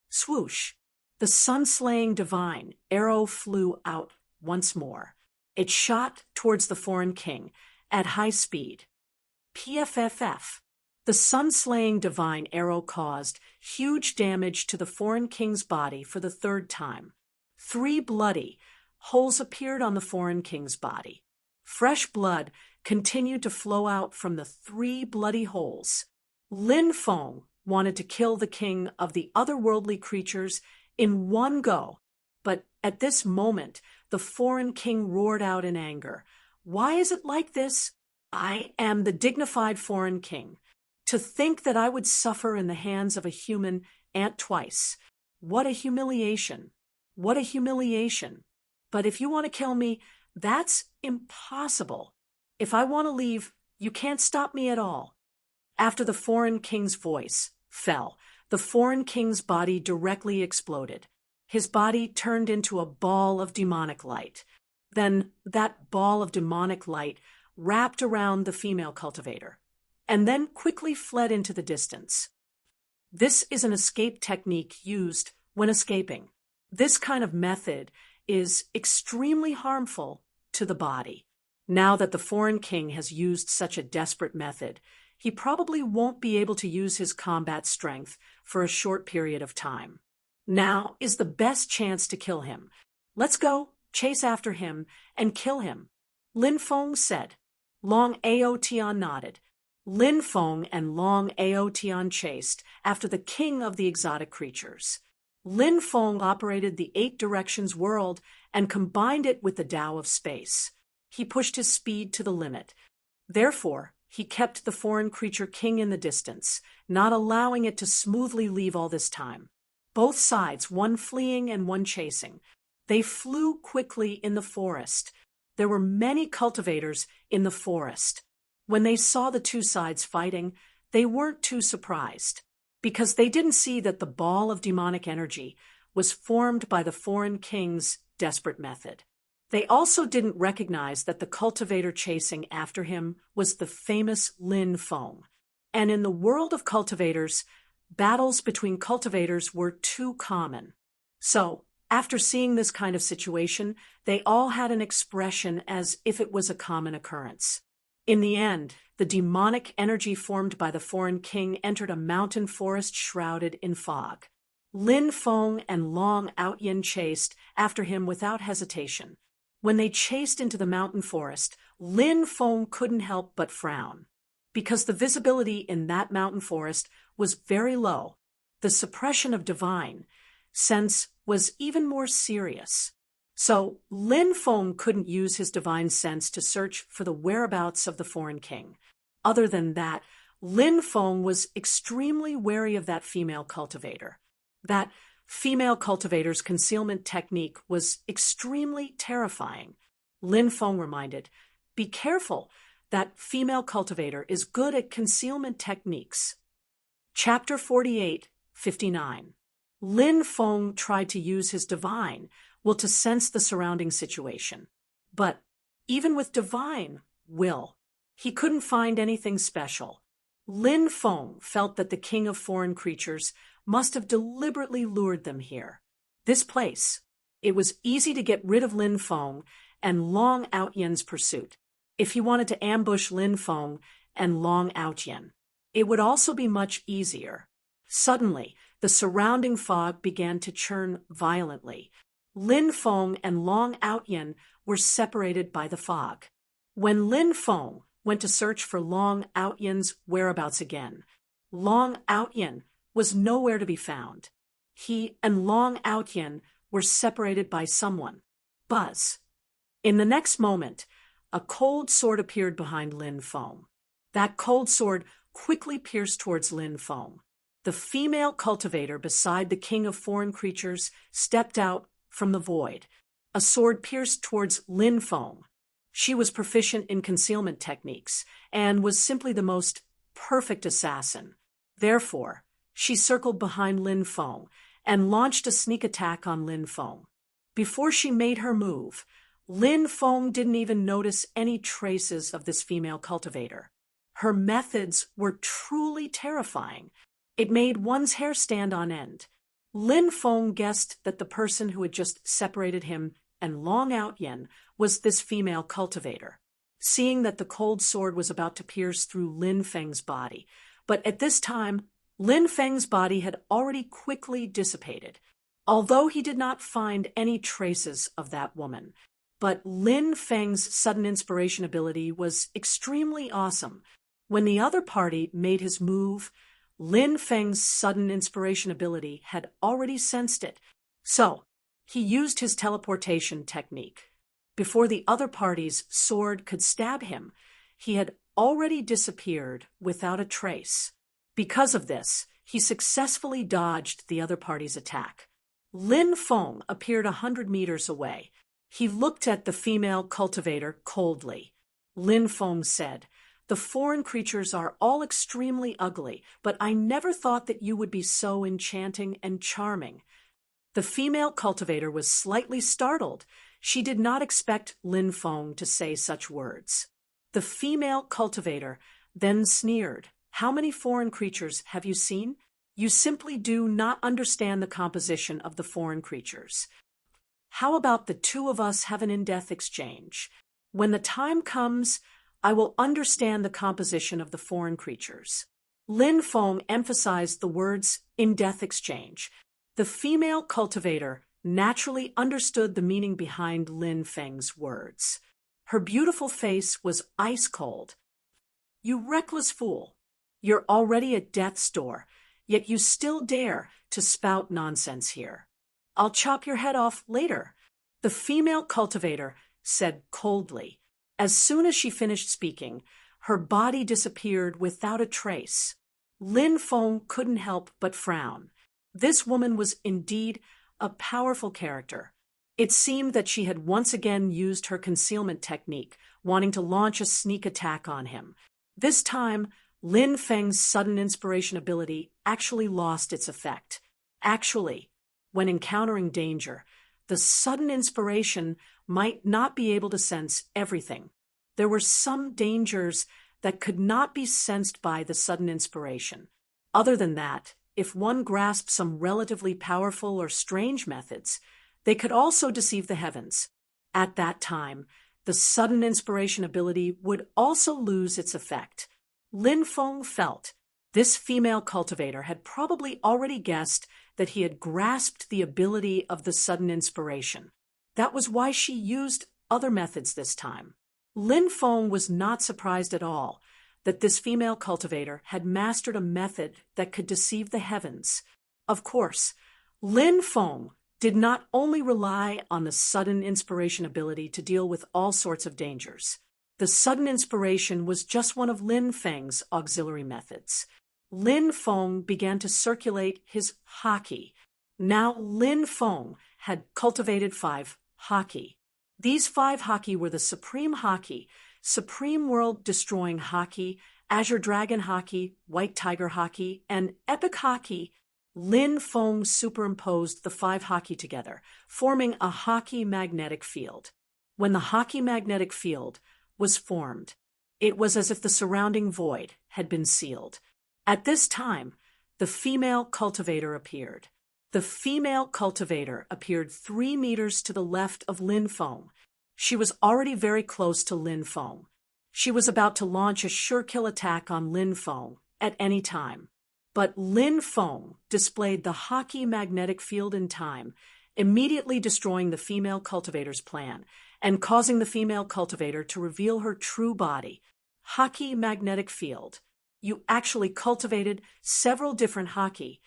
Swoosh! The sun-slaying divine arrow flew out once more. It shot towards the foreign king at high speed. PFFF. The sun-slaying divine arrow caused huge damage to the foreign king's body for the 3rd time. 3 bloody holes appeared on the foreign king's body. Fresh blood continued to flow out from the 3 bloody holes. Lin Feng wanted to kill the king of the otherworldly creatures in one go, but at this moment the foreign king roared out in anger. "Why is it like this? I am the dignified foreign king. To think that I would suffer in the hands of a human ant twice. What a humiliation! What a humiliation! But if you want to kill me, that's impossible. If I want to leave, you can't stop me at all." After the foreign king's voice fell, the foreign king's body directly exploded. His body turned into a ball of demonic light. Then that ball of demonic light wrapped around the female cultivator, and then quickly fled into the distance. This is an escape technique used when escaping. This kind of method is extremely harmful to the body. Now that the foreign king has used such a desperate method, he probably won't be able to use his combat strength for a short period of time. Now is the best chance to kill him. Let's go, chase after him, and kill him, Lin Feng said. Long Aotian nodded. Lin Feng and Long Aotian chased after the king of the exotic creatures. Lin Feng operated the 8 directions world and combined it with the Tao of space. He pushed his speed to the limit. Therefore, he kept the foreign creature king in the distance, not allowing it to smoothly leave all this time. Both sides, one fleeing and one chasing. They flew quickly in the forest. There were many cultivators in the forest. When they saw the two sides fighting, they weren't too surprised, because they didn't see that the ball of demonic energy was formed by the foreign king's desperate method. They also didn't recognize that the cultivator chasing after him was the famous Lin Feng. And in the world of cultivators, battles between cultivators were too common. So, after seeing this kind of situation, they all had an expression as if it was a common occurrence. In the end, the demonic energy formed by the foreign king entered a mountain forest shrouded in fog. Lin Feng and Long Outyin chased after him without hesitation. When they chased into the mountain forest, Lin Feng couldn't help but frown. Because the visibility in that mountain forest was very low, the suppression of divine sense was even more serious. So Lin Feng couldn't use his divine sense to search for the whereabouts of the foreign king. Other than that, Lin Feng was extremely wary of that female cultivator. That female cultivator's concealment technique was extremely terrifying. Lin Feng reminded, "Be careful, that female cultivator is good at concealment techniques." Chapter 48:59. Lin Feng tried to use his divine will to sense the surrounding situation. But even with divine will, he couldn't find anything special. Lin Feng felt that the king of foreign creatures must have deliberately lured them here. This place. It was easy to get rid of Lin Feng and Long Outyen's pursuit. If he wanted to ambush Lin Feng and Long Outyen, it would also be much easier. Suddenly, the surrounding fog began to churn violently. Lin Feng and Long Outyen were separated by the fog. When Lin Feng went to search for Long Outyen's whereabouts again, Long Outyen was nowhere to be found. He and Long Outyen were separated by someone. Buzz. In the next moment, a cold sword appeared behind Lin Feng. That cold sword quickly pierced towards Lin Feng. The female cultivator beside the king of foreign creatures stepped out from the void. A sword pierced towards Lin Feng. She was proficient in concealment techniques and was simply the most perfect assassin. Therefore, she circled behind Lin Feng and launched a sneak attack on Lin Feng. Before she made her move, Lin Feng didn't even notice any traces of this female cultivator. Her methods were truly terrifying. It made one's hair stand on end. Lin Feng guessed that the person who had just separated him and Long Outyen was this female cultivator, seeing that the cold sword was about to pierce through Lin Feng's body. But at this time, Lin Feng's body had already quickly dissipated, although he did not find any traces of that woman. But Lin Feng's sudden inspiration ability was extremely awesome. When the other party made his move, Lin Feng's sudden inspiration ability had already sensed it, so he used his teleportation technique. Before the other party's sword could stab him, he had already disappeared without a trace. Because of this, he successfully dodged the other party's attack. Lin Feng appeared 100 meters away. He looked at the female cultivator coldly. Lin Feng said, "The foreign creatures are all extremely ugly, but I never thought that you would be so enchanting and charming." The female cultivator was slightly startled. She did not expect Lin Feng to say such words. The female cultivator then sneered, "How many foreign creatures have you seen? You simply do not understand the composition of the foreign creatures. How about the two of us have an in-depth exchange? When the time comes, I will understand the composition of the foreign creatures." Lin Feng emphasized the words in-depth exchange. The female cultivator naturally understood the meaning behind Lin Feng's words. Her beautiful face was ice cold. "You reckless fool! You're already at death's door, yet you still dare to spout nonsense here. I'll chop your head off later," the female cultivator said coldly. As soon as she finished speaking, Her body disappeared without a trace. Lin Feng couldn't help but frown. This woman was indeed a powerful character. It seemed that she had once again used her concealment technique, wanting to launch a sneak attack on him. This time, Lin Feng's sudden inspiration ability actually lost its effect. Actually, when encountering danger, the sudden inspiration might not be able to sense everything. There were some dangers that could not be sensed by the sudden inspiration. Other than that, if one grasped some relatively powerful or strange methods, they could also deceive the heavens. At that time, the sudden inspiration ability would also lose its effect. Lin Feng felt this female cultivator had probably already guessed that he had grasped the ability of the sudden inspiration. That was why she used other methods this time. Lin Feng was not surprised at all that this female cultivator had mastered a method that could deceive the heavens. Of course, Lin Feng did not only rely on the sudden inspiration ability to deal with all sorts of dangers. The sudden inspiration was just one of Lin Feng's auxiliary methods. Lin Feng began to circulate his haki. Now Lin Feng had cultivated 5 haki. These 5 haki were the Supreme Haki, Supreme World-Destroying Haki, Azure Dragon Haki, White Tiger Haki, and Epic Haki. Lin Feng superimposed the 5 haki together, forming a haki magnetic field. When the haki magnetic field was formed, it was as if the surrounding void had been sealed. At this time, the female cultivator appeared. The female cultivator appeared 3 meters to the left of Lin Feng. She was already very close to Lin Feng. She was about to launch a sure-kill attack on Lin Feng at any time. But Lin Feng displayed the haki magnetic field in time, immediately destroying the female cultivator's plan and causing the female cultivator to reveal her true body. Haki magnetic field. You actually cultivated several different haki.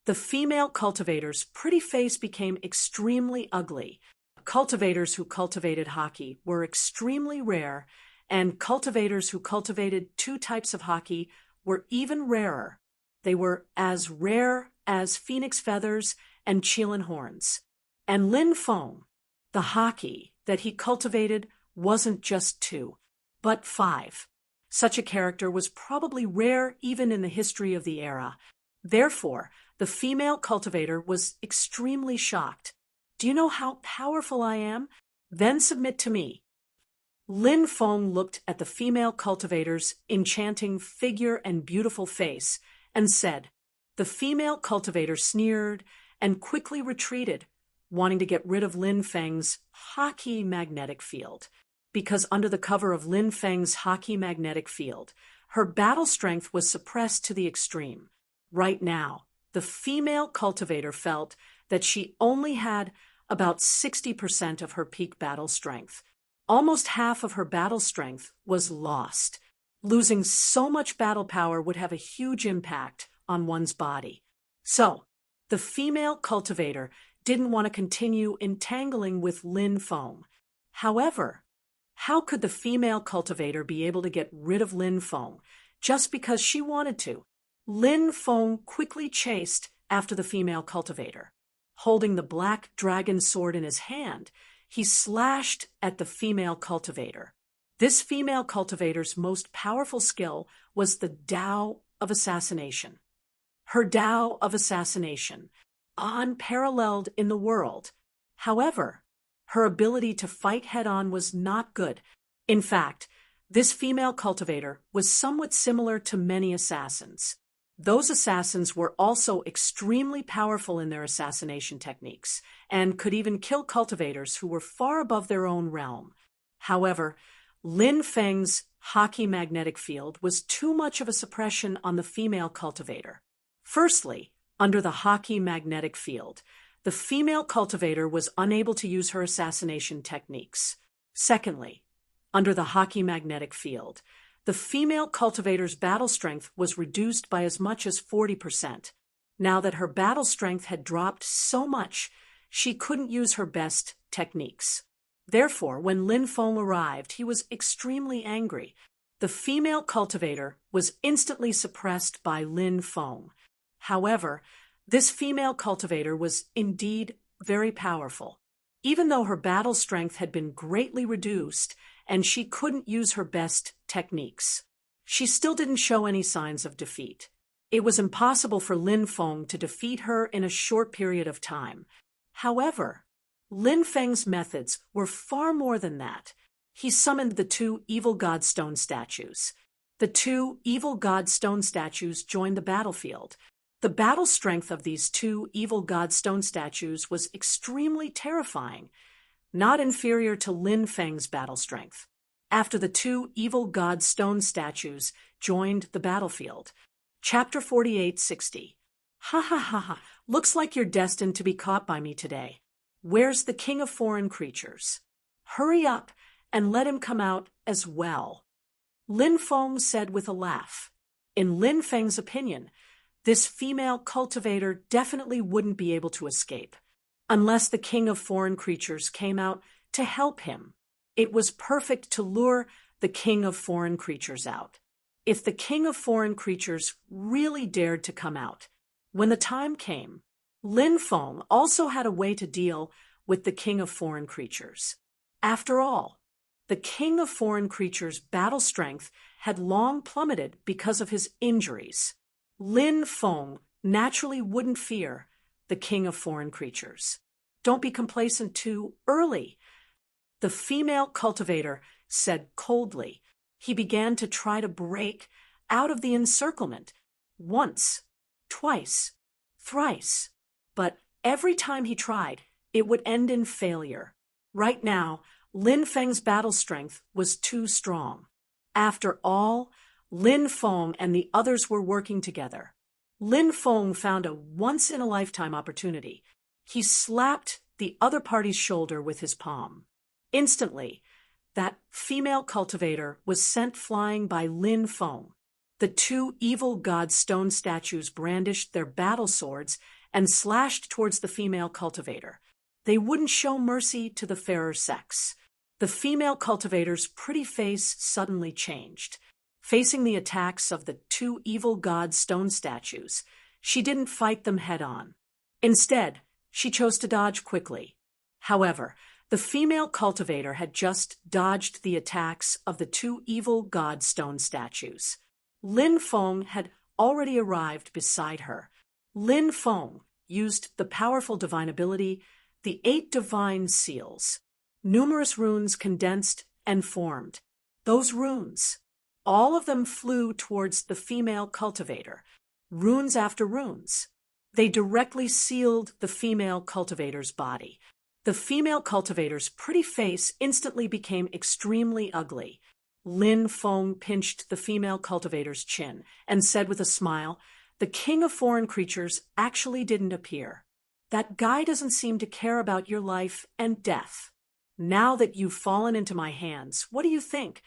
The female cultivator's pretty face became extremely ugly. Cultivators who cultivated haki were extremely rare, and cultivators who cultivated 2 types of haki were even rarer. They were as rare as phoenix feathers and qilin horns. And Lin Feng, the haki that he cultivated wasn't just 2, but 5. Such a character was probably rare even in the history of the era. Therefore, the female cultivator was extremely shocked. Do you know how powerful I am? Then submit to me. Lin Feng looked at the female cultivator's enchanting figure and beautiful face and said. The female cultivator sneered and quickly retreated, wanting to get rid of Lin Feng's haki magnetic field. Because under the cover of Lin Feng's haki magnetic field, her battle strength was suppressed to the extreme. Right now, the female cultivator felt that she only had about 60% of her peak battle strength. Almost half of her battle strength was lost. Losing so much battle power would have a huge impact on one's body. So, the female cultivator didn't want to continue entangling with Lin Feng. However, how could the female cultivator be able to get rid of Lin Feng just because she wanted to? Lin Feng quickly chased after the female cultivator. Holding the black dragon sword in his hand, he slashed at the female cultivator. This female cultivator's most powerful skill was the Tao of Assassination. Her Tao of Assassination, unparalleled in the world. However, her ability to fight head-on was not good. In fact, this female cultivator was somewhat similar to many assassins. Those assassins were also extremely powerful in their assassination techniques, and could even kill cultivators who were far above their own realm. However, Lin Feng's haki magnetic field was too much of a suppression on the female cultivator. Firstly, under the haki magnetic field, the female cultivator was unable to use her assassination techniques. Secondly, under the haki magnetic field, the female cultivator's battle strength was reduced by as much as 40%. Now that her battle strength had dropped so much, she couldn't use her best techniques. Therefore, when Lin Feng arrived, he was extremely angry. The The female cultivator was instantly suppressed by Lin Feng. However, this female cultivator was indeed very powerful. Even though her battle strength had been greatly reduced and she couldn't use her best techniques, she still didn't show any signs of defeat. It was impossible for Lin Feng to defeat her in a short period of time. However, Lin Feng's methods were far more than that. He summoned the two evil god stone statues. The two evil god stone statues joined the battlefield. The battle strength of these two evil god stone statues was extremely terrifying, not inferior to Lin Feng's battle strength. After the two evil god stone statues joined the battlefield, Chapter 48:60. Ha ha ha ha, looks like you're destined to be caught by me today. Where's the king of foreign creatures? Hurry up and let him come out as well. Lin Feng said with a laugh. In Lin Feng's opinion, this female cultivator definitely wouldn't be able to escape, unless the king of foreign creatures came out to help him. It was perfect to lure the king of foreign creatures out. If the king of foreign creatures really dared to come out, when the time came, Lin Feng also had a way to deal with the king of foreign creatures. After all, the king of foreign creatures' battle strength had long plummeted because of his injuries. Lin Feng naturally wouldn't fear the king of foreign creatures. Don't be complacent too early, the female cultivator said coldly. He began to try to break out of the encirclement, once, twice, thrice, but every time he tried, it would end in failure. Right now, Lin Feng's battle strength was too strong. After all, Lin Feng and the others were working together. Lin Feng found a once-in-a-lifetime opportunity. He slapped the other party's shoulder with his palm. Instantly, that female cultivator was sent flying by Lin Feng. The two evil god stone statues brandished their battle swords and slashed towards the female cultivator. They wouldn't show mercy to the fairer sex. The female cultivator's pretty face suddenly changed. Facing the attacks of the two evil god stone statues, she didn't fight them head-on. Instead, she chose to dodge quickly. However, the female cultivator had just dodged the attacks of the two evil god stone statues. Lin Feng had already arrived beside her. Lin Feng used the powerful divine ability, the 8 divine seals. Numerous runes condensed and formed. Those runes, all of them flew towards the female cultivator, runes after runes. They directly sealed the female cultivator's body. The female cultivator's pretty face instantly became extremely ugly. Lin Feng pinched the female cultivator's chin and said with a smile, "The king of foreign creatures actually didn't appear. That guy doesn't seem to care about your life and death. Now that you've fallen into my hands, what do you think?"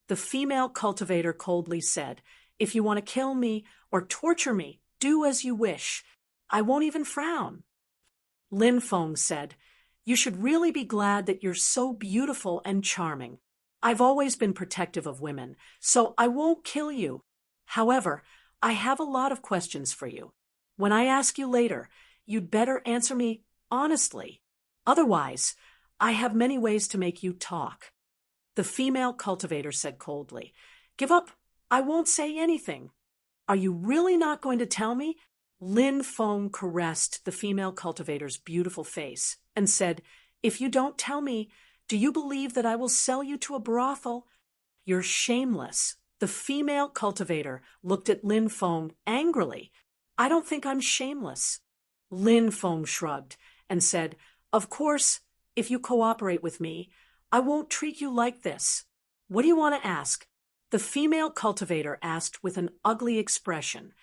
The female cultivator coldly said, "If you want to kill me or torture me, do as you wish. I won't even frown." Lin Feng said, "You should really be glad that you're so beautiful and charming. I've always been protective of women, so I won't kill you. However, I have a lot of questions for you. When I ask you later, you'd better answer me honestly. Otherwise, I have many ways to make you talk." The female cultivator said coldly, "Give up. I won't say anything." "Are you really not going to tell me?" Lin Feng caressed the female cultivator's beautiful face and said, "If you don't tell me, do you believe that I will sell you to a brothel?" "You're shameless." The female cultivator looked at Lin Feng angrily. "I don't think I'm shameless." Lin Feng shrugged and said, "Of course, if you cooperate with me, I won't treat you like this. What do you want to ask?" The female cultivator asked with an ugly expression.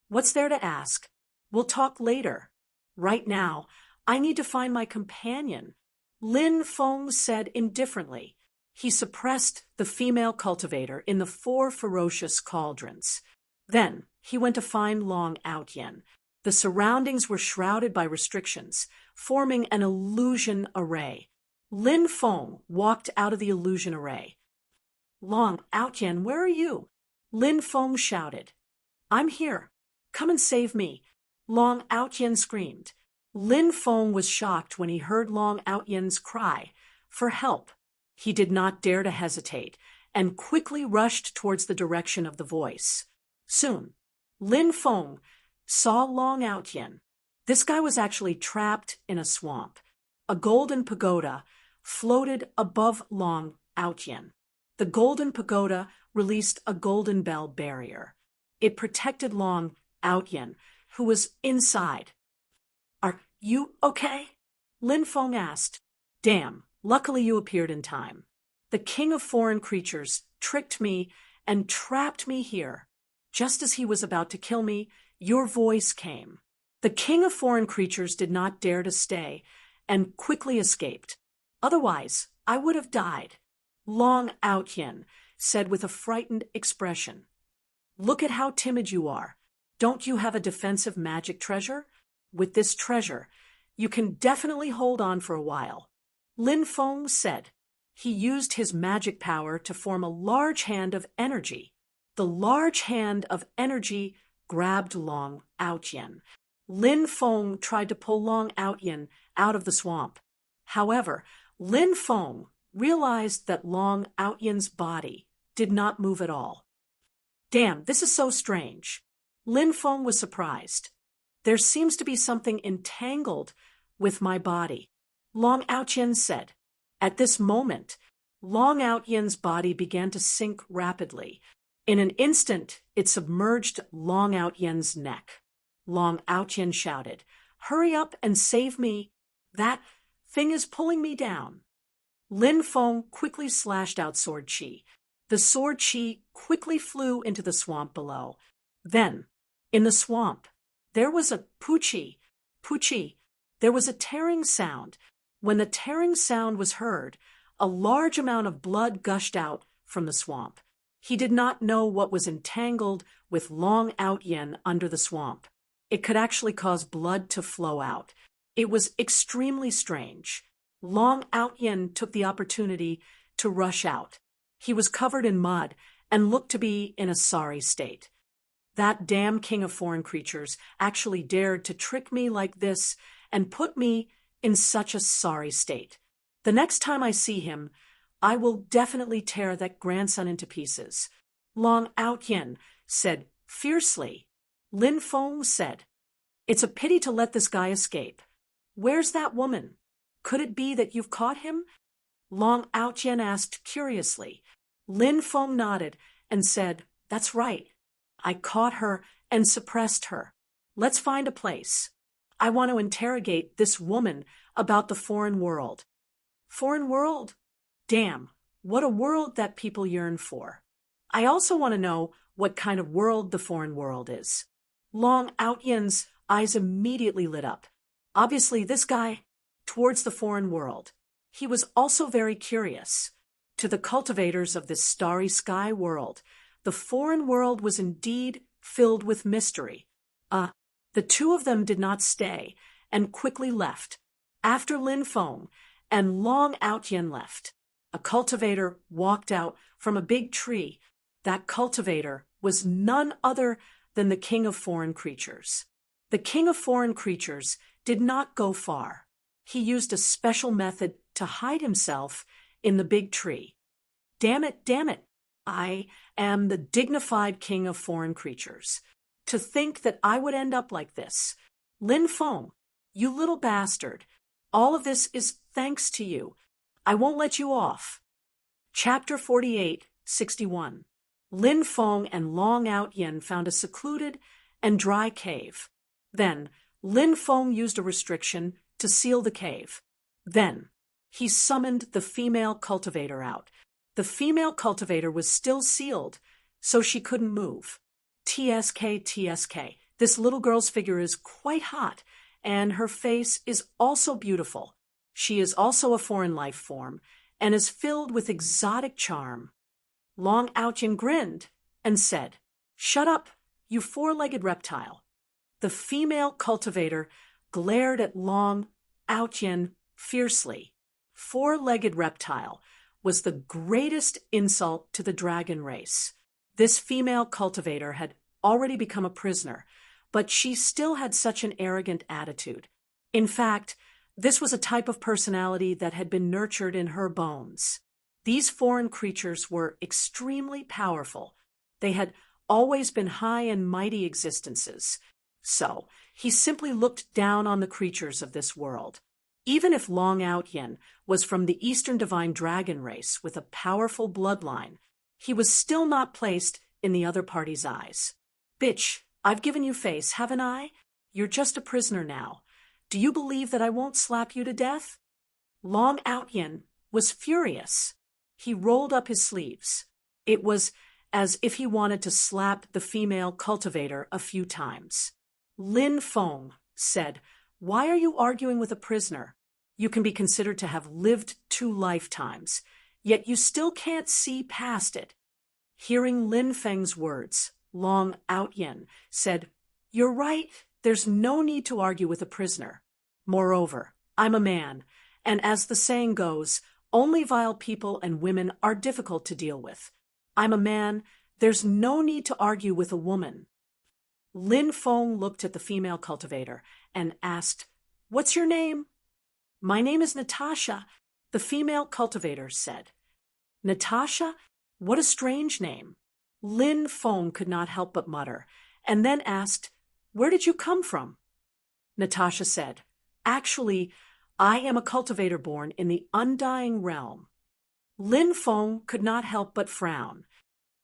"What's there to ask? We'll talk later. Right now, I need to find my companion." Lin Feng said indifferently. He suppressed the female cultivator in the 4 ferocious cauldrons. Then he went to find Long Outyen. The surroundings were shrouded by restrictions, forming an illusion array. Lin Feng walked out of the illusion array. Long Outyen, where are you? Lin Feng shouted. I'm here. Come and save me, Long Outyen screamed. Lin Feng was shocked when he heard Long Outyen's cry for help. He did not dare to hesitate and quickly rushed towards the direction of the voice. Soon, Lin Feng saw Long Outyen. This guy was actually trapped in a swamp. A golden pagoda floated above Long Outyen. The golden pagoda released a golden bell barrier. It protected Long Outyen, who was inside. Are you okay? Lin Feng asked. Damn, luckily you appeared in time. The king of foreign creatures tricked me and trapped me here. Just as he was about to kill me, your voice came. The king of foreign creatures did not dare to stay and quickly escaped. Otherwise, I would have died. Long Outyen said with a frightened expression. Look at how timid you are. Don't you have a defensive magic treasure? With this treasure, you can definitely hold on for a while. Lin Feng said. He used his magic power to form a large hand of energy. The large hand of energy grabbed Long Outyen. Lin Feng tried to pull Long Outyen out of the swamp. However, Lin Feng realized that Long Outyen's body did not move at all. Damn, this is so strange. Lin Feng was surprised. There seems to be something entangled with my body, Long Outyen said. At this moment, Long Outyen's body began to sink rapidly. In an instant, it submerged Long Outyen's neck. Long Outyen shouted, Hurry up and save me. That thing is pulling me down. Lin Feng quickly slashed out sword chi. The sword chi quickly flew into the swamp below. Then, in the swamp, there was a poochie. There was a tearing sound. When the tearing sound was heard, a large amount of blood gushed out from the swamp. He did not know what was entangled with Long Outyen under the swamp. It could actually cause blood to flow out. It was extremely strange. Long Outyen took the opportunity to rush out. He was covered in mud and looked to be in a sorry state. That damn king of foreign creatures actually dared to trick me like this and put me in such a sorry state. The next time I see him, I will definitely tear that grandson into pieces. Long Outyen said fiercely. Lin Feng said, It's a pity to let this guy escape. Where's that woman? Could it be that you've caught him? Long Outyen asked curiously. Lin Feng nodded and said, That's right. I caught her and suppressed her. Let's find a place. I want to interrogate this woman about the foreign world. Foreign world? Damn, what a world that people yearn for. I also want to know what kind of world the foreign world is. Long Outyen's eyes immediately lit up. Obviously, this guy, towards the foreign world. He was also very curious. To the cultivators of this starry sky world, the foreign world was indeed filled with mystery. The two of them did not stay and quickly left. After Lin Feng and Long Outyen left, a cultivator walked out from a big tree. That cultivator was none other than the king of foreign creatures. The king of foreign creatures did not go far. He used a special method to hide himself in the big tree. Damn it, I am the dignified king of foreign creatures. To think that I would end up like this. Lin Feng, you little bastard. All of this is thanks to you. I won't let you off. Chapter 48:61. Lin Feng and Long Outyen found a secluded and dry cave. Then, Lin Feng used a restriction to seal the cave. Then, he summoned the female cultivator out. The female cultivator was still sealed, so she couldn't move. TSK. This little girl's figure is quite hot, and her face is also beautiful. She is also a foreign life form, and is filled with exotic charm. Long Outyen grinned and said, Shut up, you four-legged reptile. The female cultivator glared at Long Outyen fiercely. Four-legged reptile, was the greatest insult to the dragon race. This female cultivator had already become a prisoner, but she still had such an arrogant attitude. In fact, this was a type of personality that had been nurtured in her bones. These foreign creatures were extremely powerful. They had always been high and mighty existences. So, he simply looked down on the creatures of this world. Even if Long Outyen was from the Eastern Divine Dragon race with a powerful bloodline, he was still not placed in the other party's eyes. Bitch, I've given you face, haven't I? You're just a prisoner now. Do you believe that I won't slap you to death? Long Outyen was furious. He rolled up his sleeves. It was as if he wanted to slap the female cultivator a few times. Lin Feng said, "Why are you arguing with a prisoner? You can be considered to have lived 2 lifetimes, yet you still can't see past it." Hearing Lin Feng's words, Long Outyen said, "You're right, there's no need to argue with a prisoner. Moreover, I'm a man, and as the saying goes, only vile people and women are difficult to deal with. I'm a man, there's no need to argue with a woman." Lin Feng looked at the female cultivator and asked, "What's your name?" "My name is Natasha," the female cultivator said. "Natasha? What a strange name." Lin Feng could not help but mutter, and then asked, "Where did you come from?" Natasha said, "Actually, I am a cultivator born in the undying realm." Lin Feng could not help but frown.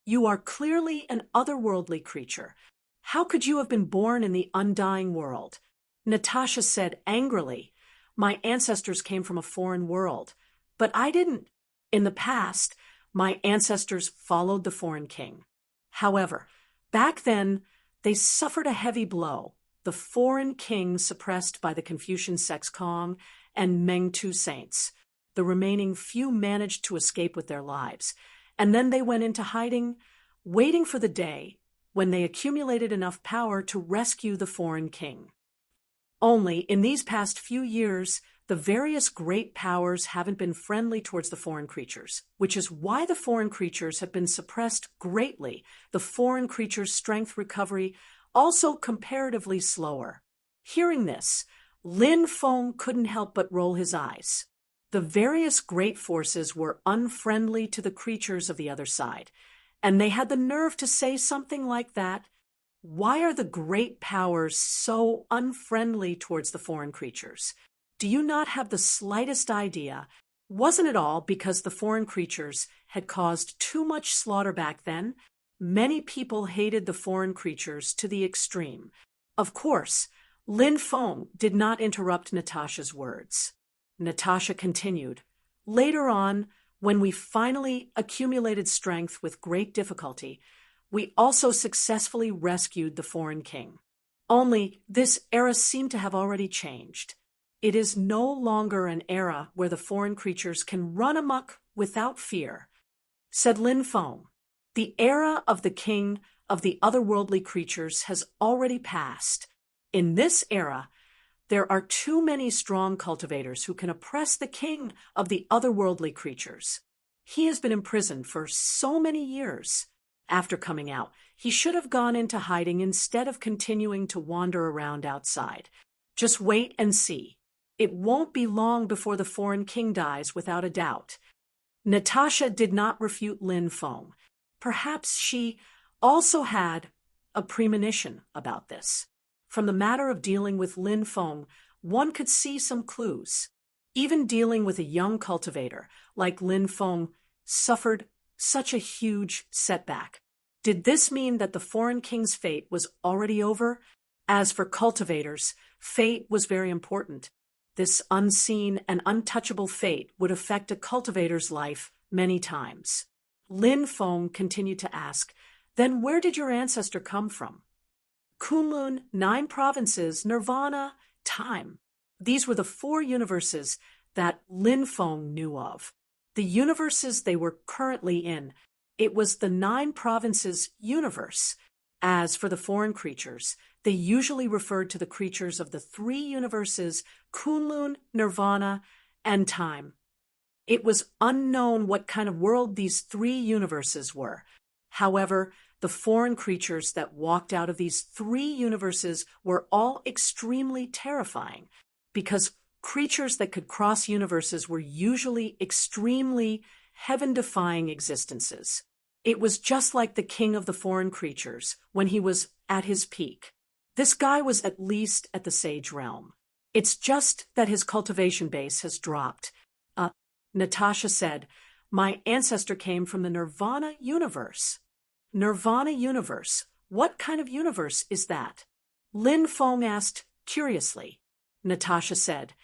"You are clearly an otherworldly creature. How could you have been born in the undying world?" Natasha said angrily, "My ancestors came from a foreign world, but I didn't. In the past, my ancestors followed the foreign king. However, back then, they suffered a heavy blow. The foreign king suppressed by the Confucian sects Kong and Meng two saints. The remaining few managed to escape with their lives, and then they went into hiding, waiting for the day when they accumulated enough power to rescue the foreign king. Only in these past few years, the various great powers haven't been friendly towards the foreign creatures, which is why the foreign creatures have been suppressed greatly. The foreign creatures' strength recovery also comparatively slower." Hearing this, Lin Feng couldn't help but roll his eyes. The various great forces were unfriendly to the creatures of the other side, and they had the nerve to say something like that. Why are the great powers so unfriendly towards the foreign creatures? Do you not have the slightest idea? Wasn't it all because the foreign creatures had caused too much slaughter back then? Many people hated the foreign creatures to the extreme. Of course, Lin Feng did not interrupt Natasha's words. Natasha continued, "Later on, when we finally accumulated strength with great difficulty, we also successfully rescued the foreign king. Only this era seemed to have already changed. It is no longer an era where the foreign creatures can run amok without fear," said Lin Feng. "The era of the king of the otherworldly creatures has already passed. In this era, there are too many strong cultivators who can oppress the king of the otherworldly creatures. He has been imprisoned for so many years. After coming out, he should have gone into hiding instead of continuing to wander around outside. Just wait and see. It won't be long before the foreign king dies, without a doubt." Natasha did not refute Lin Feng. Perhaps she also had a premonition about this. From the matter of dealing with Lin Feng, one could see some clues. Even dealing with a young cultivator like Lin Feng suffered such a huge setback. Did this mean that the foreign king's fate was already over? As for cultivators, fate was very important. This unseen and untouchable fate would affect a cultivator's life many times. Lin Feng continued to ask, "Then where did your ancestor come from?" "Kunlun, 9 provinces, Nirvana, time." These were the 4 universes that Lin Feng knew of. The universes they were currently in, it was the 9 provinces universe. As for the foreign creatures, they usually referred to the creatures of the 3 universes, Kunlun, Nirvana, and time. It was unknown what kind of world these three universes were. However, the foreign creatures that walked out of these three universes were all extremely terrifying, because creatures that could cross universes were usually extremely heaven-defying existences. It was just like the king of the foreign creatures when he was at his peak. This guy was at least at the sage realm. It's just that his cultivation base has dropped. Natasha said, "My ancestor came from the Nirvana universe." Nirvana universe? What kind of universe is that? Lin Feng asked curiously. Natasha said,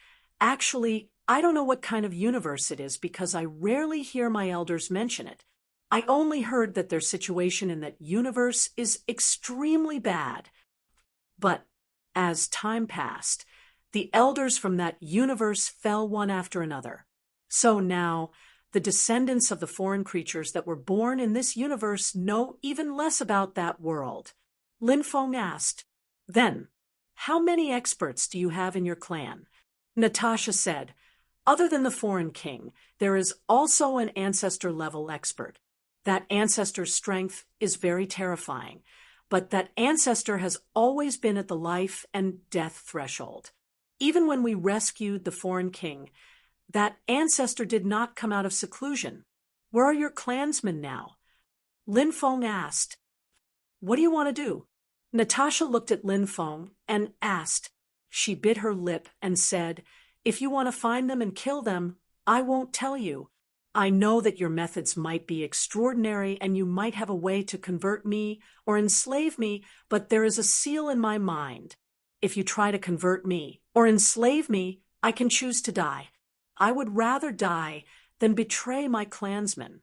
"Actually, I don't know what kind of universe it is because I rarely hear my elders mention it. I only heard that their situation in that universe is extremely bad." But as time passed, the elders from that universe fell one after another. So now, the descendants of the foreign creatures that were born in this universe know even less about that world. Lin Feng asked, "Then, how many experts do you have in your clan?" Natasha said, "Other than the foreign king, there is also an ancestor-level expert. That ancestor's strength is very terrifying, but that ancestor has always been at the life and death threshold. Even when we rescued the foreign king, that ancestor did not come out of seclusion. Where are your clansmen now?" Lin Feng asked, "What do you want to do?" Natasha looked at Lin Feng and asked. She bit her lip and said, "If you want to find them and kill them, I won't tell you. I know that your methods might be extraordinary and you might have a way to convert me or enslave me, but there is a seal in my mind. If you try to convert me or enslave me, I can choose to die. I would rather die than betray my clansmen."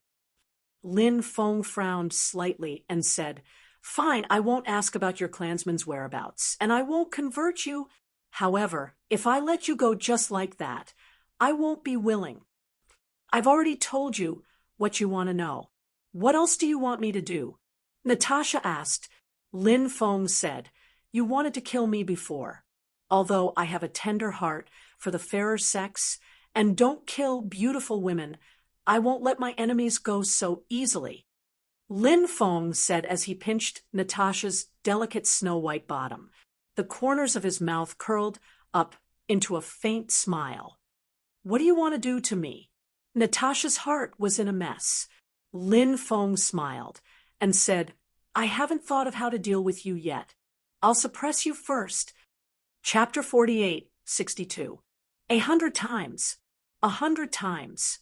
Lin Feng frowned slightly and said, "Fine, I won't ask about your clansmen's whereabouts, and I won't convert you. However, if I let you go just like that, I won't be willing. I've already told you what you want to know. What else do you want me to do?" Natasha asked. Lin Feng said, "You wanted to kill me before. Although I have a tender heart for the fairer sex and don't kill beautiful women, I won't let my enemies go so easily." Lin Feng said as he pinched Natasha's delicate snow-white bottom. The corners of his mouth curled up into a faint smile. "What do you want to do to me?" Natasha's heart was in a mess. Lin Feng smiled and said, "I haven't thought of how to deal with you yet. I'll suppress you first." Chapter 48, 62. 100 times. 100 times.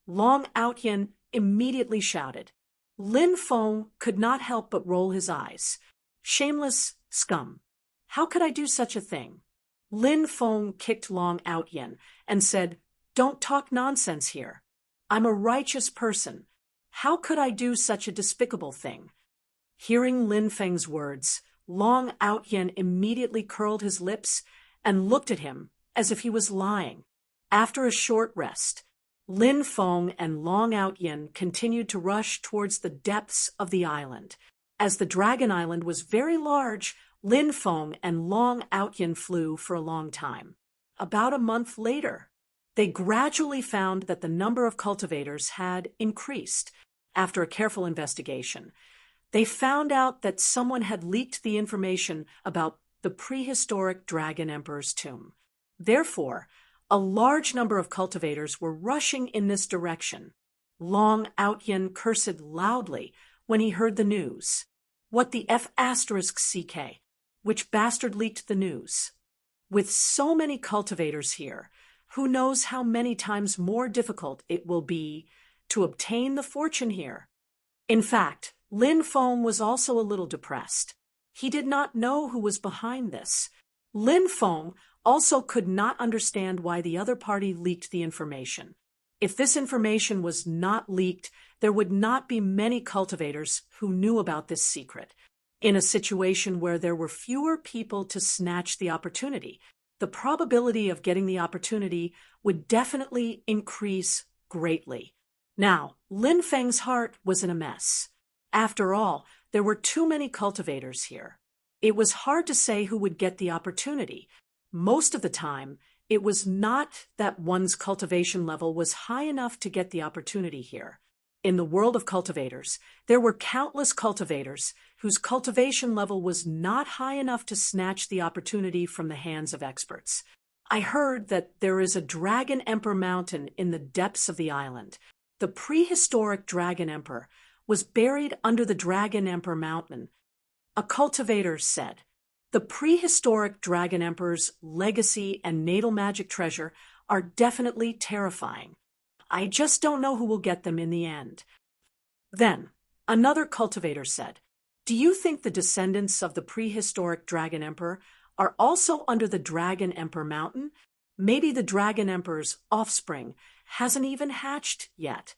Long Outyin immediately shouted. Lin Feng could not help but roll his eyes. "Shameless scum. How could I do such a thing?" Lin Feng kicked Long Outyin and said, "Don't talk nonsense here. I'm a righteous person. How could I do such a despicable thing?" Hearing Lin Feng's words, Long Outyin immediately curled his lips and looked at him as if he was lying. After a short rest, Lin Feng and Long Outyin continued to rush towards the depths of the island. As the Dragon Island was very large, Lin Feng and Long Outyin flew for a long time. About a month later, they gradually found that the number of cultivators had increased. After a careful investigation, they found out that someone had leaked the information about the prehistoric Dragon Emperor's tomb. Therefore, a large number of cultivators were rushing in this direction. Long Outyin cursed loudly when he heard the news. What the F***CK? Which bastard leaked the news? With so many cultivators here, who knows how many times more difficult it will be to obtain the fortune here? In fact, Lin Feng was also a little depressed. He did not know who was behind this. Lin Feng also could not understand why the other party leaked the information. If this information was not leaked, there would not be many cultivators who knew about this secret. In a situation where there were fewer people to snatch the opportunity, the probability of getting the opportunity would definitely increase greatly. Now, Lin Feng's heart was in a mess. After all, there were too many cultivators here. It was hard to say who would get the opportunity. Most of the time, it was not that one's cultivation level was high enough to get the opportunity here. In the world of cultivators, there were countless cultivators whose cultivation level was not high enough to snatch the opportunity from the hands of experts. I heard that there is a Dragon Emperor mountain in the depths of the island. The prehistoric Dragon Emperor was buried under the Dragon Emperor mountain. A cultivator said, "The prehistoric Dragon Emperor's legacy and natal magic treasure are definitely terrifying. I just don't know who will get them in the end." Then, another cultivator said, "Do you think the descendants of the prehistoric Dragon Emperor are also under the Dragon Emperor mountain? Maybe the Dragon Emperor's offspring hasn't even hatched yet."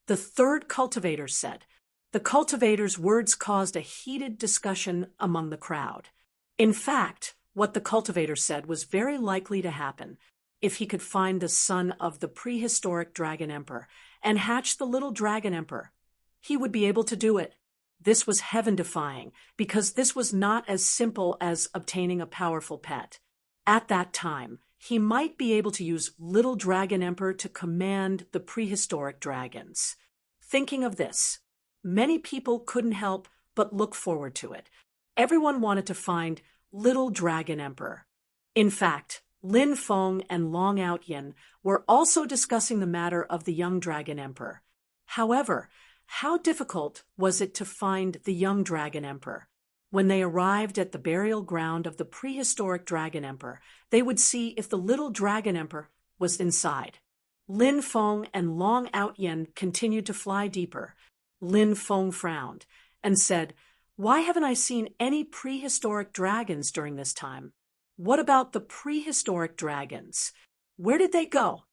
The third cultivator said. The cultivator's words caused a heated discussion among the crowd. In fact, what the cultivator said was very likely to happen. If he could find the son of the prehistoric Dragon Emperor and hatch the little Dragon Emperor, he would be able to do it. This was heaven-defying, because this was not as simple as obtaining a powerful pet. At that time, he might be able to use little Dragon Emperor to command the prehistoric dragons. Thinking of this, many people couldn't help but look forward to it. Everyone wanted to find little Dragon Emperor. In fact, Lin Feng and Long Outyin were also discussing the matter of the young Dragon Emperor. However, how difficult was it to find the young Dragon Emperor? When they arrived at the burial ground of the prehistoric Dragon Emperor, they would see if the little Dragon Emperor was inside. Lin Feng and Long Outyin continued to fly deeper. Lin Feng frowned and said, "Why haven't I seen any prehistoric dragons during this time? What about the prehistoric dragons? Where did they go?"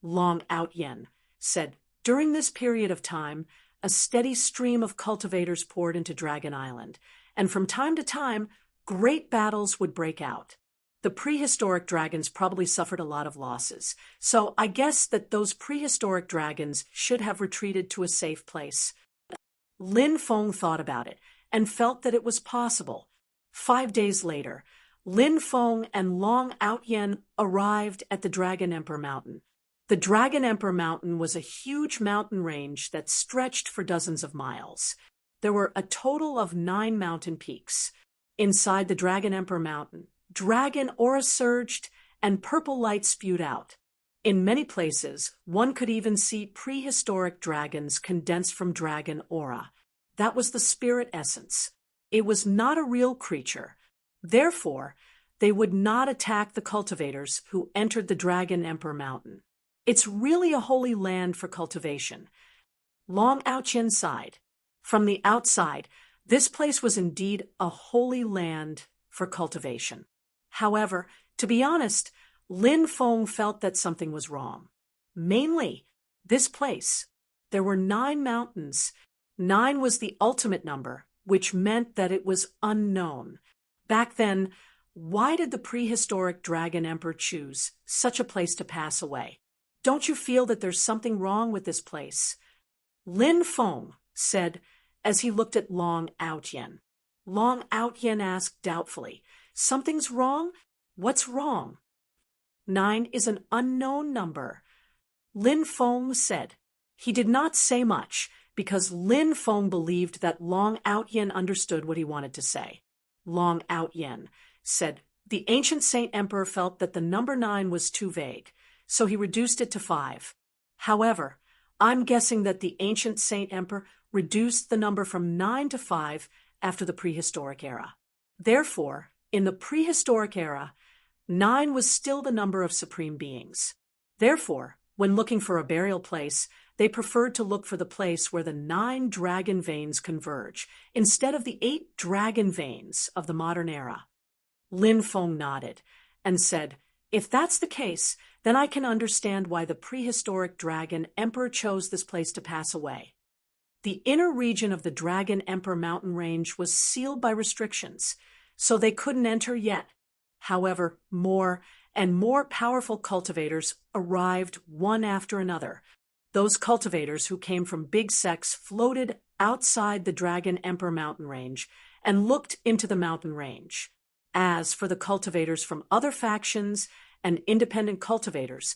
Long Outyin said, "During this period of time, a steady stream of cultivators poured into Dragon Island, and from time to time, great battles would break out. The prehistoric dragons probably suffered a lot of losses, so I guess that those prehistoric dragons should have retreated to a safe place." Lin Feng thought about it and felt that it was possible. 5 days later, Lin Feng and Long Outyin arrived at the Dragon Emperor mountain. The Dragon Emperor mountain was a huge mountain range that stretched for dozens of miles. There were a total of 9 mountain peaks. Inside the Dragon Emperor mountain, dragon aura surged and purple light spewed out. In many places, one could even see prehistoric dragons condensed from dragon aura. That was the spirit essence. It was not a real creature. Therefore, they would not attack the cultivators who entered the Dragon Emperor mountain. It's really a holy land for cultivation. Long Outyin sighed. From the outside, this place was indeed a holy land for cultivation. However, to be honest, Lin Feng felt that something was wrong. Mainly, this place. There were 9 mountains. 9 was the ultimate number, which meant that it was unknown. Back then, why did the prehistoric Dragon Emperor choose such a place to pass away? Don't you feel that there's something wrong with this place? Lin Feng said as he looked at Long Outyin. Long Outyin asked doubtfully, "Something's wrong? What's wrong?" 9 is an unknown number. Lin Feng said. He did not say much because Lin Feng believed that Long Outyin understood what he wanted to say. Long Outyin said, "The ancient Saint Emperor felt that the number 9 was too vague, so he reduced it to 5. However, I'm guessing that the ancient Saint Emperor reduced the number from 9 to 5 after the prehistoric era. Therefore, in the prehistoric era, 9 was still the number of supreme beings. Therefore, when looking for a burial place, they preferred to look for the place where the 9 dragon veins converge, instead of the 8 dragon veins of the modern era." Lin Feng nodded and said, "If that's the case, then I can understand why the prehistoric Dragon Emperor chose this place to pass away." The inner region of the Dragon Emperor mountain range was sealed by restrictions, so they couldn't enter yet. However, more and more powerful cultivators arrived one after another. Those cultivators who came from big sects floated outside the Dragon Emperor mountain range and looked into the mountain range. As for the cultivators from other factions and independent cultivators,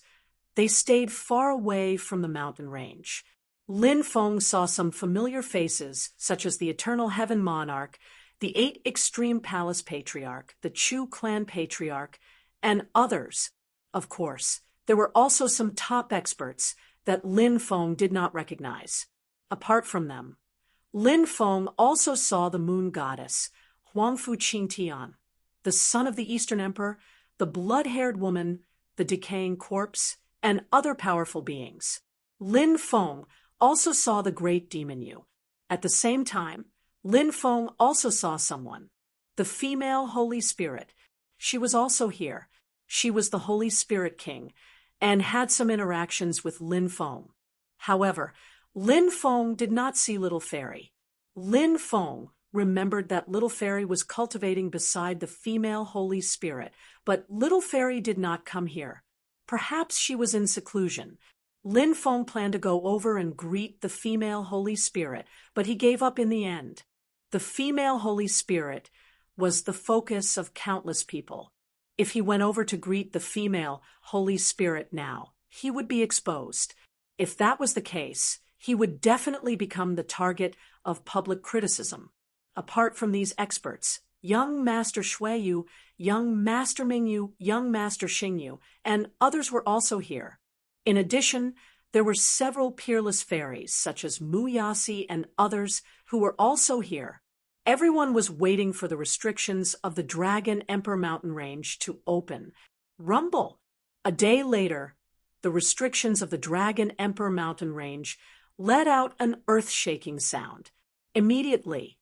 they stayed far away from the mountain range. Lin Feng saw some familiar faces, such as the Eternal Heaven Monarch, the 8 Extreme Palace Patriarch, the Chu Clan Patriarch, and others. Of course, there were also some top experts that Lin Feng did not recognize. Apart from them, Lin Feng also saw the moon goddess, Huangfu Qingtian, the son of the Eastern Emperor, the blood-haired woman, the decaying corpse, and other powerful beings. Lin Feng also saw the great demon Yu. At the same time, Lin Feng also saw someone, the female Holy Spirit. She was also here. She was the Holy Spirit King, and had some interactions with Lin Feng. However, Lin Feng did not see Little Fairy. Lin Feng remembered that Little Fairy was cultivating beside the female Holy Spirit, but Little Fairy did not come here. Perhaps she was in seclusion. Lin Feng planned to go over and greet the female Holy Spirit, but he gave up in the end. The female Holy Spirit was the focus of countless people. If he went over to greet the female Holy Spirit now, he would be exposed. If that was the case, he would definitely become the target of public criticism. Apart from these experts, young Master Shuiyu, young Master Mingyu, young Master Xingyu, and others were also here. In addition, there were several peerless fairies, such as Mu Yasi and others, who were also here. Everyone was waiting for the restrictions of the Dragon Emperor mountain range to open. Rumble! A day later, the restrictions of the Dragon Emperor mountain range let out an earth-shaking sound. Immediately,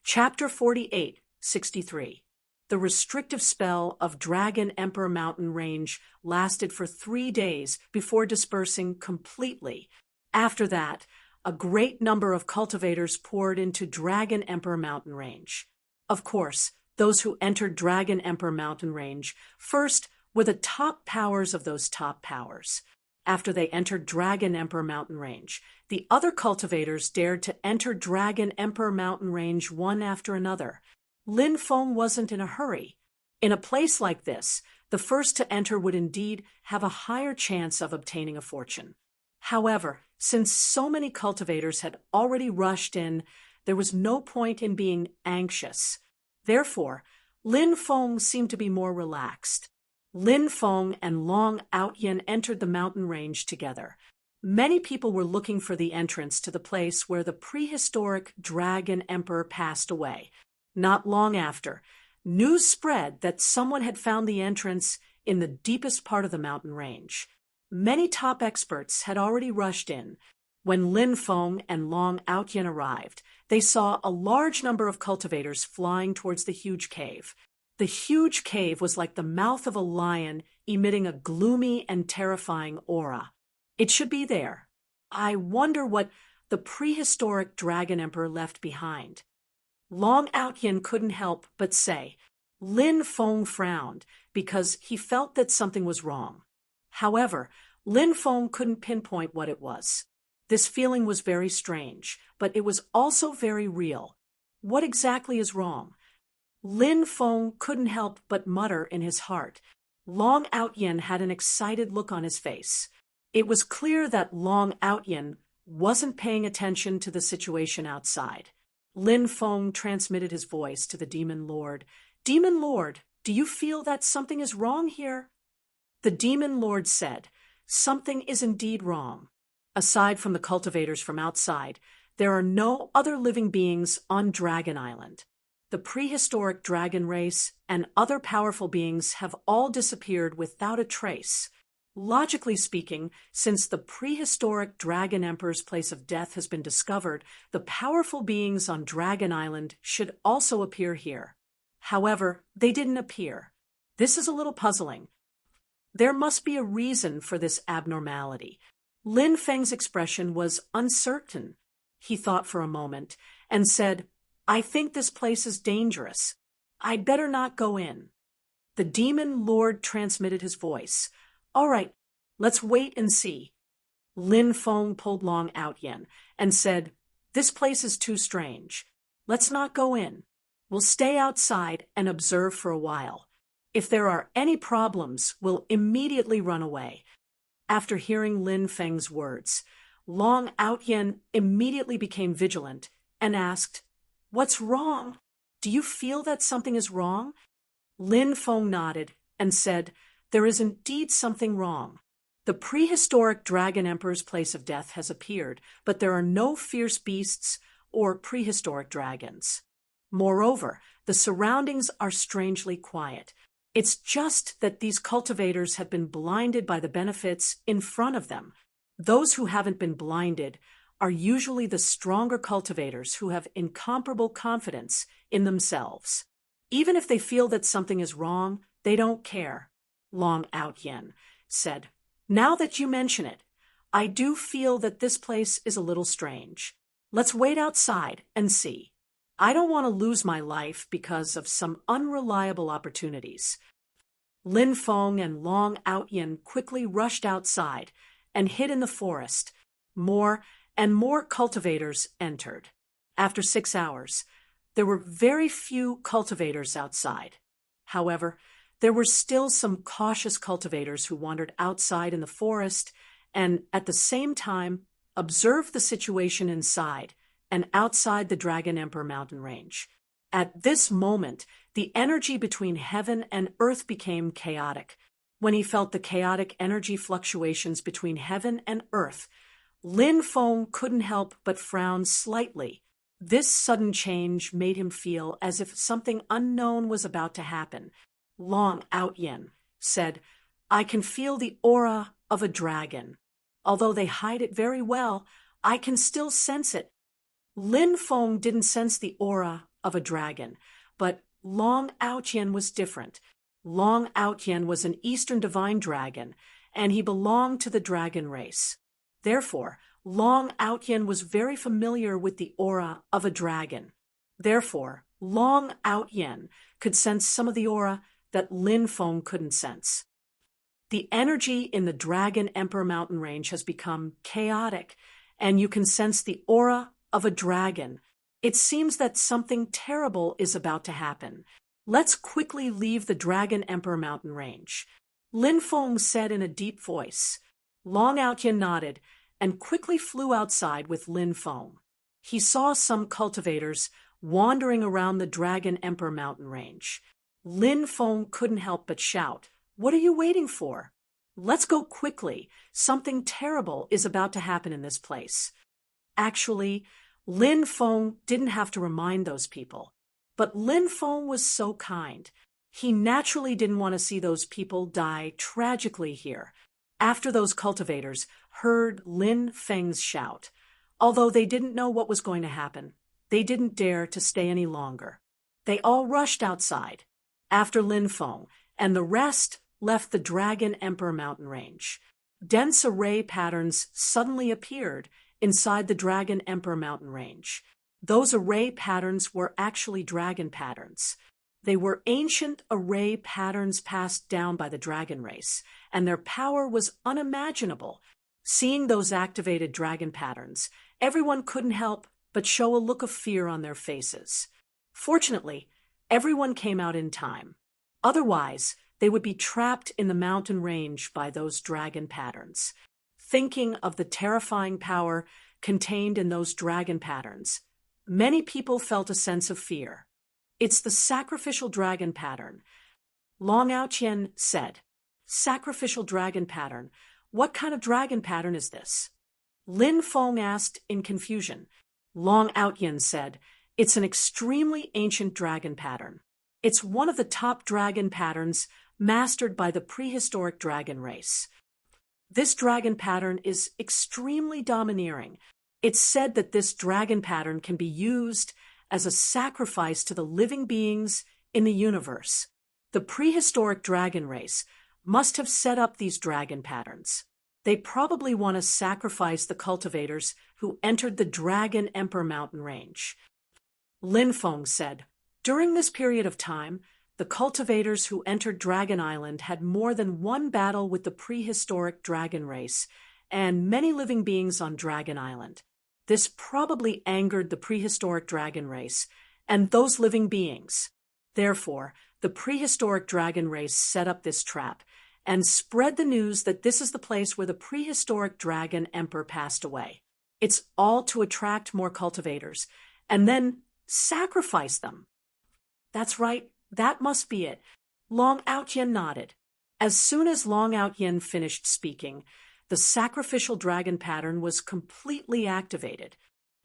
Chapter 48, 63. The restrictive spell of Dragon Emperor mountain range lasted for 3 days before dispersing completely. After that, a great number of cultivators poured into Dragon Emperor mountain range. Of course, those who entered Dragon Emperor mountain range first were the top powers of those top powers. After they entered Dragon Emperor mountain range, the other cultivators dared to enter Dragon Emperor mountain range one after another. Lin Feng wasn't in a hurry. In a place like this, the first to enter would indeed have a higher chance of obtaining a fortune. However, since so many cultivators had already rushed in, there was no point in being anxious. Therefore, Lin Feng seemed to be more relaxed. Lin Feng and Long Outyin entered the mountain range together. Many people were looking for the entrance to the place where the prehistoric Dragon Emperor passed away. Not long after, news spread that someone had found the entrance in the deepest part of the mountain range. Many top experts had already rushed in. When Lin Feng and Long Outyin arrived, they saw a large number of cultivators flying towards the huge cave. The huge cave was like the mouth of a lion, emitting a gloomy and terrifying aura. It should be there. I wonder what the prehistoric Dragon Emperor left behind. Long Outyin couldn't help but say. Lin Feng frowned because he felt that something was wrong. However, Lin Feng couldn't pinpoint what it was. This feeling was very strange, but it was also very real. What exactly is wrong? Lin Feng couldn't help but mutter in his heart. Long Outyin had an excited look on his face. It was clear that Long Outyin wasn't paying attention to the situation outside. Lin Feng transmitted his voice to the Demon Lord. Demon Lord, do you feel that something is wrong here? The Demon Lord said, something is indeed wrong. Aside from the cultivators from outside, there are no other living beings on Dragon Island. The prehistoric dragon race and other powerful beings have all disappeared without a trace. Logically speaking, since the prehistoric Dragon Emperor's place of death has been discovered, the powerful beings on Dragon Island should also appear here. However, they didn't appear. This is a little puzzling. There must be a reason for this abnormality. Lin Feng's expression was uncertain. He thought for a moment and said, I think this place is dangerous. I'd better not go in. The Demon Lord transmitted his voice. All right, let's wait and see. Lin Feng pulled Long Outyin and said, this place is too strange. Let's not go in. We'll stay outside and observe for a while. If there are any problems, we'll immediately run away. After hearing Lin Feng's words, Long Outyen immediately became vigilant and asked, "What's wrong? Do you feel that something is wrong?" Lin Feng nodded and said, "There is indeed something wrong. The prehistoric Dragon Emperor's place of death has appeared, but there are no fierce beasts or prehistoric dragons. Moreover, the surroundings are strangely quiet. It's just that these cultivators have been blinded by the benefits in front of them. Those who haven't been blinded are usually the stronger cultivators who have incomparable confidence in themselves. Even if they feel that something is wrong, they don't care." Long Outyen said, "Now that you mention it, I do feel that this place is a little strange. Let's wait outside and see. I don't want to lose my life because of some unreliable opportunities." Lin Feng and Long Outyen quickly rushed outside and hid in the forest. More and more cultivators entered. After 6 hours, there were very few cultivators outside. However, there were still some cautious cultivators who wandered outside in the forest and, at the same time, observed the situation inside and outside the Dragon Emperor mountain range. At this moment, the energy between heaven and earth became chaotic. When he felt the chaotic energy fluctuations between heaven and earth, Lin Feng couldn't help but frown slightly. This sudden change made him feel as if something unknown was about to happen. Long Outyen said, "I can feel the aura of a dragon. Although they hide it very well, I can still sense it." Lin Feng didn't sense the aura of a dragon, but Long Outyen was different. Long Outyen was an Eastern divine dragon, and he belonged to the dragon race. Therefore, Long Outyen was very familiar with the aura of a dragon. Therefore, Long Outyen could sense some of the aura that Lin Feng couldn't sense. The energy in the Dragon Emperor mountain range has become chaotic, and you can sense the aura of a dragon. It seems that something terrible is about to happen. Let's quickly leave the Dragon Emperor mountain range," Lin Feng said in a deep voice. Long Outyen nodded and quickly flew outside with Lin Feng. He saw some cultivators wandering around the Dragon Emperor mountain range. Lin Feng couldn't help but shout, "What are you waiting for? Let's go quickly. Something terrible is about to happen in this place." Actually, Lin Feng didn't have to remind those people. But Lin Feng was so kind. He naturally didn't want to see those people die tragically here. After those cultivators heard Lin Feng's shout, although they didn't know what was going to happen, they didn't dare to stay any longer. They all rushed outside, after Lin Feng, and the rest left the Dragon Emperor mountain range. Dense array patterns suddenly appeared inside the Dragon Emperor mountain range. Those array patterns were actually dragon patterns. They were ancient array patterns passed down by the dragon race, and their power was unimaginable. Seeing those activated dragon patterns, everyone couldn't help but show a look of fear on their faces. Fortunately, everyone came out in time. Otherwise, they would be trapped in the mountain range by those dragon patterns. Thinking of the terrifying power contained in those dragon patterns, many people felt a sense of fear. "It's the sacrificial dragon pattern," Long Outyen said. "Sacrificial dragon pattern? What kind of dragon pattern is this?" Lin Feng asked in confusion. Long Outyen said, "It's an extremely ancient dragon pattern. It's one of the top dragon patterns mastered by the prehistoric dragon race. This dragon pattern is extremely domineering. It's said that this dragon pattern can be used as a sacrifice to the living beings in the universe. The prehistoric dragon race must have set up these dragon patterns. They probably want to sacrifice the cultivators who entered the Dragon Emperor mountain range." Lin Feng said, "During this period of time, the cultivators who entered Dragon Island had more than one battle with the prehistoric dragon race and many living beings on Dragon Island. This probably angered the prehistoric dragon race and those living beings. Therefore, the prehistoric dragon race set up this trap and spread the news that this is the place where the prehistoric dragon emperor passed away. It's all to attract more cultivators and then sacrifice them. That's right, that must be it. Long Outyen nodded. As soon as Long Outyen finished speaking, the sacrificial dragon pattern was completely activated.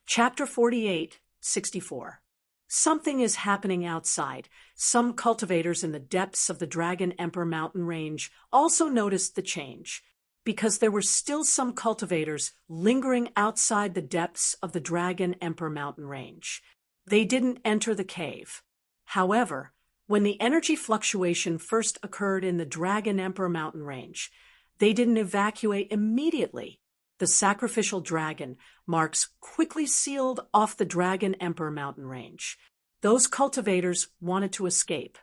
Chapter 48, 64. Something is happening outside. Some cultivators in the depths of the Dragon Emperor mountain range also noticed the change, because there were still some cultivators lingering outside the depths of the Dragon Emperor mountain range. They didn't enter the cave. However, when the energy fluctuation first occurred in the Dragon Emperor mountain range, they didn't evacuate immediately. The sacrificial dragon marks quickly sealed off the Dragon Emperor mountain range. Those cultivators wanted to escape,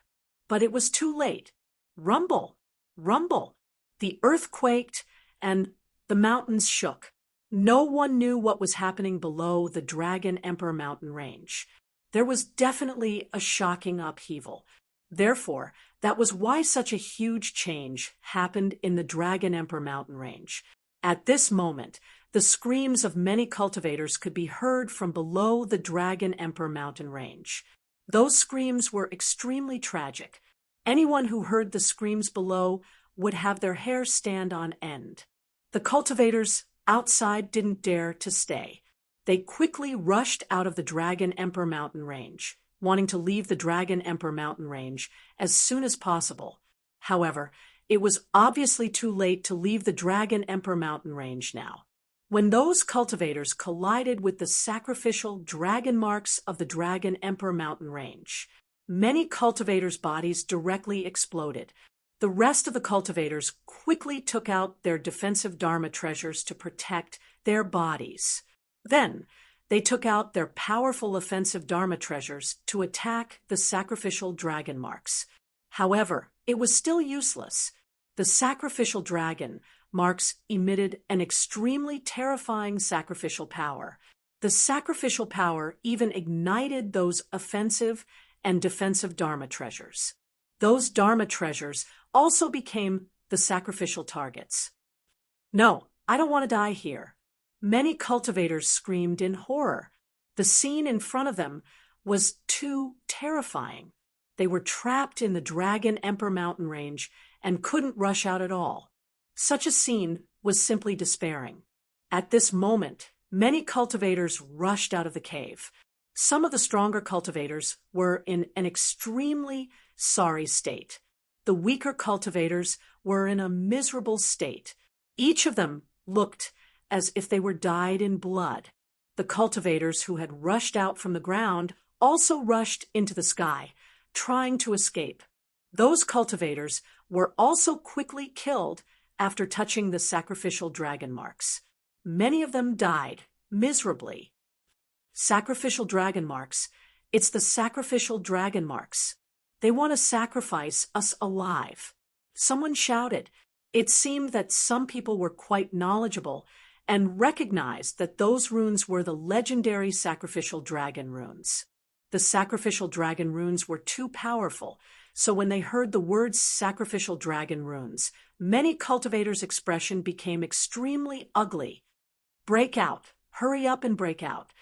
but it was too late. Rumble, rumble. The earth quaked and the mountains shook. No one knew what was happening below the Dragon Emperor mountain range. There was definitely a shocking upheaval. Therefore, that was why such a huge change happened in the Dragon Emperor mountain range. At this moment, the screams of many cultivators could be heard from below the Dragon Emperor mountain range. Those screams were extremely tragic. Anyone who heard the screams below would have their hair stand on end. The cultivators outside didn't dare to stay. They quickly rushed out of the Dragon Emperor mountain range, wanting to leave the Dragon Emperor mountain range as soon as possible. However, it was obviously too late to leave the Dragon Emperor mountain range now. When those cultivators collided with the sacrificial dragon marks of the Dragon Emperor mountain range, many cultivators' bodies directly exploded. The rest of the cultivators quickly took out their defensive Dharma treasures to protect their bodies. Then, they took out their powerful offensive Dharma treasures to attack the sacrificial dragon marks. However, it was still useless. The sacrificial dragon marks emitted an extremely terrifying sacrificial power. The sacrificial power even ignited those offensive and defensive Dharma treasures. Those Dharma treasures also became the sacrificial targets. No, I don't want to die here. Many cultivators screamed in horror. The scene in front of them was too terrifying. They were trapped in the Dragon Emperor mountain range and couldn't rush out at all. Such a scene was simply despairing. At this moment, many cultivators rushed out of the cave. Some of the stronger cultivators were in an extremely sorry state. The weaker cultivators were in a miserable state. Each of them looked as if they were dyed in blood. The cultivators who had rushed out from the ground also rushed into the sky, trying to escape. Those cultivators were also quickly killed after touching the sacrificial dragon marks. Many of them died miserably. Sacrificial dragon marks. It's the sacrificial dragon marks. They want to sacrifice us alive. Someone shouted. It seemed that some people were quite knowledgeable and recognized that those runes were the legendary sacrificial dragon runes. The sacrificial dragon runes were too powerful, so when they heard the words sacrificial dragon runes, many cultivators' expression became extremely ugly. Break out. Hurry up and break out.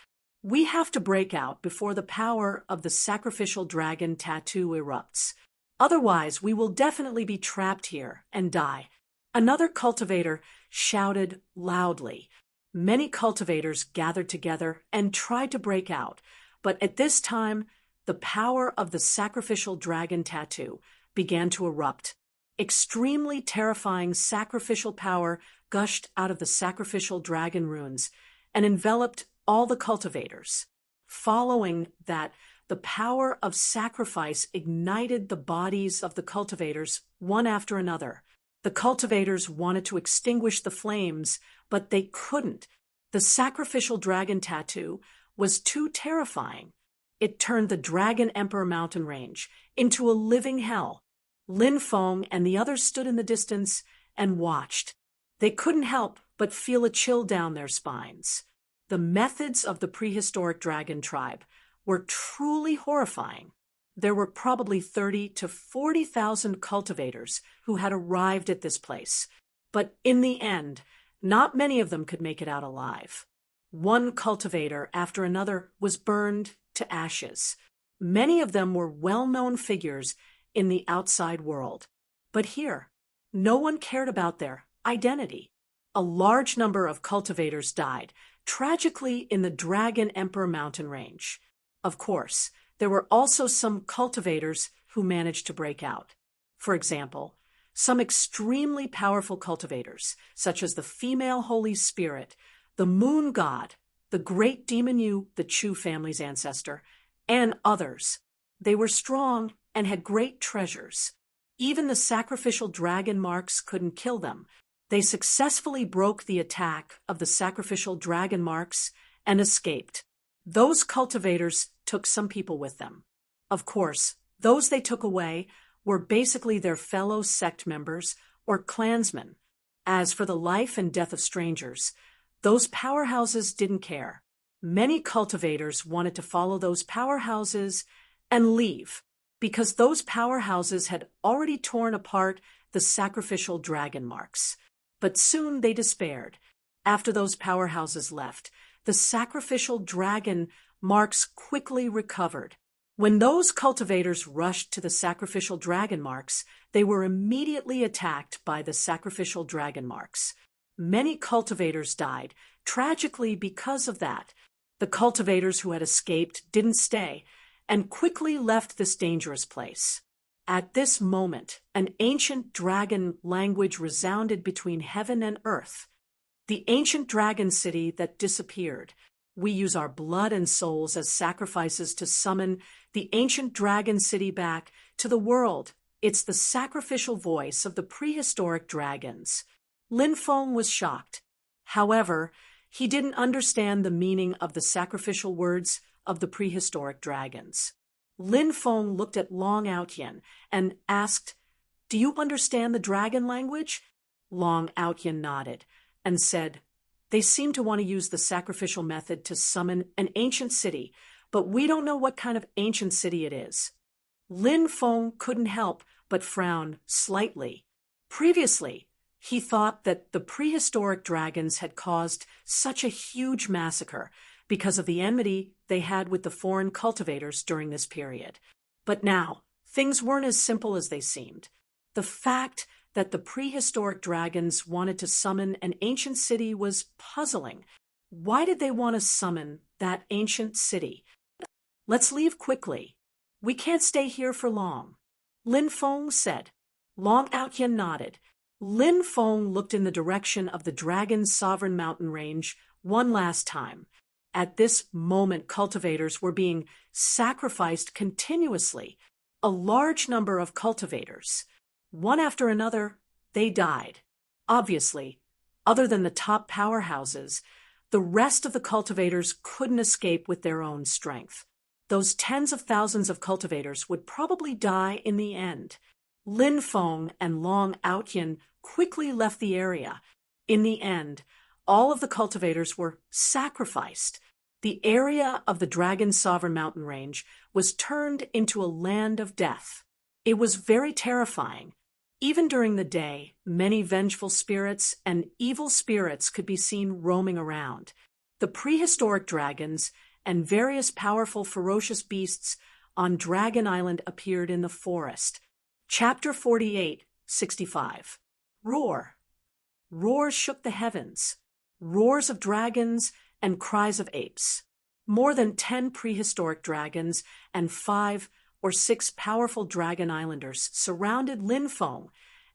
We have to break out before the power of the sacrificial dragon tattoo erupts. Otherwise, we will definitely be trapped here and die. Another cultivator shouted loudly. Many cultivators gathered together and tried to break out, but at this time, the power of the sacrificial dragon tattoo began to erupt. Extremely terrifying sacrificial power gushed out of the sacrificial dragon runes and enveloped all the cultivators. Following that, the power of sacrifice ignited the bodies of the cultivators one after another. The cultivators wanted to extinguish the flames, but they couldn't. The sacrificial dragon tattoo was too terrifying. It turned the Dragon Emperor mountain range into a living hell. Lin Feng and the others stood in the distance and watched. They couldn't help but feel a chill down their spines. The methods of the prehistoric dragon tribe were truly horrifying. there were probably 30 to 40,000 cultivators who had arrived at this place. But in the end, not many of them could make it out alive. One cultivator after another was burned to ashes. Many of them were well-known figures in the outside world. But here, no one cared about their identity. A large number of cultivators died, tragically in the Dragon Emperor mountain range. Of course, there were also some cultivators who managed to break out. For example, some extremely powerful cultivators, such as the female Holy Spirit, the moon god, the great demon Yu, the Chu family's ancestor, and others. They were strong and had great treasures. Even the sacrificial dragon marks couldn't kill them. They successfully broke the attack of the sacrificial dragon marks and escaped. Those cultivators took some people with them. Of course, those they took away were basically their fellow sect members or clansmen. As for the life and death of strangers, those powerhouses didn't care. Many cultivators wanted to follow those powerhouses and leave, because those powerhouses had already torn apart the sacrificial dragon marks. But soon they despaired. After those powerhouses left, the sacrificial dragon marks quickly recovered. When those cultivators rushed to the sacrificial dragon marks, they were immediately attacked by the sacrificial dragon marks. Many cultivators died, tragically because of that. The cultivators who had escaped didn't stay and quickly left this dangerous place. At this moment, an ancient dragon language resounded between heaven and earth. The ancient dragon city that disappeared. We use our blood and souls as sacrifices to summon the ancient dragon city back to the world. It's the sacrificial voice of the prehistoric dragons. Lin Feng was shocked. However, he didn't understand the meaning of the sacrificial words of the prehistoric dragons. Lin Feng looked at Long Outyen and asked, "Do you understand the dragon language?" Long Outyen nodded and said, "They seem to want to use the sacrificial method to summon an ancient city, but we don't know what kind of ancient city it is." Lin Feng couldn't help but frown slightly. Previously, he thought that the prehistoric dragons had caused such a huge massacre because of the enmity they had with the foreign cultivators during this period. But now, things weren't as simple as they seemed. The fact that the prehistoric dragons wanted to summon an ancient city was puzzling. Why did they want to summon that ancient city? "Let's leave quickly. We can't stay here for long," Lin Feng said. Long Outyen nodded. Lin Feng looked in the direction of the dragon's sovereign mountain range one last time. At this moment, cultivators were being sacrificed continuously. A large number of cultivators. One after another, they died. Obviously, other than the top powerhouses, the rest of the cultivators couldn't escape with their own strength. Those tens of thousands of cultivators would probably die in the end. Lin Feng and Long Outyen quickly left the area. In the end, all of the cultivators were sacrificed. The area of the Dragon's Sovereign Mountain Range was turned into a land of death. It was very terrifying. Even during the day, many vengeful spirits and evil spirits could be seen roaming around. The prehistoric dragons and various powerful ferocious beasts on Dragon Island appeared in the forest. Chapter 48:65. Roar. Roars shook the heavens. Roars of dragons and cries of apes. More than 10 prehistoric dragons and 5 or 6 powerful Dragon Islanders surrounded Lin Feng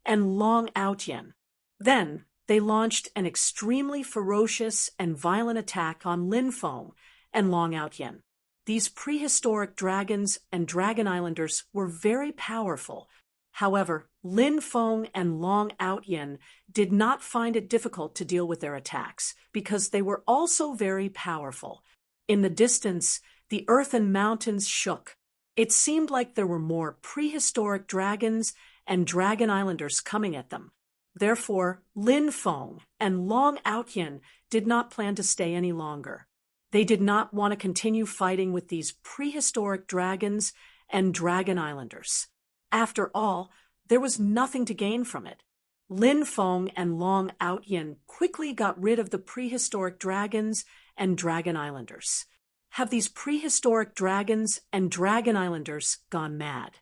and Long Outyen. Then they launched an extremely ferocious and violent attack on Lin Feng and Long Outyen. These prehistoric dragons and Dragon Islanders were very powerful. However, Lin Feng and Long Outyen did not find it difficult to deal with their attacks because they were also very powerful. In the distance, the earth and mountains shook. It seemed like there were more prehistoric dragons and Dragon Islanders coming at them. Therefore, Lin Feng and Long Outyen did not plan to stay any longer. They did not want to continue fighting with these prehistoric dragons and Dragon Islanders. After all, there was nothing to gain from it. Lin Feng and Long Outyin quickly got rid of the prehistoric dragons and Dragon Islanders. Have these prehistoric dragons and Dragon Islanders gone mad?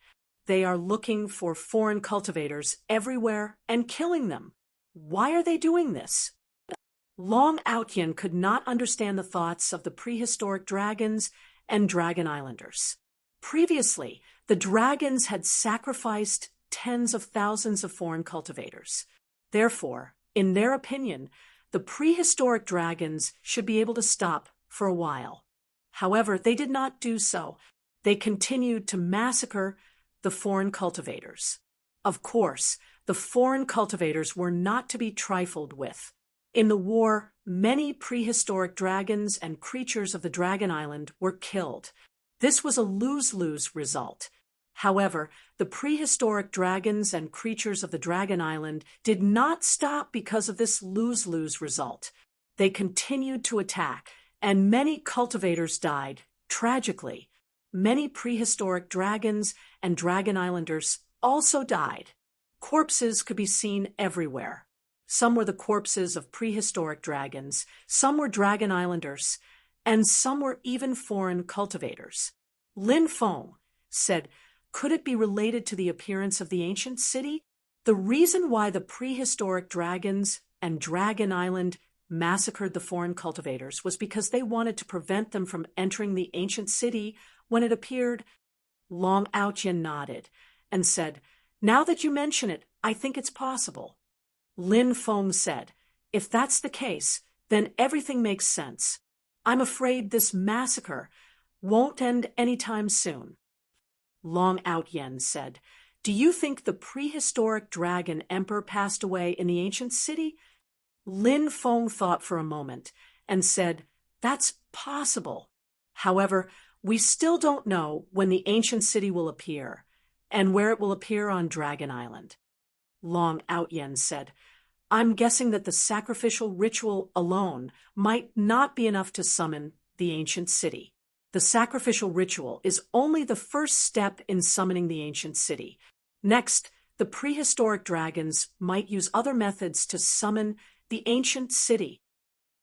They are looking for foreign cultivators everywhere and killing them. Why are they doing this? Long Outyin could not understand the thoughts of the prehistoric dragons and Dragon Islanders. Previously, the dragons had sacrificed tens of thousands of foreign cultivators. Therefore, in their opinion, the prehistoric dragons should be able to stop for a while. However, they did not do so. They continued to massacre the foreign cultivators. Of course, the foreign cultivators were not to be trifled with. In the war, many prehistoric dragons and creatures of the Dragon Island were killed. This was a lose-lose result. However, the prehistoric dragons and creatures of the Dragon Island did not stop because of this lose-lose result. They continued to attack, and many cultivators died, tragically. Many prehistoric dragons and Dragon Islanders also died. Corpses could be seen everywhere. Some were the corpses of prehistoric dragons, some were Dragon Islanders, and some were even foreign cultivators. Lin Feng said, could it be related to the appearance of the ancient city? The reason why the prehistoric dragons and Dragon Island massacred the foreign cultivators was because they wanted to prevent them from entering the ancient city when it appeared. Long Outyin nodded and said, now that you mention it, I think it's possible. Lin Feng said, if that's the case, then everything makes sense. I'm afraid this massacre won't end anytime soon. Long Outyin said, do you think the prehistoric dragon emperor passed away in the ancient city? Lin Feng thought for a moment and said, that's possible. However, we still don't know when the ancient city will appear and where it will appear on Dragon Island. Long Outyin said, I'm guessing that the sacrificial ritual alone might not be enough to summon the ancient city. The sacrificial ritual is only the first step in summoning the ancient city. Next, the prehistoric dragons might use other methods to summon the ancient city.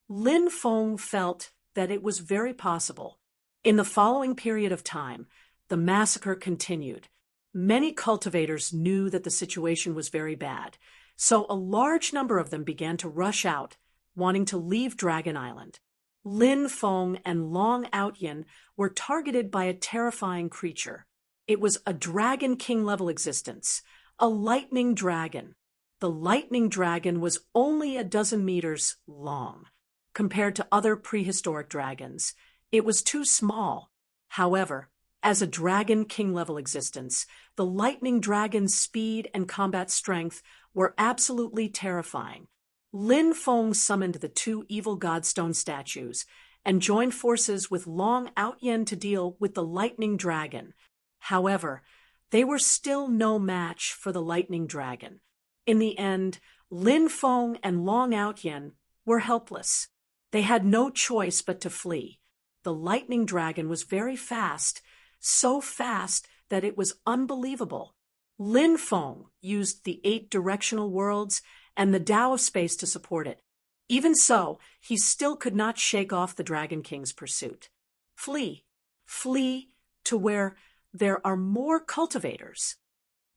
Lin Feng felt that it was very possible. In the following period of time, the massacre continued. Many cultivators knew that the situation was very bad, so a large number of them began to rush out, wanting to leave Dragon Island. Lin Feng and Long Outyin were targeted by a terrifying creature. It was a Dragon King-level existence, a lightning dragon. The lightning dragon was only a dozen meters long. Compared to other prehistoric dragons, it was too small. However, as a Dragon King-level existence, the lightning dragon's speed and combat strength were absolutely terrifying. Lin Feng summoned the two evil godstone statues and joined forces with Long Outyin to deal with the lightning dragon. However, they were still no match for the lightning dragon. In the end, Lin Feng and Long Outyin were helpless. They had no choice but to flee. The lightning dragon was very fast, so fast that it was unbelievable. Lin Feng used the 8 directional worlds and the Tao of space to support it. Even so, he still could not shake off the Dragon King's pursuit. Flee. Flee to where there are more cultivators.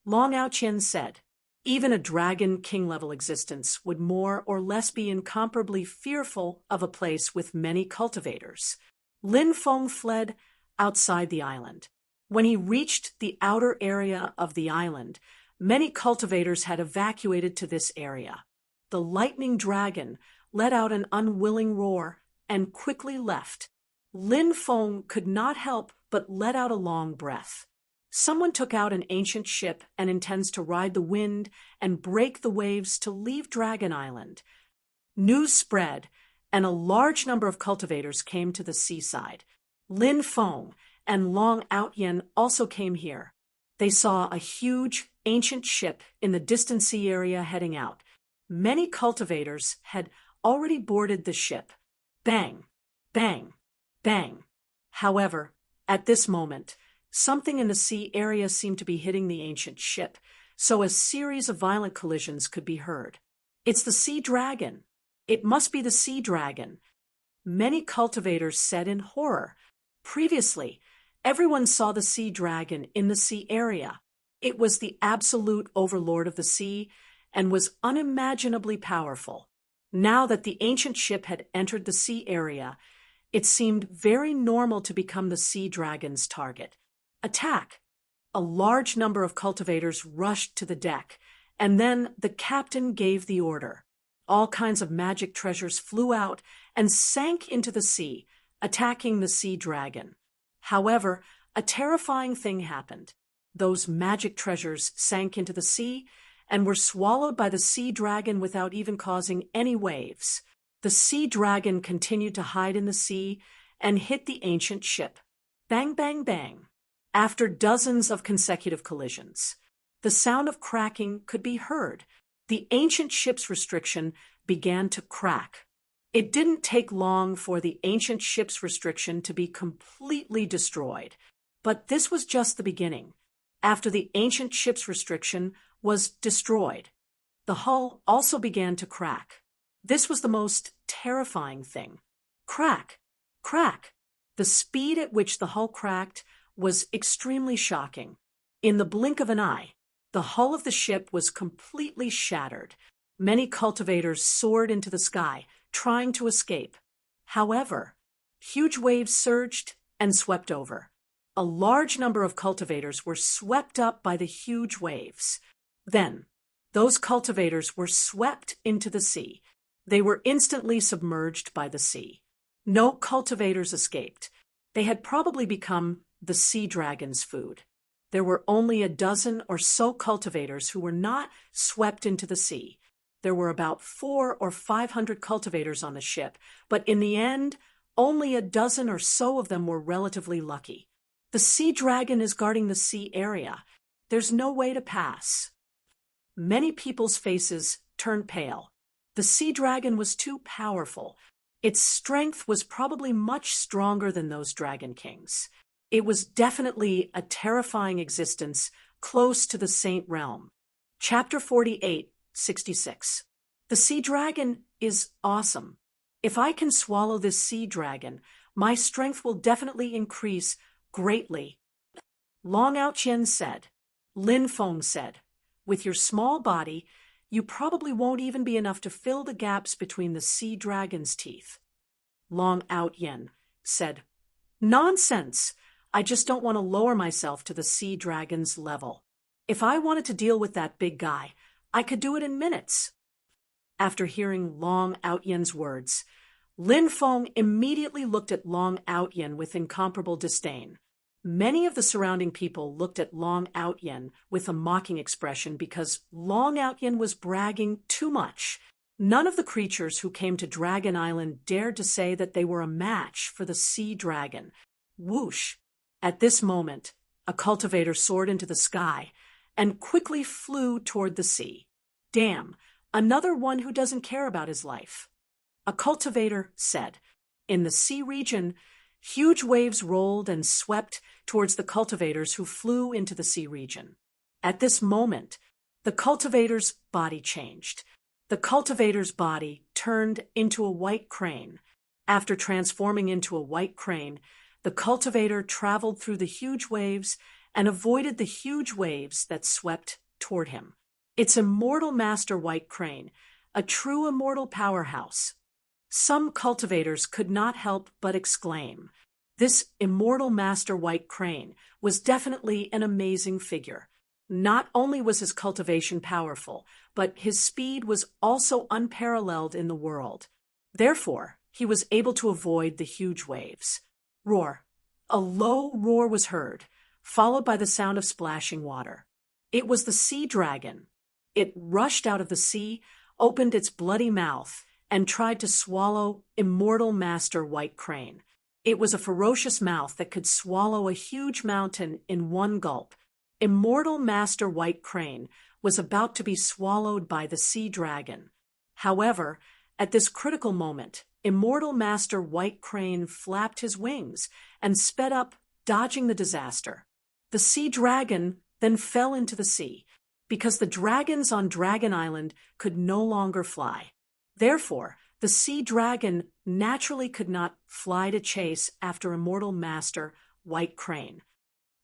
Long Outyin said, even a Dragon King-level existence would more or less be incomparably fearful of a place with many cultivators. Lin Feng fled outside the island. When he reached the outer area of the island, many cultivators had evacuated to this area. The lightning dragon let out an unwilling roar and quickly left. Lin Feng could not help but let out a long breath. Someone took out an ancient ship and intends to ride the wind and break the waves to leave Dragon Island. News spread, and a large number of cultivators came to the seaside. Lin Feng and Long Outyin also came here. They saw a huge, ancient ship in the distant sea area heading out. Many cultivators had already boarded the ship. Bang, bang, bang. However, at this moment, Something in the sea area seemed to be hitting the ancient ship, so a series of violent collisions could be heard. It's the sea dragon. It must be the sea dragon, many cultivators said in horror. Previously, everyone saw the sea dragon in the sea area. It was the absolute overlord of the sea and was unimaginably powerful. Now that the ancient ship had entered the sea area, it seemed very normal to become the sea dragon's target. Attack! A large number of cultivators rushed to the deck, and then the captain gave the order. All kinds of magic treasures flew out and sank into the sea, attacking the sea dragon. However, a terrifying thing happened. Those magic treasures sank into the sea and were swallowed by the sea dragon without even causing any waves. The sea dragon continued to hide in the sea and hit the ancient ship. Bang, bang, bang. After dozens of consecutive collisions, the sound of cracking could be heard. The ancient ship's restriction began to crack. It didn't take long for the ancient ship's restriction to be completely destroyed. But this was just the beginning. After the ancient ship's restriction was destroyed, the hull also began to crack. This was the most terrifying thing. Crack! Crack! The speed at which the hull cracked was extremely shocking. In the blink of an eye, the hull of the ship was completely shattered. Many cultivators soared into the sky, trying to escape. However, huge waves surged and swept over. A large number of cultivators were swept up by the huge waves. Then, those cultivators were swept into the sea. They were instantly submerged by the sea. No cultivators escaped. They had probably become the sea dragon's food. There were only a dozen or so cultivators who were not swept into the sea. There were about 400 or 500 cultivators on the ship, but in the end, only a dozen or so of them were relatively lucky. The sea dragon is guarding the sea area. There's no way to pass. Many people's faces turned pale. The sea dragon was too powerful. Its strength was probably much stronger than those dragon kings. It was definitely a terrifying existence close to the saint realm. Chapter 48:66. The sea dragon is awesome. If I can swallow this sea dragon, my strength will definitely increase greatly. Long Outyen said. Lin Feng said, with your small body, you probably won't even be enough to fill the gaps between the sea dragon's teeth. Long Outyen said, nonsense! I just don't want to lower myself to the sea dragon's level. If I wanted to deal with that big guy, I could do it in minutes. After hearing Long Outyen's words, Lin Feng immediately looked at Long Outyen with incomparable disdain. Many of the surrounding people looked at Long Outyen with a mocking expression because Long Outyen was bragging too much. None of the creatures who came to Dragon Island dared to say that they were a match for the sea dragon. Whoosh! At this moment, a cultivator soared into the sky and quickly flew toward the sea. Damn, another one who doesn't care about his life. A cultivator said. In the sea region, huge waves rolled and swept towards the cultivators who flew into the sea region. At this moment, the cultivator's body changed. The cultivator's body turned into a white crane. After transforming into a white crane, the cultivator traveled through the huge waves and avoided the huge waves that swept toward him. Its immortal master white crane, a true immortal powerhouse. Some cultivators could not help but exclaim. This immortal master white crane was definitely an amazing figure. Not only was his cultivation powerful, but his speed was also unparalleled in the world. Therefore, he was able to avoid the huge waves. Roar. A low roar was heard, followed by the sound of splashing water. It was the sea dragon. It rushed out of the sea, opened its bloody mouth, and tried to swallow immortal master white crane. It was a ferocious mouth that could swallow a huge mountain in one gulp. Immortal master white crane was about to be swallowed by the sea dragon. However, at this critical moment, immortal master white crane flapped his wings and sped up, dodging the disaster. The sea dragon then fell into the sea, because the dragons on Dragon Island could no longer fly. Therefore, the sea dragon naturally could not fly to chase after Immortal Master White Crane.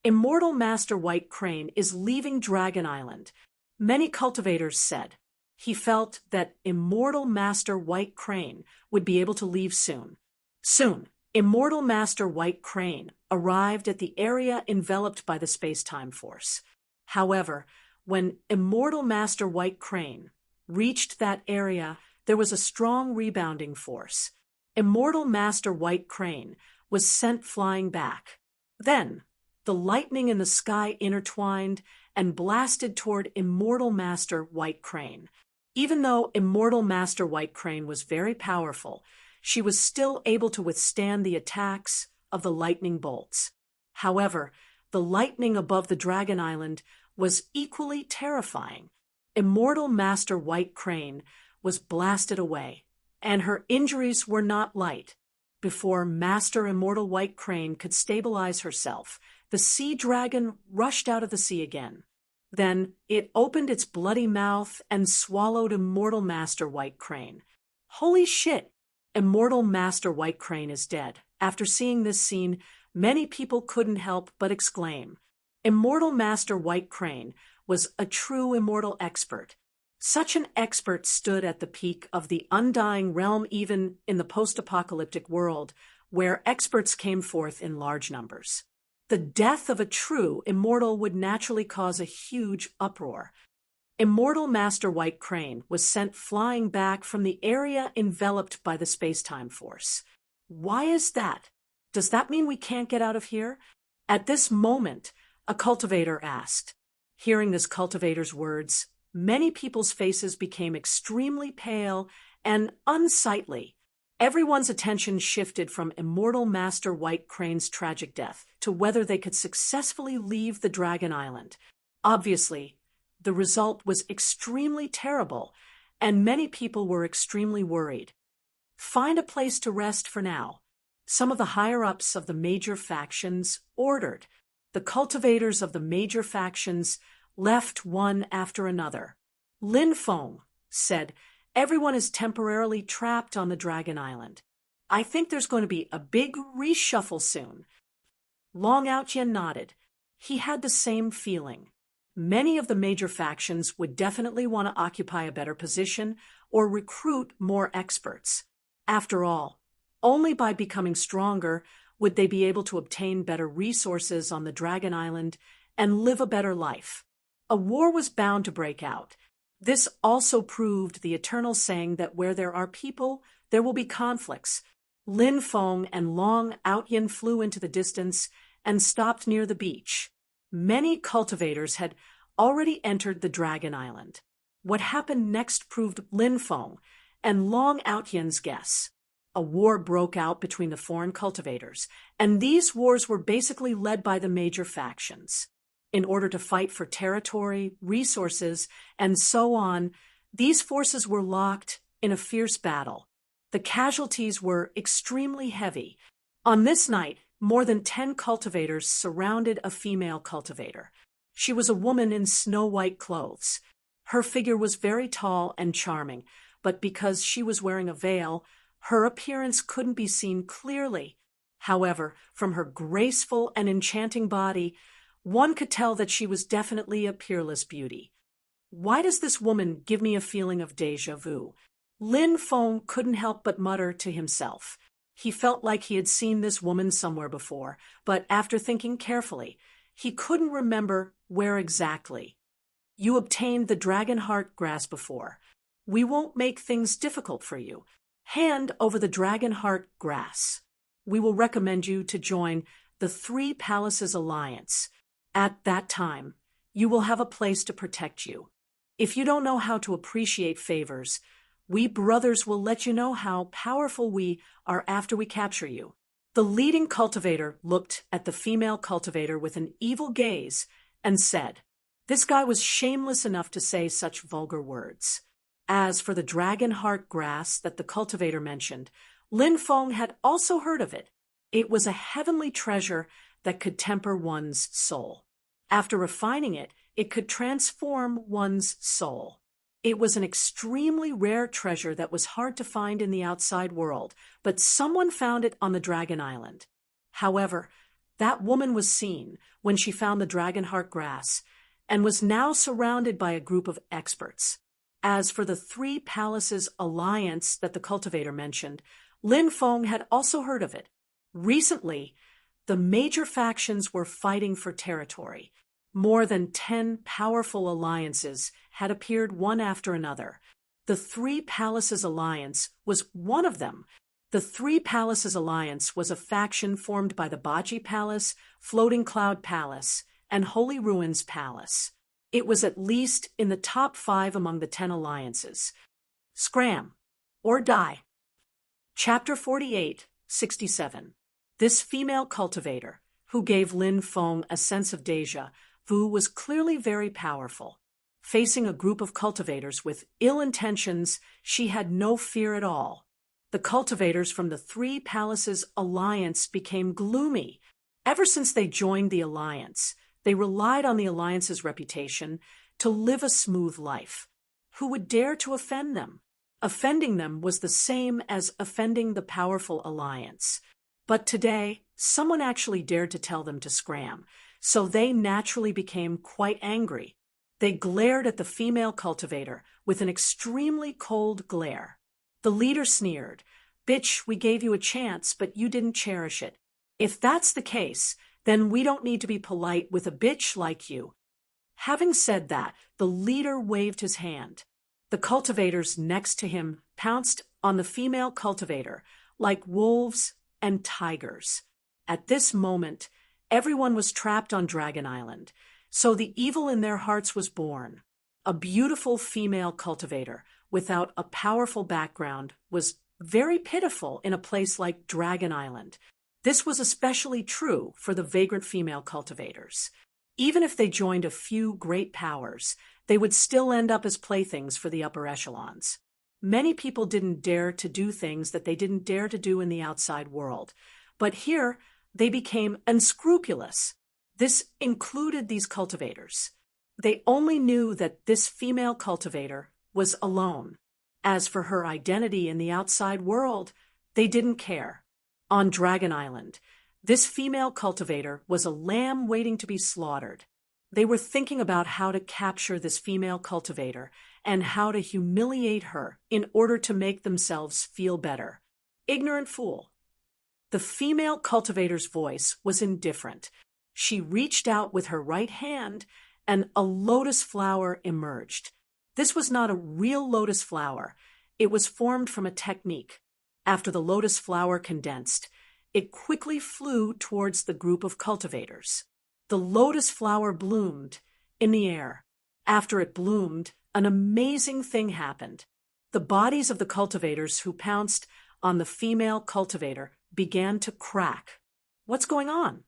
Immortal Master White Crane is leaving Dragon Island. Many cultivators said he felt that Immortal Master White Crane would be able to leave soon. Soon, Immortal Master White Crane arrived at the area enveloped by the space-time force. However, when Immortal Master White Crane reached that area, there was a strong rebounding force. Immortal Master White Crane was sent flying back. Then, the lightning in the sky intertwined and blasted toward Immortal Master White Crane. Even though Immortal Master White Crane was very powerful, she was still able to withstand the attacks of the lightning bolts. However, the lightning above the Dragon Island was equally terrifying. Immortal Master White Crane was blasted away, and her injuries were not light. Before Master Immortal White Crane could stabilize herself, the sea dragon rushed out of the sea again. Then it opened its bloody mouth and swallowed Immortal Master White Crane. Holy shit! Immortal Master White Crane is dead. After seeing this scene, many people couldn't help but exclaim. Immortal Master White Crane was a true immortal expert. Such an expert stood at the peak of the undying realm even in the post-apocalyptic world, where experts came forth in large numbers. The death of a true immortal would naturally cause a huge uproar. Immortal Master White Crane was sent flying back from the area enveloped by the space-time force. Why is that? Does that mean we can't get out of here? At this moment, a cultivator asked. Hearing this cultivator's words, many people's faces became extremely pale and unsightly. Everyone's attention shifted from Immortal Master White Crane's tragic death to whether they could successfully leave the Dragon Island. Obviously, the result was extremely terrible, and many people were extremely worried. Find a place to rest for now. Some of the higher-ups of the major factions ordered. The cultivators of the major factions left one after another. Lin Feng said, "Everyone is temporarily trapped on the Dragon Island. I think there's going to be a big reshuffle soon." Long Outyen nodded. He had the same feeling. Many of the major factions would definitely want to occupy a better position or recruit more experts. After all, only by becoming stronger would they be able to obtain better resources on the Dragon Island and live a better life. A war was bound to break out. This also proved the eternal saying that where there are people, there will be conflicts. Lin Feng and Long Outyen flew into the distance and stopped near the beach. Many cultivators had already entered the Dragon Island. What happened next proved Lin Feng and Long Outyen's guess. A war broke out between the foreign cultivators, and these wars were basically led by the major factions. In order to fight for territory, resources, and so on, these forces were locked in a fierce battle. The casualties were extremely heavy. On this night, more than 10 cultivators surrounded a female cultivator. She was a woman in snow-white clothes. Her figure was very tall and charming, but because she was wearing a veil, her appearance couldn't be seen clearly. However, from her graceful and enchanting body, one could tell that she was definitely a peerless beauty. Why does this woman give me a feeling of déjà vu? Lin Feng couldn't help but mutter to himself. He felt like he had seen this woman somewhere before, but after thinking carefully, he couldn't remember where exactly. You obtained the dragon heart grass before. We won't make things difficult for you. Hand over the dragon heart grass. We will recommend you to join the Three Palaces Alliance. At that time, you will have a place to protect you. If you don't know how to appreciate favors, we brothers will let you know how powerful we are after we capture you. The leading cultivator looked at the female cultivator with an evil gaze and said, "This guy was shameless enough to say such vulgar words." As for the dragon heart grass that the cultivator mentioned, Lin Feng had also heard of it. It was a heavenly treasure that could temper one's soul. After refining it, it could transform one's soul. It was an extremely rare treasure that was hard to find in the outside world, but someone found it on the Dragon Island. However, that woman was seen when she found the dragon heart grass and was now surrounded by a group of experts. As for the Three Palaces Alliance that the cultivator mentioned, Lin Feng had also heard of it. Recently, the major factions were fighting for territory. More than 10 powerful alliances had appeared one after another. The Three Palaces Alliance was one of them. The Three Palaces Alliance was a faction formed by the Baji Palace, Floating Cloud Palace, and Holy Ruins Palace. It was at least in the top 5 among the 10 alliances. Scram, or die. Chapter 48, 67. This female cultivator, who gave Lin Feng a sense of déjà vu, was clearly very powerful. Facing a group of cultivators with ill intentions, she had no fear at all. The cultivators from the Three Palaces Alliance became gloomy. Ever since they joined the alliance, they relied on the alliance's reputation to live a smooth life. Who would dare to offend them? Offending them was the same as offending the powerful alliance. But today, someone actually dared to tell them to scram, so they naturally became quite angry. They glared at the female cultivator with an extremely cold glare. The leader sneered, "Bitch, we gave you a chance, but you didn't cherish it. If that's the case, then we don't need to be polite with a bitch like you." Having said that, the leader waved his hand. The cultivators next to him pounced on the female cultivator like wolves and tigers. At this moment, everyone was trapped on Dragon Island, so the evil in their hearts was born. A beautiful female cultivator without a powerful background was very pitiful in a place like Dragon Island. This was especially true for the vagrant female cultivators. Even if they joined a few great powers, they would still end up as playthings for the upper echelons. Many people didn't dare to do things that they didn't dare to do in the outside world, but here they became unscrupulous. This included these cultivators. They only knew that this female cultivator was alone. As for her identity in the outside world, they didn't care. On Dragon Island, this female cultivator was a lamb waiting to be slaughtered. They were thinking about how to capture this female cultivator and how to humiliate her in order to make themselves feel better. Ignorant fool. The female cultivator's voice was indifferent. She reached out with her right hand, and a lotus flower emerged. This was not a real lotus flower. It was formed from a technique. After the lotus flower condensed, it quickly flew towards the group of cultivators. The lotus flower bloomed in the air. After it bloomed, an amazing thing happened. The bodies of the cultivators who pounced on the female cultivator began to crack. What's going on?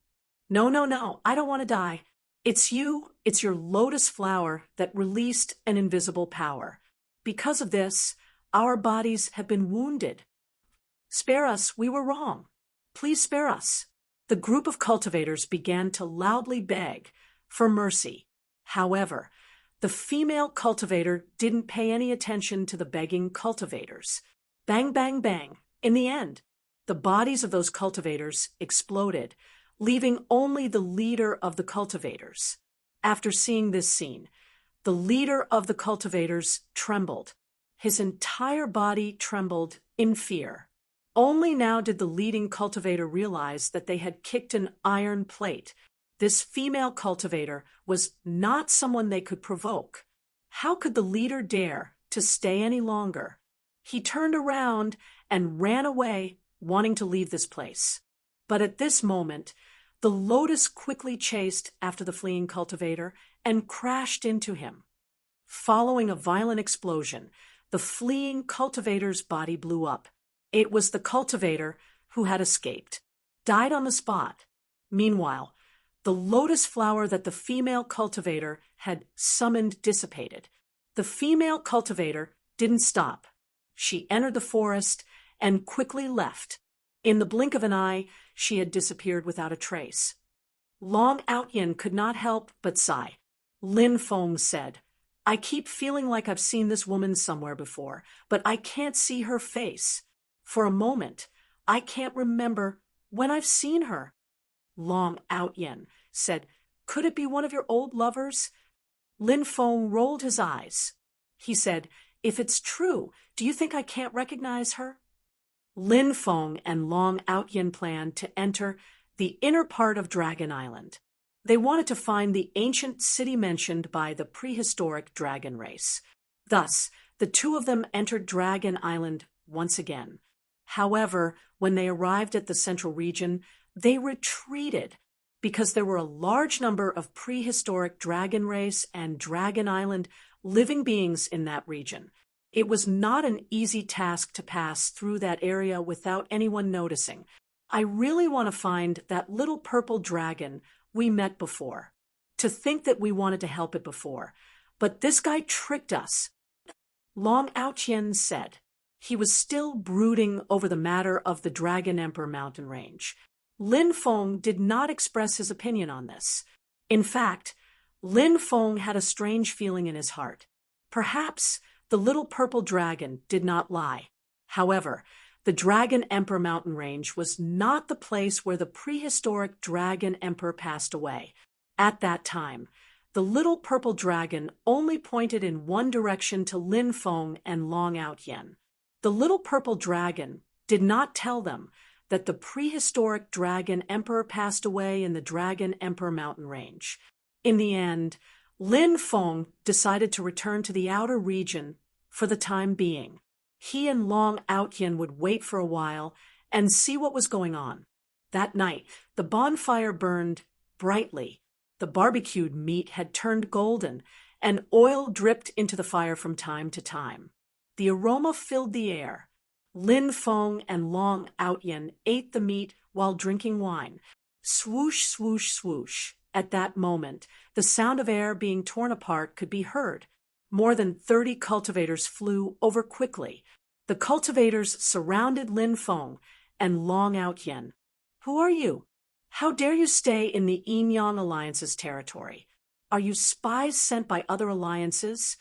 No, I don't want to die. It's your lotus flower that released an invisible power. Because of this, our bodies have been wounded. Spare us, we were wrong. Please spare us. The group of cultivators began to loudly beg for mercy. However, the female cultivator didn't pay any attention to the begging cultivators. Bang, bang, bang. In the end, the bodies of those cultivators exploded, leaving only the leader of the cultivators. After seeing this scene, the leader of the cultivators trembled. His entire body trembled in fear. Only now did the leading cultivator realize that they had kicked an iron plate. This female cultivator was not someone they could provoke. How could the leader dare to stay any longer? He turned around and ran away, wanting to leave this place. But at this moment, the lotus quickly chased after the fleeing cultivator and crashed into him. Following a violent explosion, the fleeing cultivator's body blew up. It was the cultivator who had escaped, died on the spot. Meanwhile, the lotus flower that the female cultivator had summoned dissipated. The female cultivator didn't stop. She entered the forest and quickly left. In the blink of an eye, she had disappeared without a trace. Long Outyin could not help but sigh. Lin Feng said, I keep feeling like I've seen this woman somewhere before, but I can't see her face. For a moment, I can't remember when I've seen her. Long Outyin said, Could it be one of your old lovers? Lin Feng rolled his eyes. He said, If it's true, do you think I can't recognize her? Lin Feng and Long Outyin planned to enter the inner part of Dragon Island. They wanted to find the ancient city mentioned by the prehistoric dragon race. Thus, the two of them entered Dragon Island once again. However, when they arrived at the central region, they retreated because there were a large number of prehistoric dragon race and Dragon Island living beings in that region. It was not an easy task to pass through that area without anyone noticing. I really want to find that little purple dragon we met before. To think that we wanted to help it before. But this guy tricked us. Long Outyin said. He was still brooding over the matter of the Dragon Emperor mountain range. Lin Feng did not express his opinion on this. In fact, Lin Feng had a strange feeling in his heart. Perhaps the little purple dragon did not lie. However, the Dragon Emperor mountain range was not the place where the prehistoric Dragon Emperor passed away. At that time, the little purple dragon only pointed in one direction to Lin Feng and Long Outyin. The little purple dragon did not tell them that the prehistoric Dragon Emperor passed away in the Dragon Emperor mountain range. In the end, Lin Feng decided to return to the outer region for the time being. He and Long Outyin would wait for a while and see what was going on. That night, the bonfire burned brightly. The barbecued meat had turned golden, and oil dripped into the fire from time to time. The aroma filled the air. Lin Feng and Long Outyin ate the meat while drinking wine. Swoosh, swoosh, swoosh. At that moment, the sound of air being torn apart could be heard. More than 30 cultivators flew over quickly. The cultivators surrounded Lin Feng and Long Outyin. Who are you? How dare you stay in the Yin-Yang Alliance's territory? Are you spies sent by other alliances?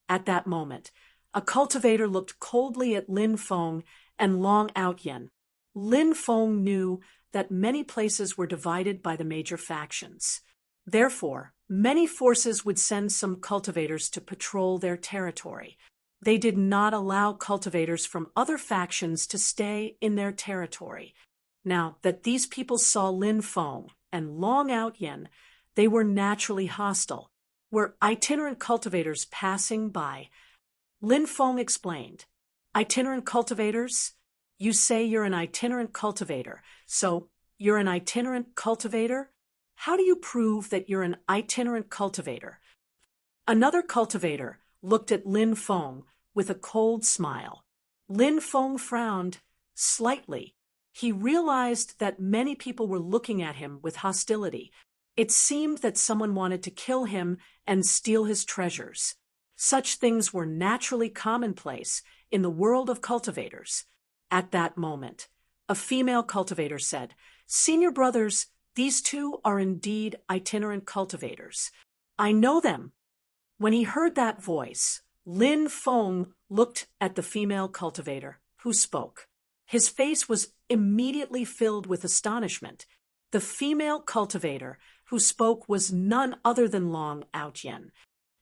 At that moment, a cultivator looked coldly at Lin Feng and Long Outyin. Lin Feng knew that many places were divided by the major factions. Therefore, many forces would send some cultivators to patrol their territory. They did not allow cultivators from other factions to stay in their territory. Now that these people saw Lin Feng and Long Outyin, they were naturally hostile. Were itinerant cultivators passing by? Lin Feng explained. Itinerant cultivators? You say you're an itinerant cultivator, so you're an itinerant cultivator? How do you prove that you're an itinerant cultivator? Another cultivator looked at Lin Feng with a cold smile. Lin Feng frowned slightly. He realized that many people were looking at him with hostility. It seemed that someone wanted to kill him and steal his treasures. Such things were naturally commonplace in the world of cultivators. At that moment, a female cultivator said, Senior brothers, these two are indeed itinerant cultivators. I know them. When he heard that voice, Lin Feng looked at the female cultivator who spoke. His face was immediately filled with astonishment. The female cultivator who spoke was none other than Long Outyin.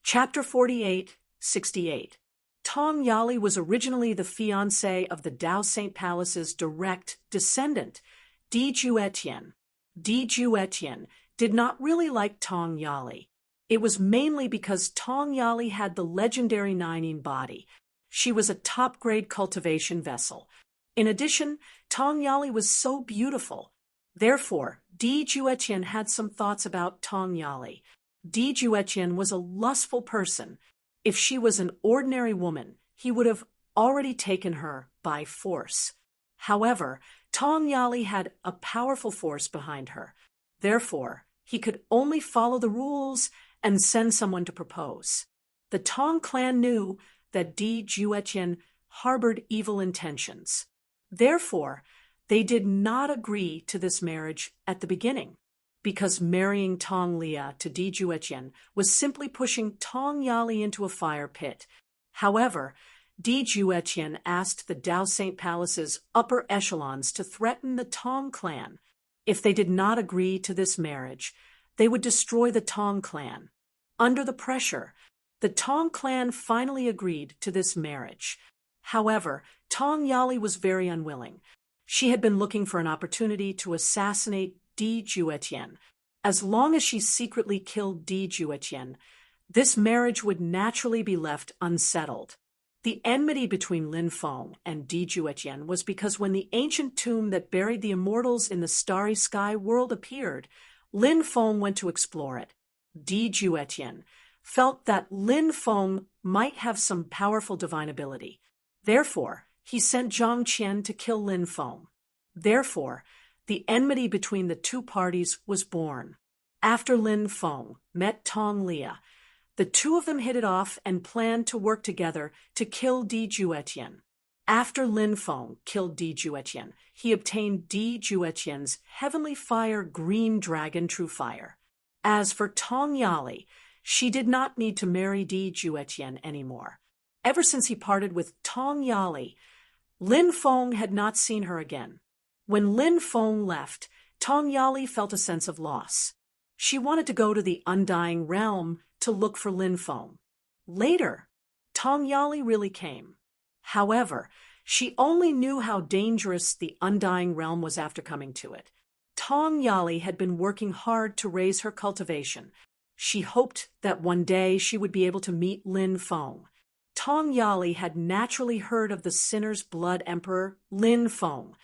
Chapter 48, 68. Tong Yali was originally the fiancé of the Dao Saint Palace's direct descendant, Di Juetian. Di Juetian did not really like Tong Yali. It was mainly because Tong Yali had the legendary Nining body. She was a top-grade cultivation vessel. In addition, Tong Yali was so beautiful. Therefore, Di Juetian had some thoughts about Tong Yali. Di Juetian was a lustful person. If she was an ordinary woman, he would have already taken her by force. However, Tong Yali had a powerful force behind her. Therefore, he could only follow the rules and send someone to propose. The Tong clan knew that Di Juetian harbored evil intentions. Therefore, they did not agree to this marriage at the beginning. because marrying Tong Lia to Di Juetian was simply pushing Tong Yali into a fire pit. However, Di Juetian asked the Dao Saint Palace's upper echelons to threaten the Tong clan. If they did not agree to this marriage, they would destroy the Tong clan. Under the pressure, the Tong clan finally agreed to this marriage. However, Tong Yali was very unwilling. She had been looking for an opportunity to assassinate Di Juetian. As long as she secretly killed Di Juetian, this marriage would naturally be left unsettled. The enmity between Lin Feng and Di Juetian was because when the ancient tomb that buried the immortals in the starry sky world appeared, Lin Feng went to explore it. Di Juetian felt that Lin Feng might have some powerful divine ability. Therefore, he sent Zhang Qian to kill Lin Feng. Therefore, the enmity between the two parties was born. After Lin Feng met Tong Lia, the two of them hit it off and planned to work together to kill Di Juetian. After Lin Feng killed Di Juetian, he obtained Di Juetian's heavenly fire green dragon True Fire. As for Tong Yali, she did not need to marry Di Juetian anymore. Ever since he parted with Tong Yali, Lin Feng had not seen her again. When Lin Feng left, Tong Yali felt a sense of loss. She wanted to go to the Undying Realm to look for Lin Feng. Later, Tong Yali really came. However, she only knew how dangerous the Undying Realm was after coming to it. Tong Yali had been working hard to raise her cultivation. She hoped that one day she would be able to meet Lin Feng. Tong Yali had naturally heard of the Sinner's Blood Emperor, Lin Feng.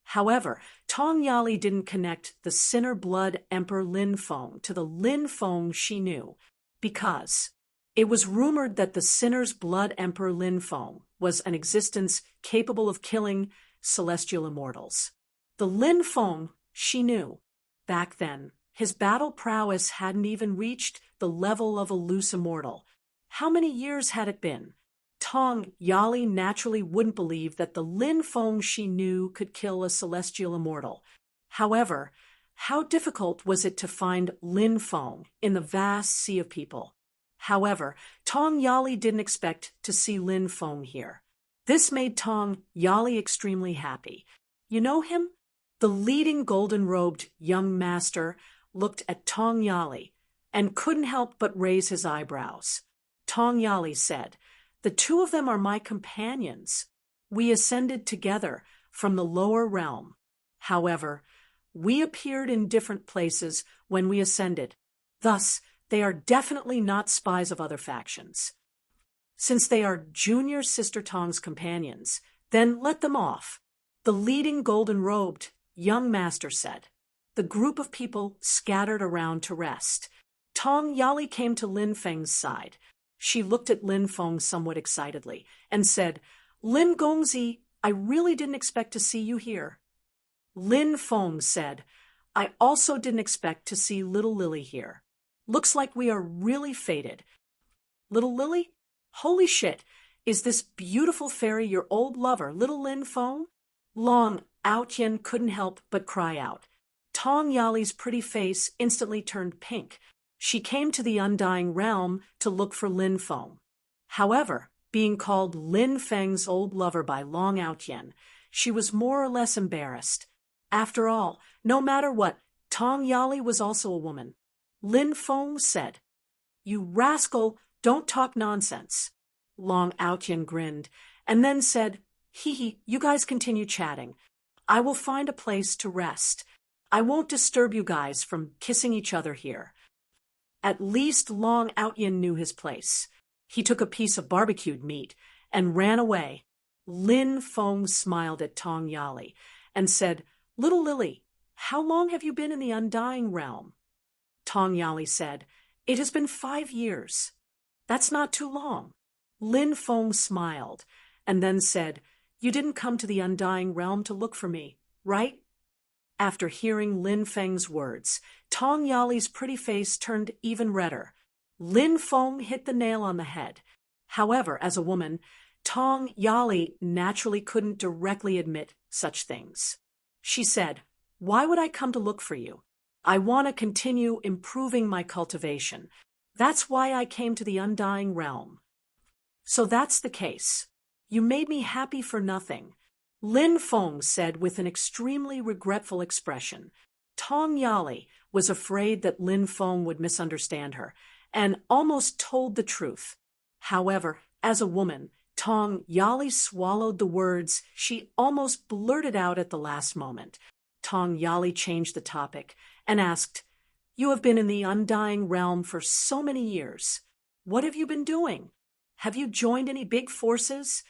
However, Tong Yali didn't connect the Sinner Blood Emperor Lin Feng to the Lin Feng she knew, because it was rumored that the Sinner's Blood Emperor Lin Feng was an existence capable of killing celestial immortals. The Lin Feng she knew, back then, his battle prowess hadn't even reached the level of a loose immortal. How many years had it been? Tong Yali naturally wouldn't believe that the Lin Feng she knew could kill a celestial immortal. However, how difficult was it to find Lin Feng in the vast sea of people? However, Tong Yali didn't expect to see Lin Feng here. This made Tong Yali extremely happy. You know him? The leading golden-robed young master looked at Tong Yali and couldn't help but raise his eyebrows. Tong Yali said, "The two of them are my companions. We ascended together from the lower realm. However, we appeared in different places when we ascended. Thus, they are definitely not spies of other factions. Since they are Junior Sister Tong's companions, then let them off," the leading golden-robed young master said. The group of people scattered around to rest. Tong Yali came to Lin Feng's side. She looked at Lin Feng somewhat excitedly and said, "Lin Gongzi, I really didn't expect to see you here." Lin Feng said, "I also didn't expect to see little Lily here. Looks like we are really fated." "Little Lily? Holy shit, is this beautiful fairy your old lover, little Lin Feng?" Long Aotian couldn't help but cry out. Tong Yali's pretty face instantly turned pink. She came to the Undying Realm to look for Lin Feng. However, being called Lin Feng's old lover by Long Aotian, she was more or less embarrassed. After all, no matter what, Tong Yali was also a woman. Lin Feng said, "You rascal, don't talk nonsense." Long Aotian grinned, and then said, "Hee, you guys continue chatting. I will find a place to rest. I won't disturb you guys from kissing each other here." At least Long Aotian knew his place. He took a piece of barbecued meat and ran away. Lin Feng smiled at Tong Yali and said, "Little Lily, how long have you been in the Undying Realm?" Tong Yali said, "It has been 5 years." "That's not too long." Lin Feng smiled and then said, "You didn't come to the Undying Realm to look for me, right?" After hearing Lin Feng's words, Tong Yali's pretty face turned even redder. Lin Feng hit the nail on the head. However, as a woman, Tong Yali naturally couldn't directly admit such things. She said, "Why would I come to look for you? I want to continue improving my cultivation. That's why I came to the Undying Realm. So that's the case. You made me happy for nothing, Lin Feng said with an extremely regretful expression. Tong Yali was afraid that Lin Feng would misunderstand her, and almost told the truth. However, as a woman, Tong Yali swallowed the words she almost blurted out at the last moment. Tong Yali changed the topic and asked, "You have been in the Undying Realm for so many years. What have you been doing? Have you joined any big forces?"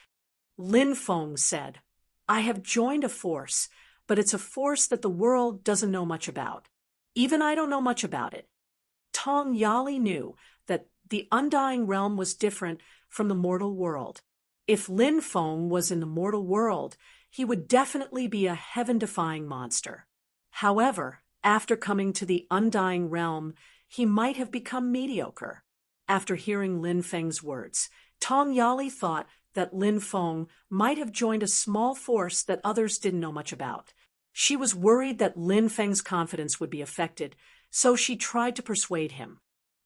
Lin Feng said, "I have joined a force, but it's a force that the world doesn't know much about. Even I don't know much about it." Tong Yali knew that the Undying Realm was different from the mortal world. If Lin Feng was in the mortal world, he would definitely be a heaven-defying monster. However, after coming to the Undying Realm, he might have become mediocre. After hearing Lin Feng's words, Tong Yali thought that Lin Feng might have joined a small force that others didn't know much about. She was worried that Lin Feng's confidence would be affected, so she tried to persuade him.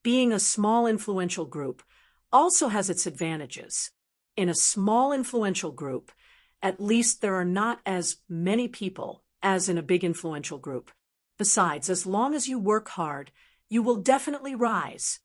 Being a small influential group also has its advantages. In a small influential group, at least there are not as many people as in a big influential group. Besides, as long as you work hard, you will definitely rise.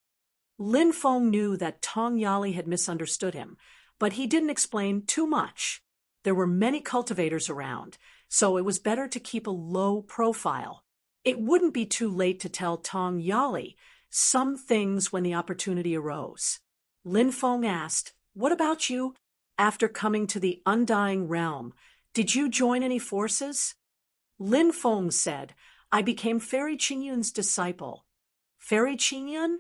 Lin Feng knew that Tong Yali had misunderstood him, but he didn't explain too much. There were many cultivators around, so it was better to keep a low profile. It wouldn't be too late to tell Tong Yali some things when the opportunity arose. Lin Feng asked, "What about you? After coming to the Undying Realm, did you join any forces?" Lin Feng said, "I became Fairy Qingyun's disciple." "Fairy Qingyun?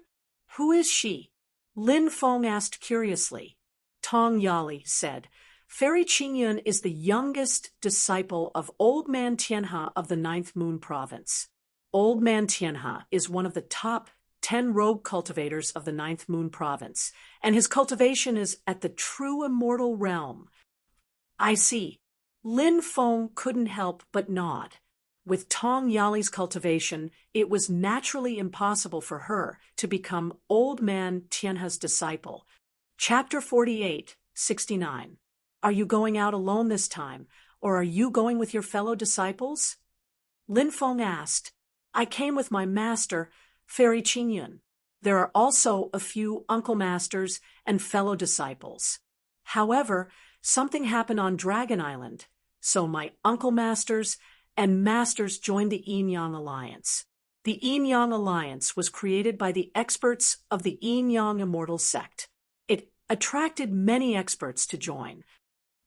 Who is she?" Lin Feng asked curiously. Tong Yali said, "Fairy Qingyun is the youngest disciple of Old Man Tianhe of the Ninth Moon Province. Old Man Tianhe is one of the top 10 rogue cultivators of the Ninth Moon Province, and his cultivation is at the true immortal realm." "I see." Lin Feng couldn't help but nod. With Tong Yali's cultivation, it was naturally impossible for her to become Old Man Tianhe's disciple. Chapter 48:69. Are you going out alone this time, or are you going with your fellow disciples? Lin Feng asked. "I came with my master, Fairy Qingyun. There are also a few uncle masters and fellow disciples. However, something happened on Dragon Island, so my uncle masters and masters joined the Yin-Yang Alliance. The Yin-Yang Alliance was created by the experts of the Yin-Yang Immortal Sect. It attracted many experts to join."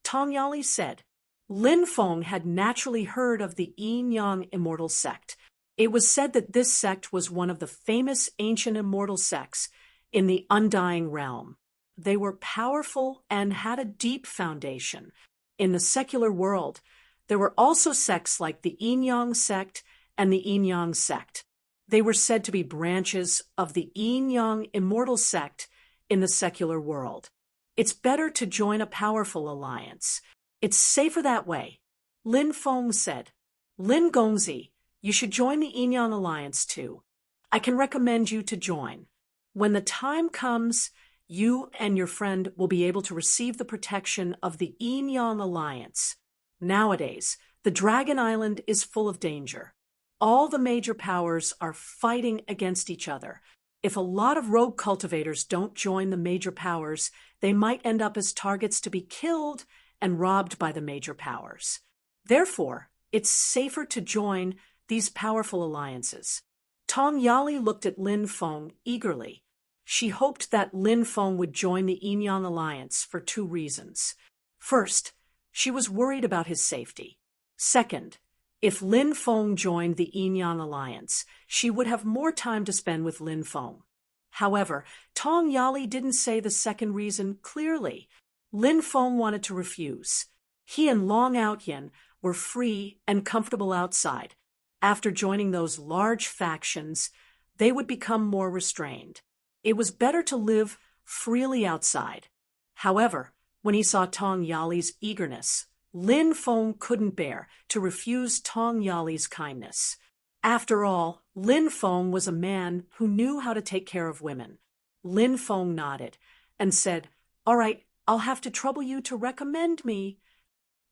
Tong Yali said. Lin Feng had naturally heard of the Yin-Yang Immortal Sect. It was said that this sect was one of the famous ancient immortal sects in the Undying Realm. They were powerful and had a deep foundation. In the secular world, there were also sects like the Yin-Yang sect and the Yin-Yang sect. They were said to be branches of the Yin-Yang Immortal Sect in the secular world. It's better to join a powerful alliance. It's safer that way. Lin Feng said. Lin Gongzi, you should join the Yin-Yang Alliance too. I can recommend you to join. When the time comes, you and your friend will be able to receive the protection of the Yin-Yang Alliance. Nowadays, the Dragon Island is full of danger. All the major powers are fighting against each other. If a lot of rogue cultivators don't join the major powers, they might end up as targets to be killed and robbed by the major powers. Therefore, it's safer to join these powerful alliances. Tong Yali looked at Lin Feng eagerly. She hoped that Lin Feng would join the Yin-Yang Alliance for two reasons. First, she was worried about his safety. Second, if Lin Feng joined the Yin-Yang Alliance, she would have more time to spend with Lin Feng. However, Tong Yali didn't say the second reason clearly. Lin Feng wanted to refuse. He and Long Outyin were free and comfortable outside. After joining those large factions, they would become more restrained. It was better to live freely outside. However, when he saw Tong Yali's eagerness, Lin Feng couldn't bear to refuse Tong Yali's kindness. After all, Lin Feng was a man who knew how to take care of women. Lin Feng nodded and said, "All right, I'll have to trouble you to recommend me."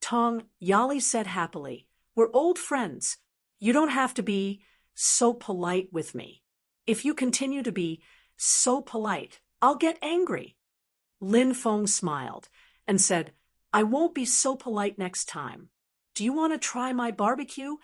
Tong Yali said happily, "We're old friends. You don't have to be so polite with me. If you continue to be so polite, I'll get angry." Lin Feng smiled and said, "I won't be so polite next time. Do you want to try my barbecue?"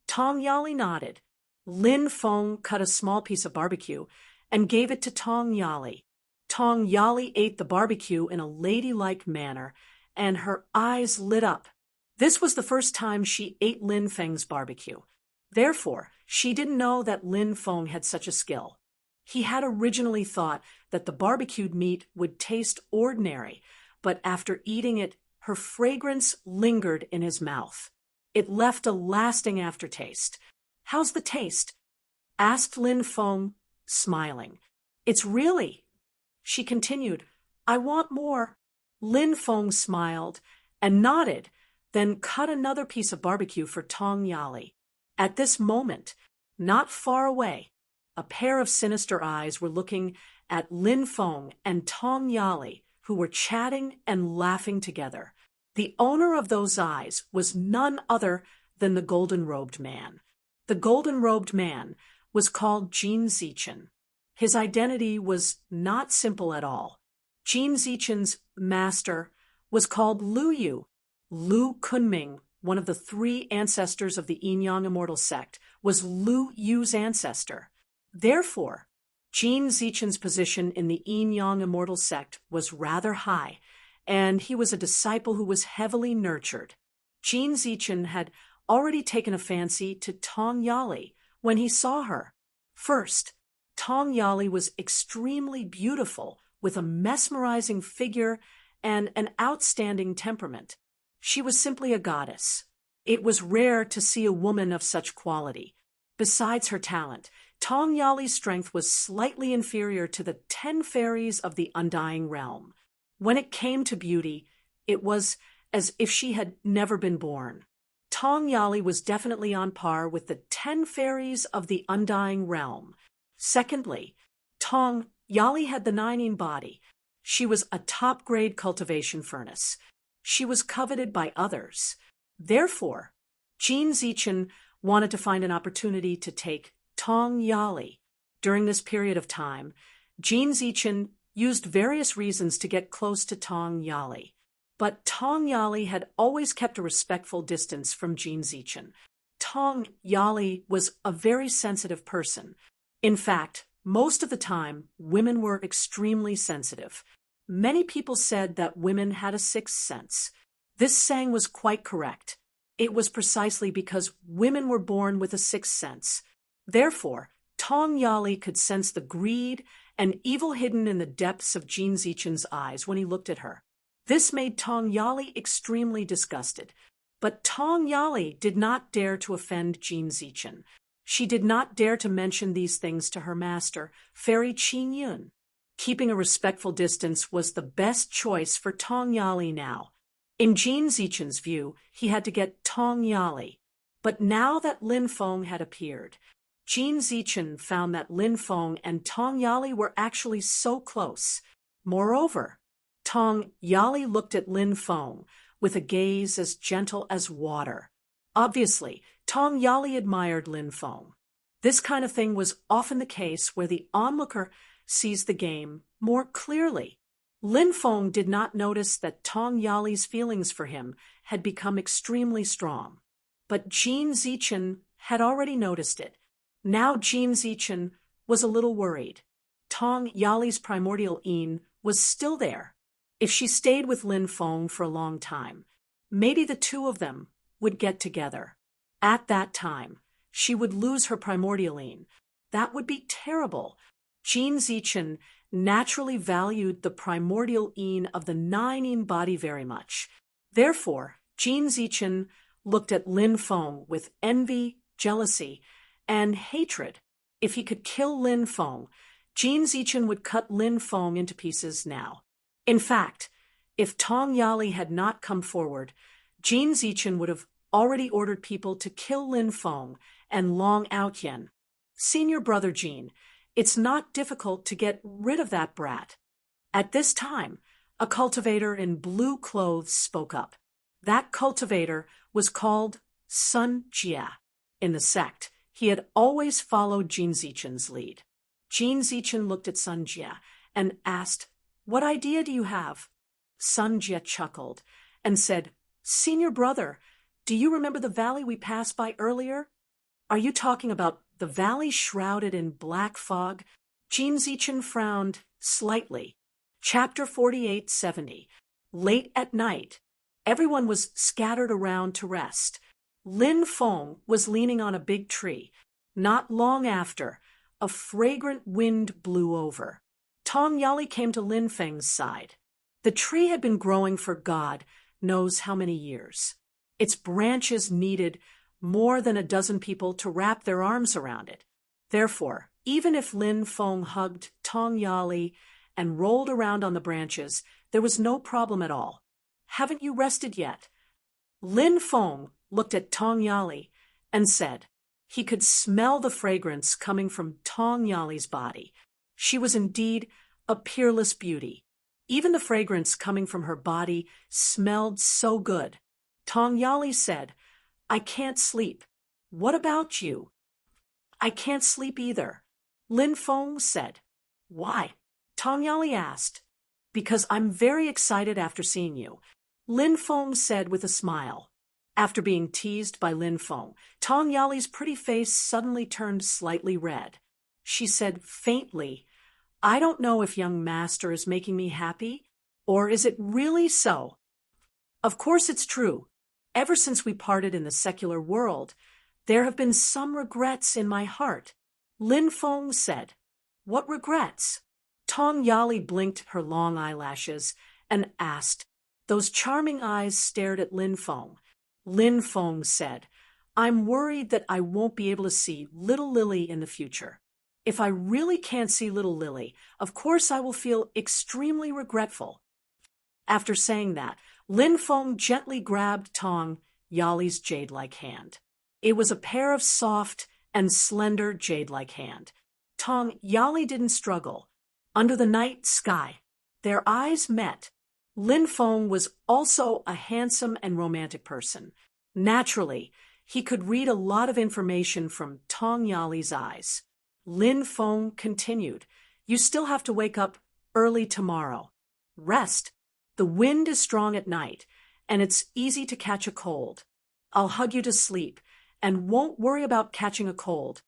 Tong Yali nodded. Lin Feng cut a small piece of barbecue and gave it to Tong Yali. Tong Yali ate the barbecue in a ladylike manner, and her eyes lit up. This was the first time she ate Lin Feng's barbecue. Therefore, she didn't know that Lin Feng had such a skill. He had originally thought that the barbecued meat would taste ordinary, but after eating it, her fragrance lingered in his mouth. It left a lasting aftertaste. "How's the taste?" asked Lin Feng, smiling. "It's really—" She continued, "I want more." Lin Feng smiled and nodded, then cut another piece of barbecue for Tong Yali. At this moment, not far away, a pair of sinister eyes were looking at Lin Feng and Tong Yali, who were chatting and laughing together. The owner of those eyes was none other than the golden-robed man. The golden-robed man was called Jin Zichen. His identity was not simple at all. Jin Zichen's master was called Lu Yu. Lu Kunming, one of the three ancestors of the Yin-Yang immortal sect, was Lu Yu's ancestor. Therefore, Jin Zichen's position in the Yin-Yang immortal sect was rather high, and he was a disciple who was heavily nurtured. Jin Zichen had already taken a fancy to Tong Yali when he saw her. First, Tong Yali was extremely beautiful, with a mesmerizing figure and an outstanding temperament. She was simply a goddess. It was rare to see a woman of such quality. Besides her talent, Tong Yali's strength was slightly inferior to the 10 fairies of the Undying Realm. When it came to beauty, it was as if she had never been born. Tong Yali was definitely on par with the 10 fairies of the Undying Realm. Secondly, Tong Yali had the Nining body. She was a top-grade cultivation furnace. She was coveted by others. Therefore, Jin Zichen wanted to find an opportunity to take Tong Yali. During this period of time, Jin Zichen used various reasons to get close to Tong Yali. But Tong Yali had always kept a respectful distance from Jin Zichen. Tong Yali was a very sensitive person. In fact, most of the time, women were extremely sensitive. Many people said that women had a sixth sense. This saying was quite correct. It was precisely because women were born with a sixth sense. Therefore, Tong Yali could sense the greed and evil hidden in the depths of Jin Zichen's eyes when he looked at her. This made Tong Yali extremely disgusted. But Tong Yali did not dare to offend Jin Zichen. She did not dare to mention these things to her master, Fairy Qin Yun. Keeping a respectful distance was the best choice for Tong Yali now. In Jin Zichen's view, he had to get Tong Yali. But now that Lin Feng had appeared, Jin Zichen found that Lin Feng and Tong Yali were actually so close. Moreover, Tong Yali looked at Lin Feng with a gaze as gentle as water. Obviously, Tong Yali admired Lin Feng. This kind of thing was often the case where the onlooker sees the game more clearly. Lin Feng did not notice that Tong Yali's feelings for him had become extremely strong. But Jin Zichen had already noticed it. Now Jin Zichen was a little worried. Tong Yali's primordial Yin was still there. If she stayed with Lin Feng for a long time, maybe the two of them would get together. At that time, she would lose her primordial Yin. That would be terrible. Jin Zichen naturally valued the primordial Yin of the 9 Yin body very much. Therefore, Jin Zichen looked at Lin Feng with envy, jealousy, and hatred. If he could kill Lin Feng, Jin Zichen would cut Lin Feng into pieces now. In fact, if Tong Yali had not come forward, Jin Zichen would have already ordered people to kill Lin Feng and Long Outyen. Senior brother Jean, it's not difficult to get rid of that brat. At this time, a cultivator in blue clothes spoke up. That cultivator was called Sun Jia. In the sect, he had always followed Jin Zichen's lead. Jin Zichen looked at Sun Jia and asked, "What idea do you have?" Sun Jia chuckled and said, "Senior brother, do you remember the valley we passed by earlier? Are you talking about the valley shrouded in black fog?" Jin Zichen frowned slightly. Chapter 4870. Late at night, everyone was scattered around to rest. Lin Feng was leaning on a big tree. Not long after, a fragrant wind blew over. Tong Yali came to Lin Feng's side. The tree had been growing for God knows how many years. Its branches needed more than a dozen people to wrap their arms around it. Therefore, even if Lin Feng hugged Tong Yali and rolled around on the branches, there was no problem at all. "Haven't you rested yet?" Lin Feng looked at Tong Yali and said he could smell the fragrance coming from Tong Yali's body. She was indeed a peerless beauty. Even the fragrance coming from her body smelled so good. Tong Yali said, "I can't sleep. What about you?" "I can't sleep either." Lin Feng said. "Why?" Tong Yali asked. "Because I'm very excited after seeing you," Lin Feng said with a smile. After being teased by Lin Feng, Tong Yali's pretty face suddenly turned slightly red. She said faintly, "I don't know if young master is making me happy, or is it really so?" "Of course it's true. Ever since we parted in the secular world, there have been some regrets in my heart," Lin Feng said. "What regrets?" Tong Yali blinked her long eyelashes and asked. Those charming eyes stared at Lin Feng. Lin Feng said, "I'm worried that I won't be able to see little Lily in the future. If I really can't see little Lily, of course I will feel extremely regretful." After saying that, Lin Feng gently grabbed Tong Yali's jade-like hand. It was a pair of soft and slender jade-like hand. Tong Yali didn't struggle. Under the night sky, their eyes met. Lin Feng was also a handsome and romantic person. Naturally, he could read a lot of information from Tong Yali's eyes. Lin Feng continued, "You still have to wake up early tomorrow. Rest. The wind is strong at night, and it's easy to catch a cold. I'll hug you to sleep, and won't worry about catching a cold,"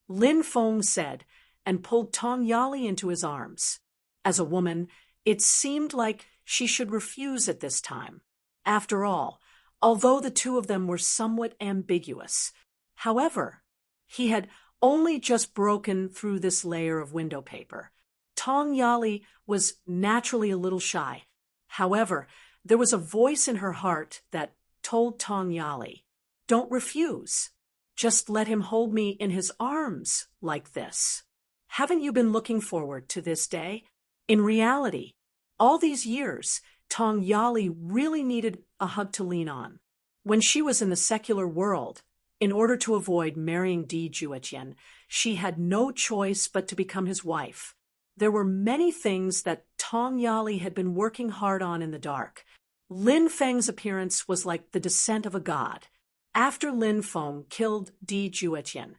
Lin Feng said, and pulled Tong Yali into his arms. As a woman, it seemed like she should refuse at this time. After all, although the two of them were somewhat ambiguous. However, he had only just broken through this layer of window paper. Tong Yali was naturally a little shy. However, there was a voice in her heart that told Tong Yali, "Don't refuse. Just let him hold me in his arms like this. Haven't you been looking forward to this day?" In reality, all these years, Tong Yali really needed a hug to lean on. When she was in the secular world, in order to avoid marrying Di Juetian, she had no choice but to become his wife. There were many things that Tong Yali had been working hard on in the dark. Lin Feng's appearance was like the descent of a god. After Lin Feng killed Di Juetian,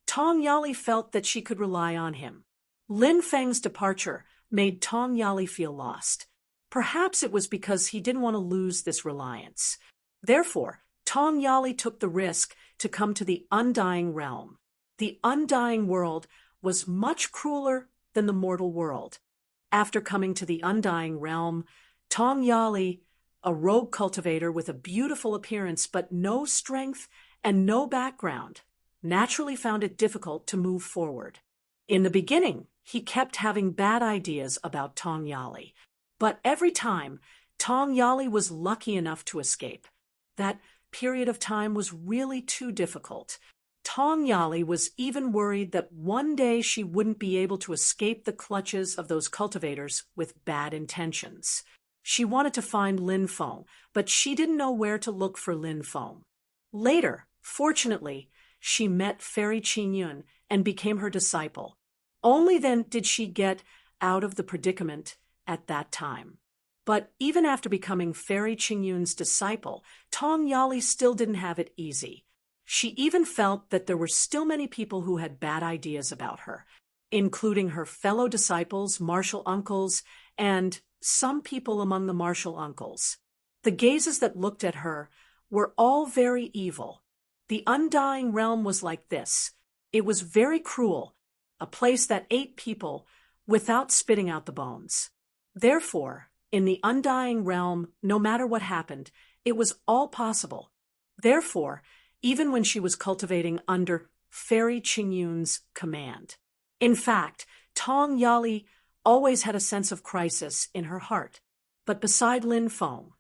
Tong Yali felt that she could rely on him. Lin Feng's departure made Tong Yali feel lost. Perhaps it was because he didn't want to lose this reliance. Therefore, Tong Yali took the risk to come to the Undying Realm. The Undying World was much crueler than the mortal world. After coming to the Undying Realm, Tong Yali, a rogue cultivator with a beautiful appearance but no strength and no background, naturally found it difficult to move forward. In the beginning, he kept having bad ideas about Tong Yali, but every time, Tong Yali was lucky enough to escape. That period of time was really too difficult. Tong Yali was even worried that one day she wouldn't be able to escape the clutches of those cultivators with bad intentions. She wanted to find Lin Feng, but she didn't know where to look for Lin Feng. Later, fortunately, she met Fairy Qingyun and became her disciple. Only then did she get out of the predicament at that time. But even after becoming Fairy Qingyun's disciple, Tong Yali still didn't have it easy. She even felt that there were still many people who had bad ideas about her, including her fellow disciples, martial uncles, and some people among the martial uncles. The gazes that looked at her were all very evil. The undying realm was like this. It was very cruel, a place that ate people without spitting out the bones. Therefore, in the undying realm, no matter what happened, it was all possible. Therefore, even when she was cultivating under Fairy Qingyun's command. In fact, Tong Yali always had a sense of crisis in her heart. But beside Lin Feng,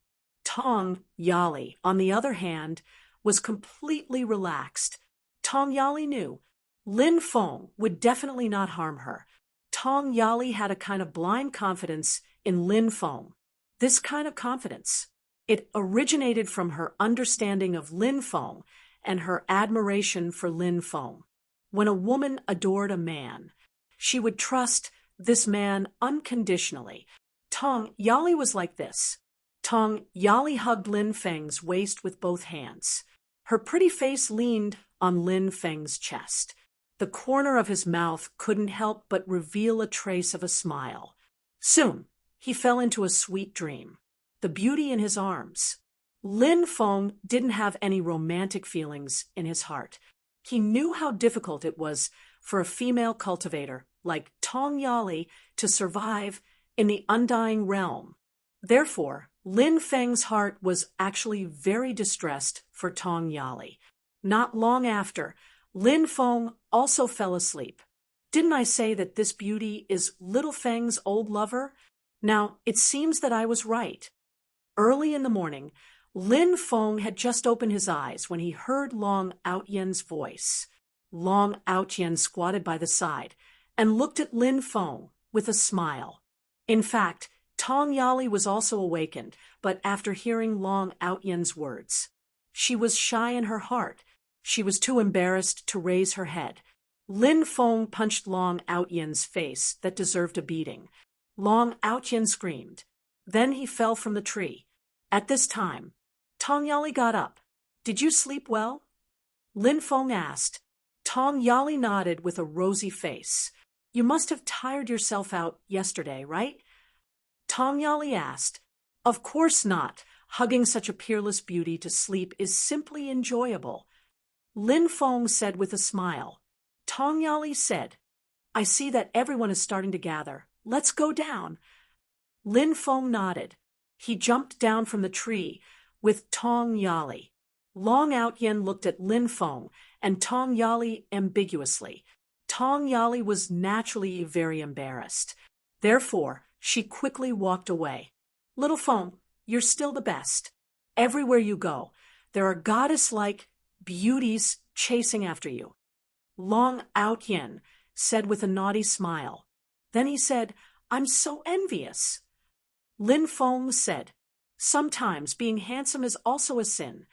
Tong Yali, on the other hand, was completely relaxed. Tong Yali knew Lin Feng would definitely not harm her. Tong Yali had a kind of blind confidence in Lin Feng. This kind of confidence, it originated from her understanding of Lin Feng and her admiration for Lin Feng. When a woman adored a man, she would trust this man unconditionally. Tong Yali was like this. Tong Yali hugged Lin Feng's waist with both hands. Her pretty face leaned on Lin Feng's chest. The corner of his mouth couldn't help but reveal a trace of a smile. Soon, he fell into a sweet dream. The beauty in his arms. Lin Feng didn't have any romantic feelings in his heart. He knew how difficult it was for a female cultivator like Tong Yali to survive in the undying realm. Therefore, Lin Feng's heart was actually very distressed for Tong Yali. Not long after, Lin Feng also fell asleep. Didn't I say that this beauty is Little Feng's old lover? Now, it seems that I was right. Early in the morning, Lin Feng had just opened his eyes when he heard Long Outyen's voice. Long Outyen squatted by the side and looked at Lin Feng with a smile. In fact, Tong Yali was also awakened, but after hearing Long Outyen's words. She was shy in her heart. She was too embarrassed to raise her head. Lin Feng punched Long Outyen's face that deserved a beating. Long Outyen screamed. Then he fell from the tree. At this time, Tong Yali got up. Did you sleep well? Lin Feng asked. Tong Yali nodded with a rosy face. You must have tired yourself out yesterday, right? Tong Yali asked. Of course not. Hugging such a peerless beauty to sleep is simply enjoyable. Lin Feng said with a smile. Tong Yali said, I see that everyone is starting to gather. Let's go down. Lin Feng nodded. He jumped down from the tree with Tong Yali. Long Outyen looked at Lin Feng and Tong Yali ambiguously. Tong Yali was naturally very embarrassed. Therefore, she quickly walked away. Little Feng, you're still the best. Everywhere you go, there are goddess-like beauties chasing after you. Long Outyen said with a naughty smile. Then he said, I'm so envious. Lin Feng said, sometimes being handsome is also a sin.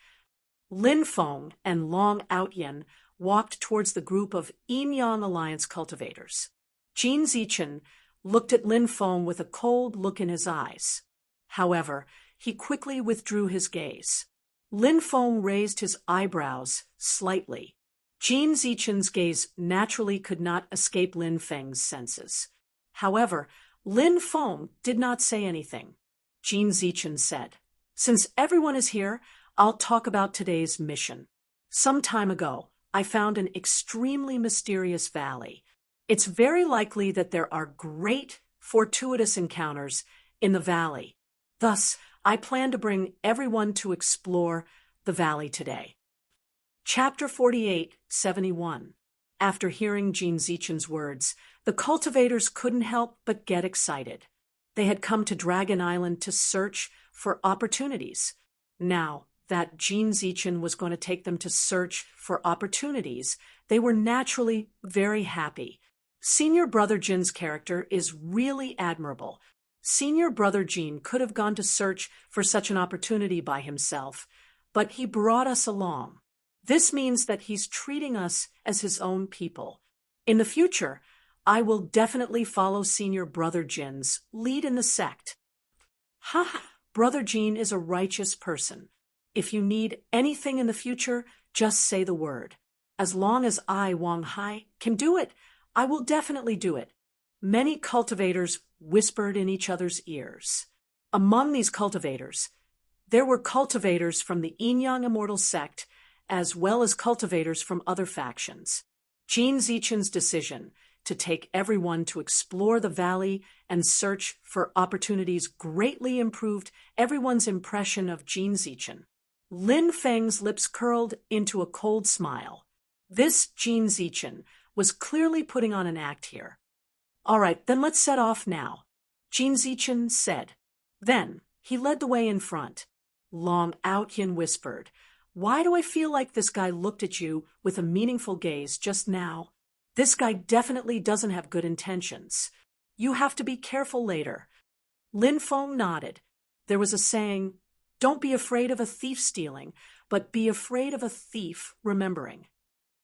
Lin Feng and Long Outyen walked towards the group of Yin-Yang Alliance cultivators. Jin Zichen looked at Lin Feng with a cold look in his eyes. However, he quickly withdrew his gaze. Lin Feng raised his eyebrows slightly. Jin Zichen's gaze naturally could not escape Lin Feng's senses. However, Lin Feng did not say anything. Jin Zichen said, Since everyone is here, I'll talk about today's mission. Some time ago, I found an extremely mysterious valley. It's very likely that there are great, fortuitous encounters in the valley. Thus, I plan to bring everyone to explore the valley today. Chapter 48:71. After hearing Jin Zichen's words, the cultivators couldn't help but get excited. They had come to Dragon Island to search for opportunities. Now that Jin Zichen was going to take them to search for opportunities, they were naturally very happy. Senior Brother Jin's character is really admirable. Senior Brother Jin could have gone to search for such an opportunity by himself, but he brought us along. This means that he's treating us as his own people. In the future, I will definitely follow Senior Brother Jin's lead in the sect. Ha! Brother Jin is a righteous person. If you need anything in the future, just say the word. As long as I, Wang Hai, can do it, I will definitely do it. Many cultivators whispered in each other's ears. Among these cultivators, there were cultivators from the Yin-Yang Immortal sect, as well as cultivators from other factions. Jin Zichen's decision to take everyone to explore the valley and search for opportunities greatly improved everyone's impression of Jin Zichen. Lin Feng's lips curled into a cold smile. This Jin Zichen was clearly putting on an act here. All right, then let's set off now, Jin Zichen said. Then he led the way in front. Long Outyin whispered, "Why do I feel like this guy looked at you with a meaningful gaze just now? This guy definitely doesn't have good intentions. You have to be careful later." Lin Feng nodded. There was a saying, "Don't be afraid of a thief stealing, but be afraid of a thief remembering."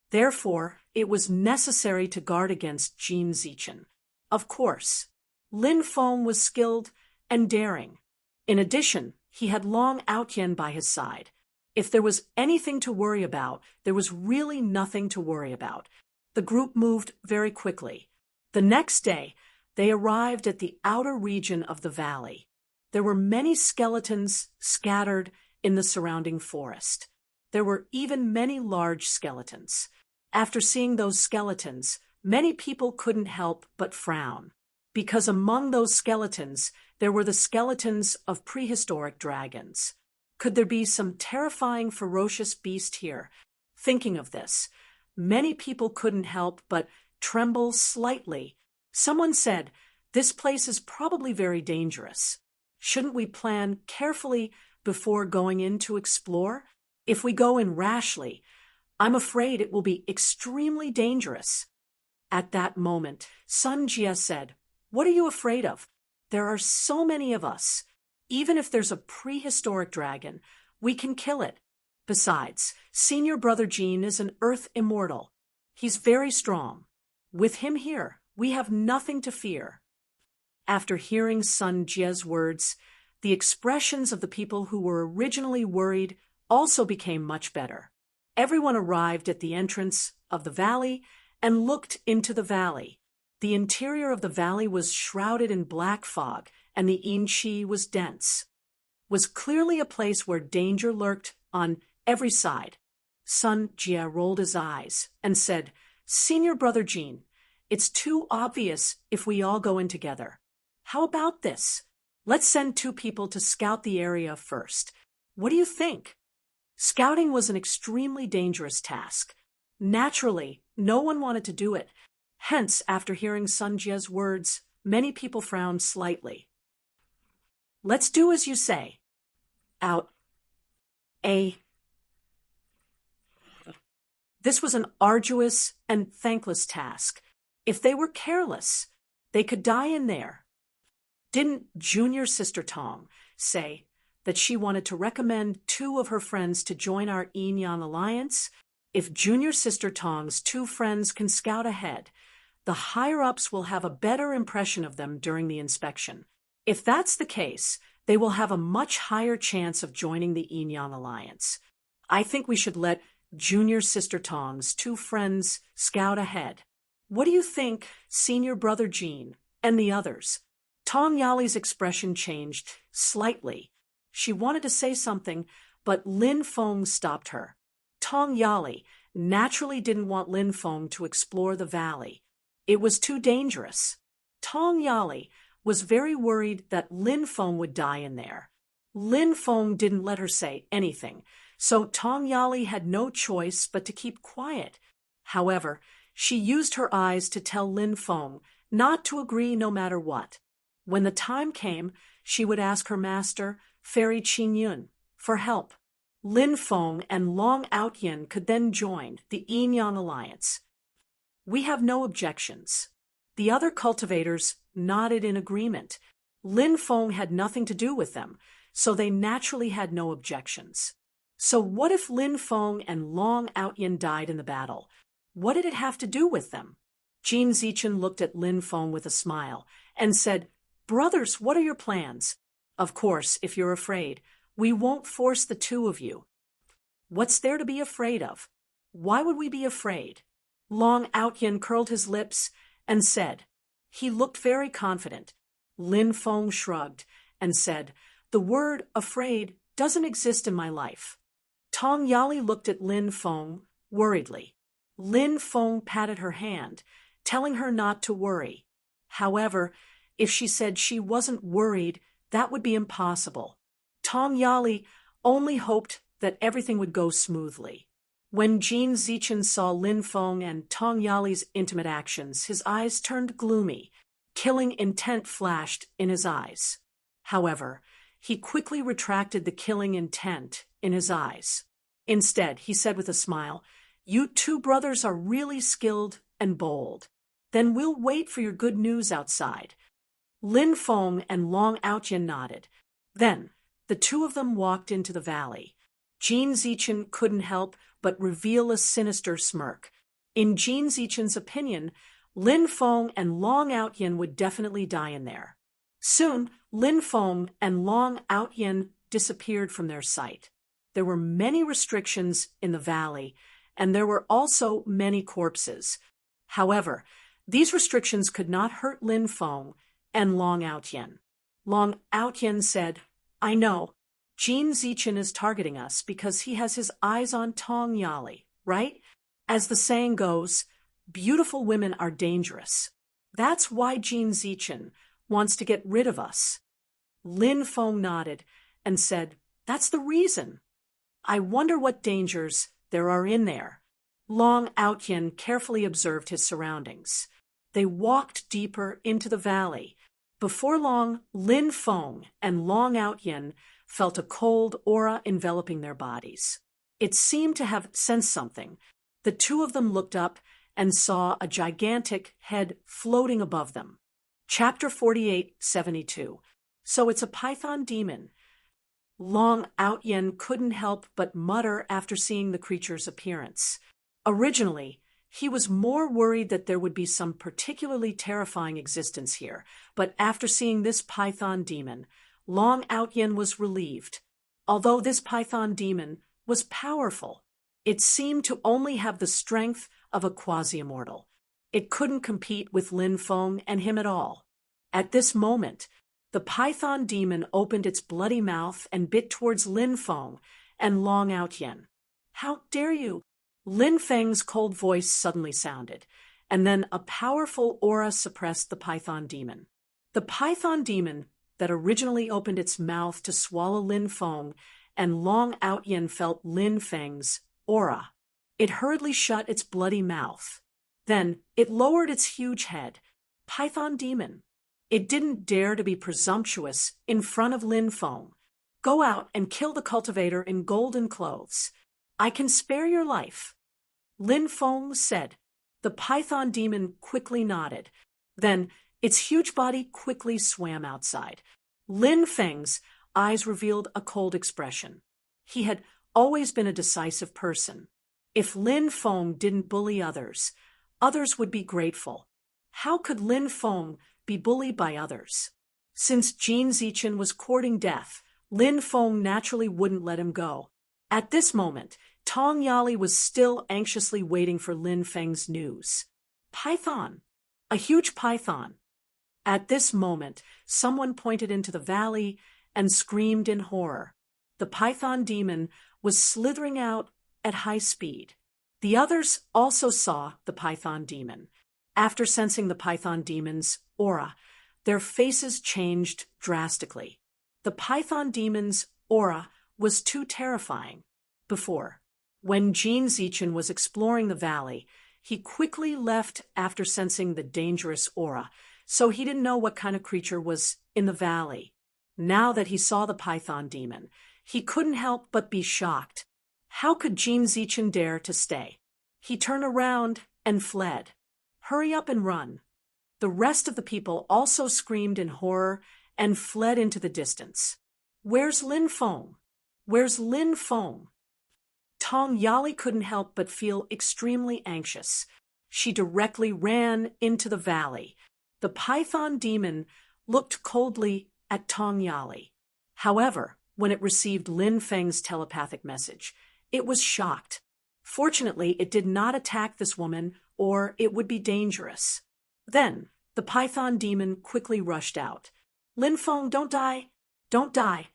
Therefore, it was necessary to guard against Jin Zichen. Of course, Lin Feng was skilled and daring. In addition, he had Long Outyin by his side. If there was anything to worry about, there was really nothing to worry about. The group moved very quickly. The next day, they arrived at the outer region of the valley. There were many skeletons scattered in the surrounding forest. There were even many large skeletons. After seeing those skeletons, many people couldn't help but frown, because among those skeletons, there were the skeletons of prehistoric dragons. Could there be some terrifying, ferocious beast here? Thinking of this, many people couldn't help but tremble slightly. Someone said, "This place is probably very dangerous. Shouldn't we plan carefully before going in to explore? If we go in rashly, I'm afraid it will be extremely dangerous." At that moment, Sun Jie said, "What are you afraid of? There are so many of us. Even if there's a prehistoric dragon, we can kill it. Besides, Senior Brother Jin is an Earth Immortal. He's very strong. With him here, we have nothing to fear." After hearing Sun Jie's words, the expressions of the people who were originally worried also became much better. Everyone arrived at the entrance of the valley and looked into the valley. The interior of the valley was shrouded in black fog, and the yin qi was dense. Was clearly a place where danger lurked on every side. Sun Jie rolled his eyes and said, "Senior Brother Jin, it's too obvious if we all go in together. How about this? Let's send 2 people to scout the area first. What do you think?" Scouting was an extremely dangerous task. Naturally, no one wanted to do it. Hence, after hearing Sun Jie's words, many people frowned slightly. "Let's do as you say." This was an arduous and thankless task. If they were careless, they could die in there. Didn't Junior Sister Tong say that she wanted to recommend 2 of her friends to join our Yin-Yang Alliance? If Junior Sister Tong's 2 friends can scout ahead, the higher-ups will have a better impression of them during the inspection. If that's the case, they will have a much higher chance of joining the Yin-Yang Alliance. I think we should let Junior Sister Tong's 2 friends scout ahead. What do you think, Senior Brother Jin and the others? Tong Yali's expression changed slightly. She wanted to say something, but Lin Feng stopped her. Tong Yali naturally didn't want Lin Feng to explore the valley. It was too dangerous. Tong Yali was very worried that Lin Feng would die in there. Lin Feng didn't let her say anything, so Tong Yali had no choice but to keep quiet. However, she used her eyes to tell Lin Feng not to agree no matter what. When the time came, she would ask her master, Fairy Qin Yun, for help. Lin Feng and Long Outyin could then join the Yin-Yang Alliance. We have no objections. The other cultivators nodded in agreement. Lin Feng had nothing to do with them, so they naturally had no objections. So what if Lin Feng and Long Outyin died in the battle? What did it have to do with them? Jin Zichen looked at Lin Feng with a smile and said, "Brothers, what are your plans? Of course, if you're afraid, we won't force the two of you." "What's there to be afraid of? Why would we be afraid?" Long Outyin curled his lips and said. He looked very confident. Lin Feng shrugged and said, "The word afraid doesn't exist in my life." Tong Yali looked at Lin Feng worriedly. Lin Feng patted her hand, telling her not to worry. However, if she said she wasn't worried, that would be impossible. Tong Yali only hoped that everything would go smoothly. When Jin Zichen saw Lin Feng and Tong Yali's intimate actions, his eyes turned gloomy. Killing intent flashed in his eyes. However, he quickly retracted the killing intent in his eyes. Instead, he said with a smile, "You two brothers are really skilled and bold. Then we'll wait for your good news outside." Lin Feng and Long Outyin nodded. Then, the two of them walked into the valley. Jin Zichen couldn't help but reveal a sinister smirk. In Jin Zichen's opinion, Lin Feng and Long Outyin would definitely die in there. Soon, Lin Feng and Long Outyin disappeared from their sight. There were many restrictions in the valley, and there were also many corpses. However, these restrictions could not hurt Lin Feng and Long Outyin. Long Outyin said, "I know. Jin Zichen is targeting us because he has his eyes on Tong Yali, right? As the saying goes, beautiful women are dangerous. That's why Jin Zichen wants to get rid of us." Lin Feng nodded and said, "That's the reason. I wonder what dangers there are in there." Long Outyin carefully observed his surroundings. They walked deeper into the valley. Before long, Lin Feng and Long Outyin felt a cold aura enveloping their bodies. It seemed to have sensed something. The two of them looked up and saw a gigantic head floating above them. Chapter 48:72. So it's a python demon. Long Outyin couldn't help but mutter after seeing the creature's appearance. Originally, he was more worried that there would be some particularly terrifying existence here, but after seeing this python demon, Long Outyin was relieved. Although this python demon was powerful, it seemed to only have the strength of a quasi-immortal. It couldn't compete with Lin Feng and him at all. At this moment, the python demon opened its bloody mouth and bit towards Lin Feng and Long Outyin. "How dare you!" Lin Feng's cold voice suddenly sounded, and then a powerful aura suppressed the python demon. The python demon that originally opened its mouth to swallow Lin Feng and Long Outyin felt Lin Feng's aura. It hurriedly shut its bloody mouth. Then it lowered its huge head. Python demon. It didn't dare to be presumptuous in front of Lin Feng. "Go out and kill the cultivator in golden clothes. I can spare your life," Lin Feng said. The python demon quickly nodded. Then its huge body quickly swam outside. Lin Feng's eyes revealed a cold expression. He had always been a decisive person. If Lin Feng didn't bully others, others would be grateful. How could Lin Feng be bullied by others? Since Jin Zichen was courting death, Lin Feng naturally wouldn't let him go. At this moment, Tong Yali was still anxiously waiting for Lin Feng's news. Python! A huge python! At this moment, someone pointed into the valley and screamed in horror. The python demon was slithering out at high speed. The others also saw the python demon. After sensing the python demon's aura, their faces changed drastically. The python demon's aura was too terrifying. Before, when Jin Zichen was exploring the valley, he quickly left after sensing the dangerous aura, so he didn't know what kind of creature was in the valley. Now that he saw the python demon, he couldn't help but be shocked. How could Jin Zichen dare to stay? He turned around and fled. "Hurry up and run." The rest of the people also screamed in horror and fled into the distance. "Where's Lin Feng? Where's Lin Feng?" Tong Yali couldn't help but feel extremely anxious. She directly ran into the valley. The python demon looked coldly at Tong Yali. However, when it received Lin Feng's telepathic message, it was shocked. Fortunately, it did not attack this woman, or it would be dangerous. Then, the python demon quickly rushed out. Lin Feng, don't die! Don't die!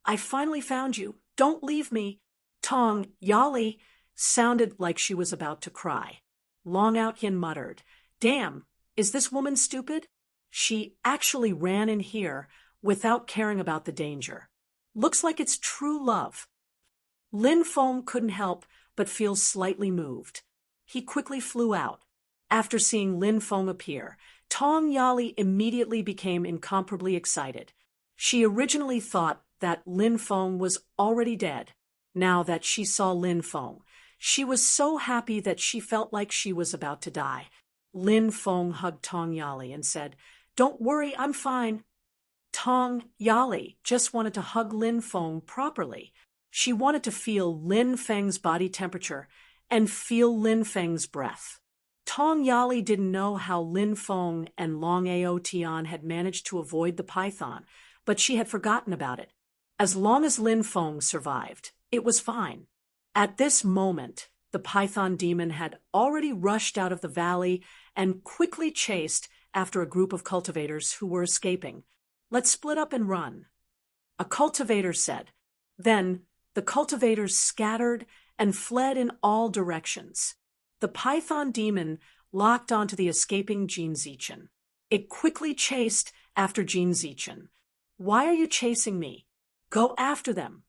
I finally found you! Don't leave me! Tong Yali sounded like she was about to cry. Long Outyin muttered, Damn, is this woman stupid? She actually ran in here without caring about the danger. Looks like it's true love. Lin Feng couldn't help but feel slightly moved. He quickly flew out. After seeing Lin Feng appear, Tong Yali immediately became incomparably excited. She originally thought that Lin Feng was already dead. Now that she saw Lin Feng, she was so happy that she felt like she was about to die. Lin Feng hugged Tong Yali and said, Don't worry, I'm fine. Tong Yali just wanted to hug Lin Feng properly. She wanted to feel Lin Feng's body temperature and feel Lin Feng's breath. Tong Yali didn't know how Lin Feng and Long Ao Tian had managed to avoid the python, but she had forgotten about it. As long as Lin Feng survived, it was fine. At this moment, the python demon had already rushed out of the valley and quickly chased after a group of cultivators who were escaping. Let's split up and run, a cultivator said. Then, the cultivators scattered and fled in all directions. The python demon locked onto the escaping Jin Zichen. It quickly chased after Jin Zichen. Why are you chasing me? Go after them.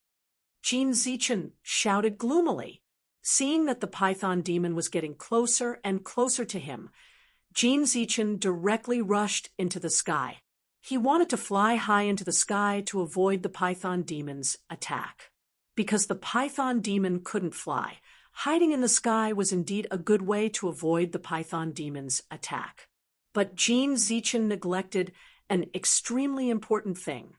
Jin Zichen shouted gloomily. Seeing that the python demon was getting closer and closer to him, Jin Zichen directly rushed into the sky. He wanted to fly high into the sky to avoid the python demon's attack. Because the python demon couldn't fly, hiding in the sky was indeed a good way to avoid the python demon's attack. But Jin Zichen neglected an extremely important thing.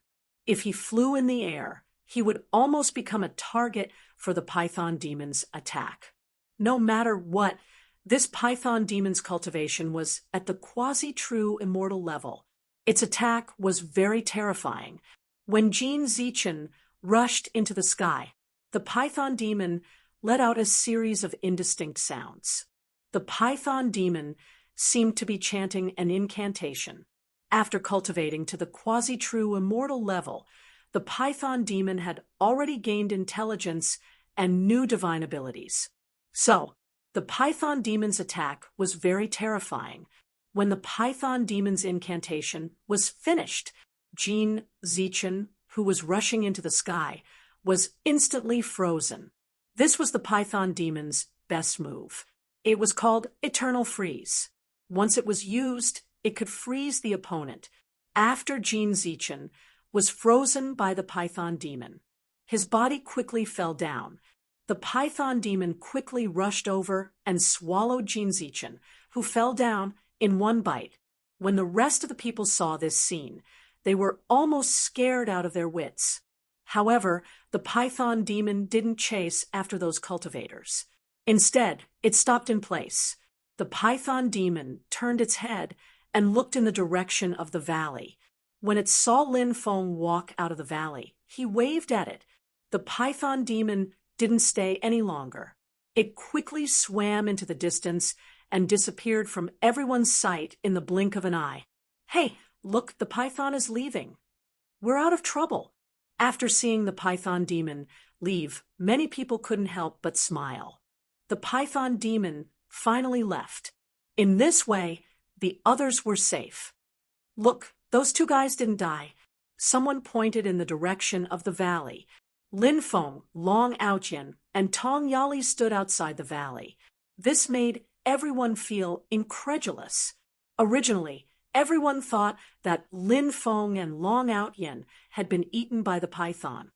If he flew in the air, he would almost become a target for the python demon's attack. No matter what, this python demon's cultivation was at the quasi-true immortal level. Its attack was very terrifying. When Jin Zichen rushed into the sky, the python demon let out a series of indistinct sounds. The python demon seemed to be chanting an incantation. After cultivating to the quasi-true immortal level, the python demon had already gained intelligence and new divine abilities. So, the python demon's attack was very terrifying. When the python demon's incantation was finished, Jin Zichen, who was rushing into the sky, was instantly frozen. This was the python demon's best move. It was called Eternal Freeze. Once it was used, it could freeze the opponent. After Jin Zichen was frozen by the python demon, his body quickly fell down. The python demon quickly rushed over and swallowed Jin Zichen, who fell down in one bite. When the rest of the people saw this scene, they were almost scared out of their wits. However, the python demon didn't chase after those cultivators. Instead, it stopped in place. The python demon turned its head and looked in the direction of the valley. When it saw Lin Feng walk out of the valley, he waved at it. The python demon didn't stay any longer. It quickly swam into the distance and disappeared from everyone's sight in the blink of an eye. Hey, look, the python is leaving. We're out of trouble. After seeing the python demon leave, many people couldn't help but smile. The python demon finally left. In this way, the others were safe. Look, those two guys didn't die. Someone pointed in the direction of the valley. Lin Feng, Long Outyin, and Tong Yali stood outside the valley. This made everyone feel incredulous. Originally, everyone thought that Lin Feng and Long Outyin had been eaten by the python.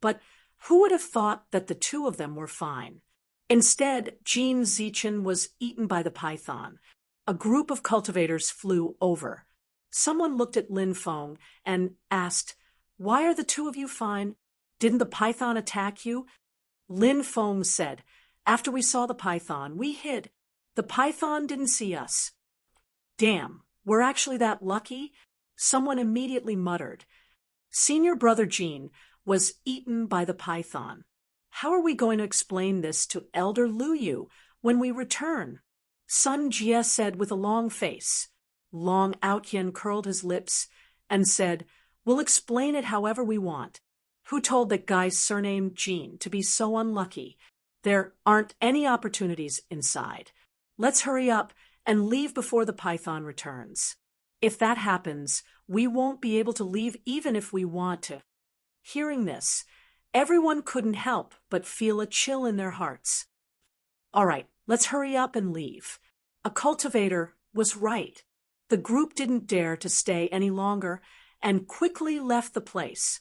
But who would have thought that the two of them were fine? Instead, Jin Zichen was eaten by the python. A group of cultivators flew over. Someone looked at Lin Feng and asked, Why are the two of you fine? Didn't the python attack you? Lin Feng said. After we saw the python, we hid. The python didn't see us. Damn, we're actually that lucky? Someone immediately muttered. Senior brother Jean was eaten by the python. How are we going to explain this to Elder Lu Yu when we return? Sun Jie said with a long face. Long Outyen curled his lips and said, We'll explain it however we want. Who told that guy's surname Jean to be so unlucky? There aren't any opportunities inside. Let's hurry up and leave before the python returns. If that happens, we won't be able to leave even if we want to. Hearing this, everyone couldn't help but feel a chill in their hearts. All right, let's hurry up and leave. A cultivator was right. The group didn't dare to stay any longer and quickly left the place.